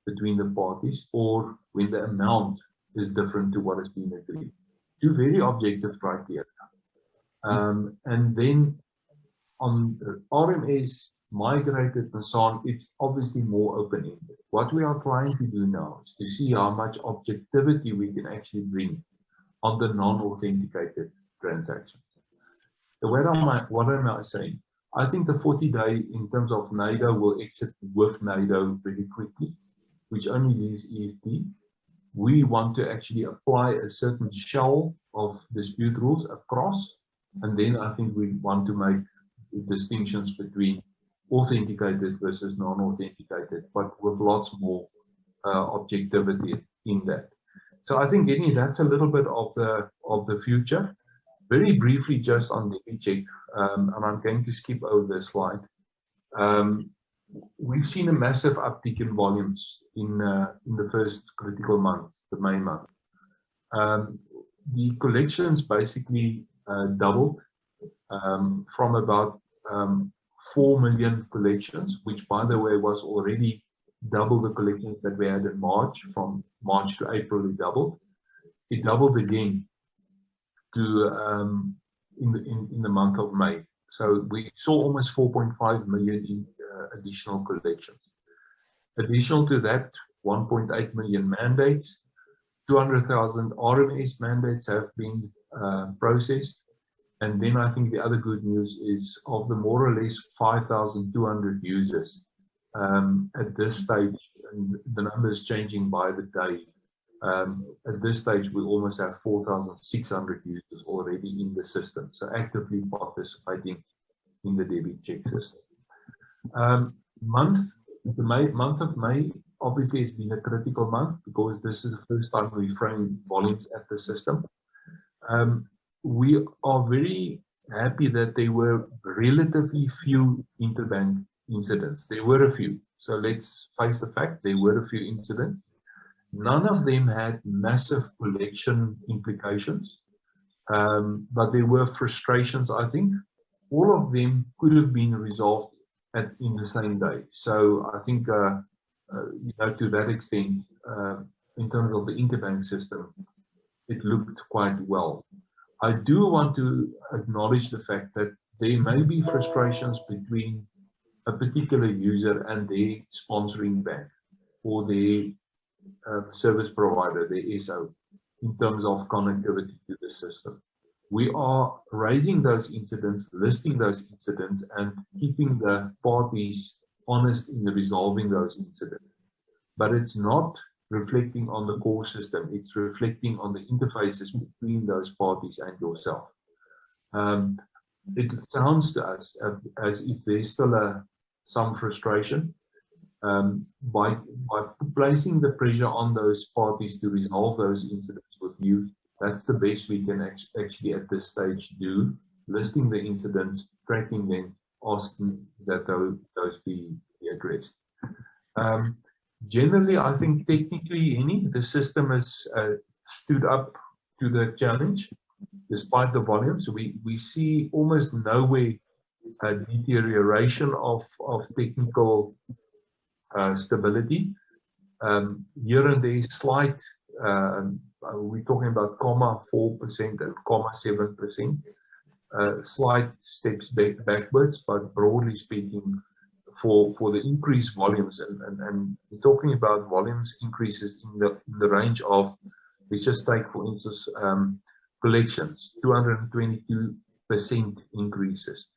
between the parties, or when the amount is different to what has been agreed. Two very objective criteria. And then on RMS, migrated and so on, it's obviously more open-ended. What we are trying to do now is to see how much objectivity we can actually bring on the non-authenticated transactions. So what am I saying? I think the 40-day in terms of NAIDO will exit with NAIDO very quickly, which only leaves EFT. We want to actually apply a certain shell of dispute rules across, and then I think we want to make distinctions between authenticated versus non-authenticated, but with lots more objectivity in that. So I think, Jenny, that's a little bit of the future. Very briefly, just on the check, and I'm going to skip over this slide. We've seen a massive uptick in volumes in the first critical month, the May month. The collections basically doubled from about 4 million collections, which, by the way, was already double the collections that we had in March. From March to April, it doubled. It doubled again to in the month of May. So we saw almost 4.5 million in additional collections. Additional to that, 1.8 million mandates, 200,000 RMS mandates have been processed. And then I think the other good news is, of the more or less 5,200 users at this stage, and the number is changing by the day. At this stage, we almost have 4,600 users already in the system, so actively participating in the debit check system. The month of May obviously has been a critical month, because this is the first time we frame volumes at the system. We are very happy that there were relatively few interbank incidents. There were a few. So let's face the fact, there were a few incidents. None of them had massive collection implications, but there were frustrations, I think. All of them could have been resolved in the same day. So I think, to that extent, in terms of the interbank system, it looked quite well. I do want to acknowledge the fact that there may be frustrations between a particular user and their sponsoring bank or their service provider, their SO, in terms of connectivity to the system. We are raising those incidents, listing those incidents, and keeping the parties honest in resolving those incidents. But it's not reflecting on the core system, it's reflecting on the interfaces between those parties and yourself. It sounds to us as if there's still some frustration. By placing the pressure on those parties to resolve those incidents with you, that's the best we can actually at this stage do, listing the incidents, tracking them, asking that those be addressed. Generally, I think technically, the system has stood up to the challenge, despite the volumes. We see almost nowhere a deterioration of technical stability. Here and there, slight, we're talking about 0.4% and 0.7%, slight steps backwards, but broadly speaking, for the increased volumes, and we're talking about volumes increases in the range of, let's just take for instance collections, 222% increases.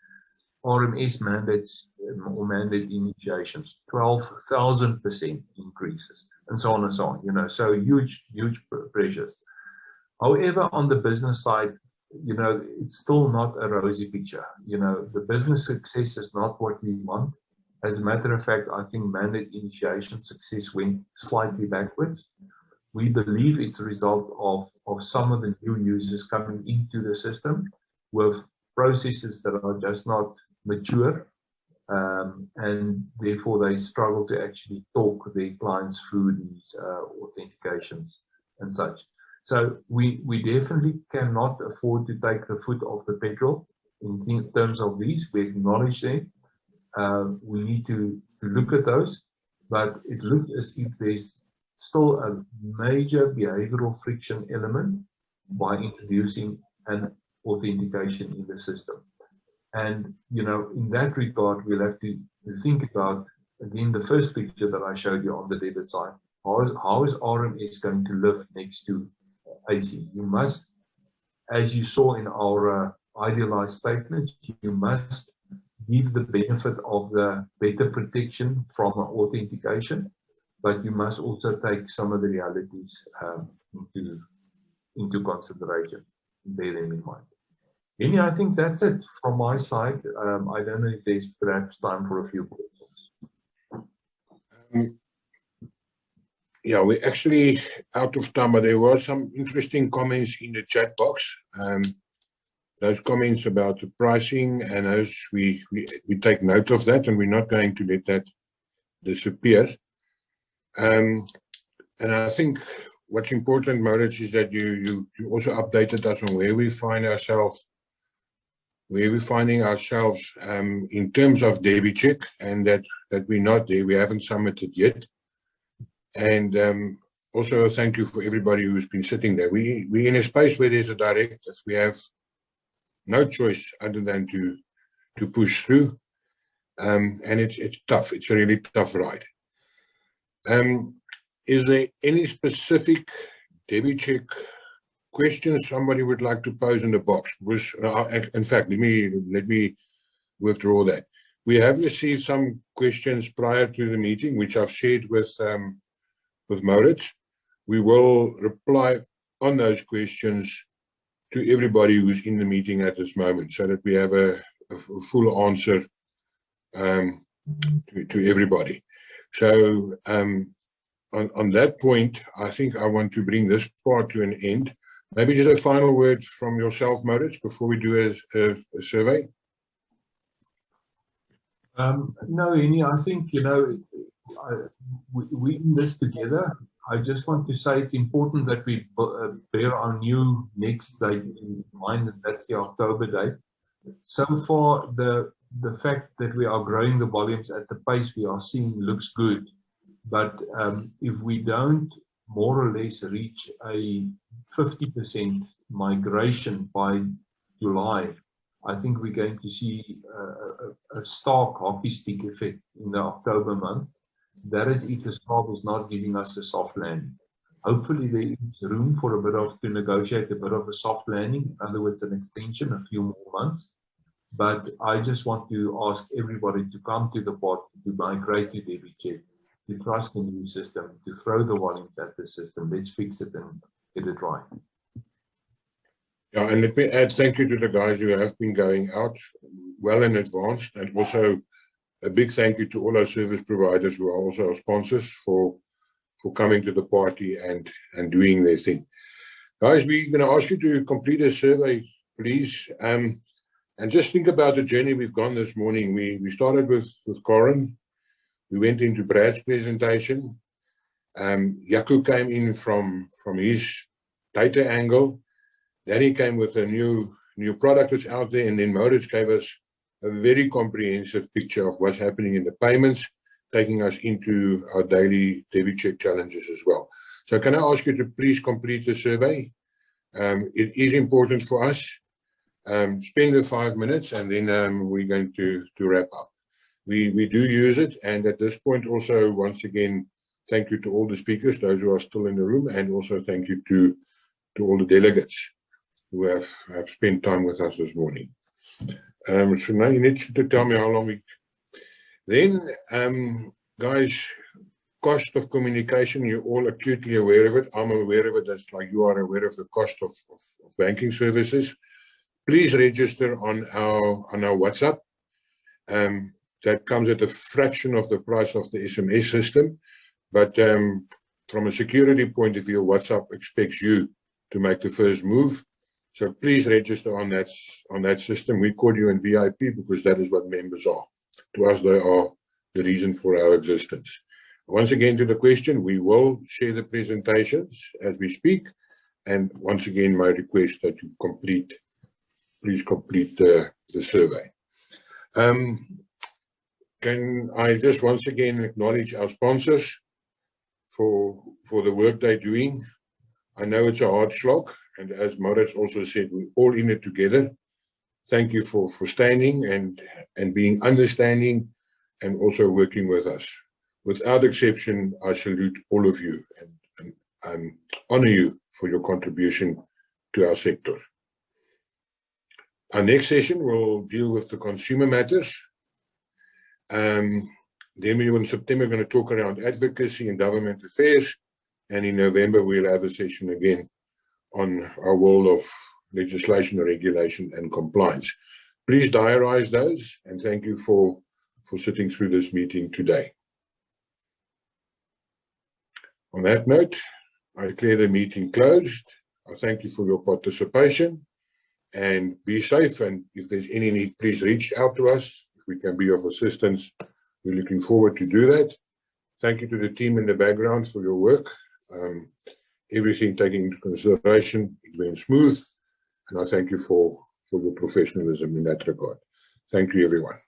RMS mandates or mandate initiations, 12,000% increases, and so on and so on. You know, so huge pressures. However, on the business side, you know, it's still not a rosy picture. You know, the business success is not what we want. As a matter of fact, I think mandate initiation success went slightly backwards. We believe it's a result of some of the new users coming into the system with processes that are just not mature, and therefore they struggle to actually talk their clients through these authentications and such. So we definitely cannot afford to take the foot off the pedal in terms of these. We acknowledge them. We need to look at those, but it looks as if there's still a major behavioral friction element by introducing an authentication in the system. And, you know, in that regard, we'll have to think about, again, the first picture that I showed you on the debit side. How is RMS going to live next to AC? You must, as you saw in our idealized statement, you must give the benefit of the better protection from authentication, but you must also take some of the realities into consideration, bear them in mind. Any, I think that's it from my side. I don't know if there's perhaps time for a few questions. Yeah, we're actually out of time, but there were some interesting comments in the chat box. Those comments about the pricing, and as we take note of that, and we're not going to let that disappear. And I think what's important, Maurits, is that you also updated us on where we find ourselves, where we're finding ourselves in terms of DebiCheck, and that we're not there. We haven't submitted yet. And also thank you for everybody who's been sitting there. We're in a space where there's a directive. We have no choice other than to push through. And it's tough. It's a really tough ride. Is there any specific DebiCheck questions somebody would like to pose in the box? In fact, let me withdraw that. We have received some questions prior to the meeting, which I've shared with Maurits. We will reply on those questions to everybody who's in the meeting at this moment, so that we have a full answer to everybody. So on that point, I think I want to bring this part to an end. Maybe just a final word from yourself, Maurits, before we do a survey. No, Henny, I think, you know, we in this together. I just want to say it's important that we bear our new next date in mind, and that's the October date. So far, the fact that we are growing the volumes at the pace we are seeing looks good. But if we don't more or less reach a 50% migration by July, I think we're going to see a stark hockey stick effect in the October month. That is if the SCARB is not giving us a soft landing. Hopefully there is room for to negotiate a bit of a soft landing, in other words, an extension, a few more months. But I just want to ask everybody to come to the party, to migrate to DebiCheck, to trust the new system, to throw the volumes at the system. Let's fix it and get it right. Yeah, and let me add thank you to the guys who have been going out well in advance, and also a big thank you to all our service providers who are also our sponsors for coming to the party and doing their thing. Guys, we're going to ask you to complete a survey, please, and just think about the journey we've gone this morning. We started with Corin. We went into Brad's presentation. Jaco came in from his data angle. Then he came with a new product that's out there, and then Maurits gave us a very comprehensive picture of what's happening in the payments, taking us into our daily DebiCheck challenges as well. So can I ask you to please complete the survey? It is important for us. Spend the 5 minutes, and then we're going to wrap up. We do use it, and at this point also, once again, thank you to all the speakers, those who are still in the room, and also thank you to all the delegates who have spent time with us this morning. So now you need to tell me how long we. Then, guys, cost of communication, you're all acutely aware of it. I'm aware of it. That's like you are aware of the cost of banking services. Please register on our WhatsApp. That comes at a fraction of the price of the SMS system. But from a security point of view, WhatsApp expects you to make the first move. So please register on that system. We call you in VIP because that is what members are. To us, they are the reason for our existence. Once again, to the question, we will share the presentations as we speak. And once again, my request that you please complete the survey. Can I just once again acknowledge our sponsors for the work they're doing? I know it's a hard slog, and as Maurits also said, we're all in it together. Thank you for standing and being understanding and also working with us. Without exception, I salute all of you and honor you for your contribution to our sector. Our next session will deal with the consumer matters. Then in September, we're going to talk around advocacy and government affairs. And in November, we'll have a session again on our world of legislation, regulation, and compliance. Please diarize those, and thank you for sitting through this meeting today. On that note, I declare the meeting closed. I thank you for your participation, and be safe. And if there's any need, please reach out to us. If we can be of assistance, we're looking forward to do that. Thank you to the team in the background for your work. Everything taken into consideration, it went smooth, and I thank you for your professionalism in that regard. Thank you, everyone.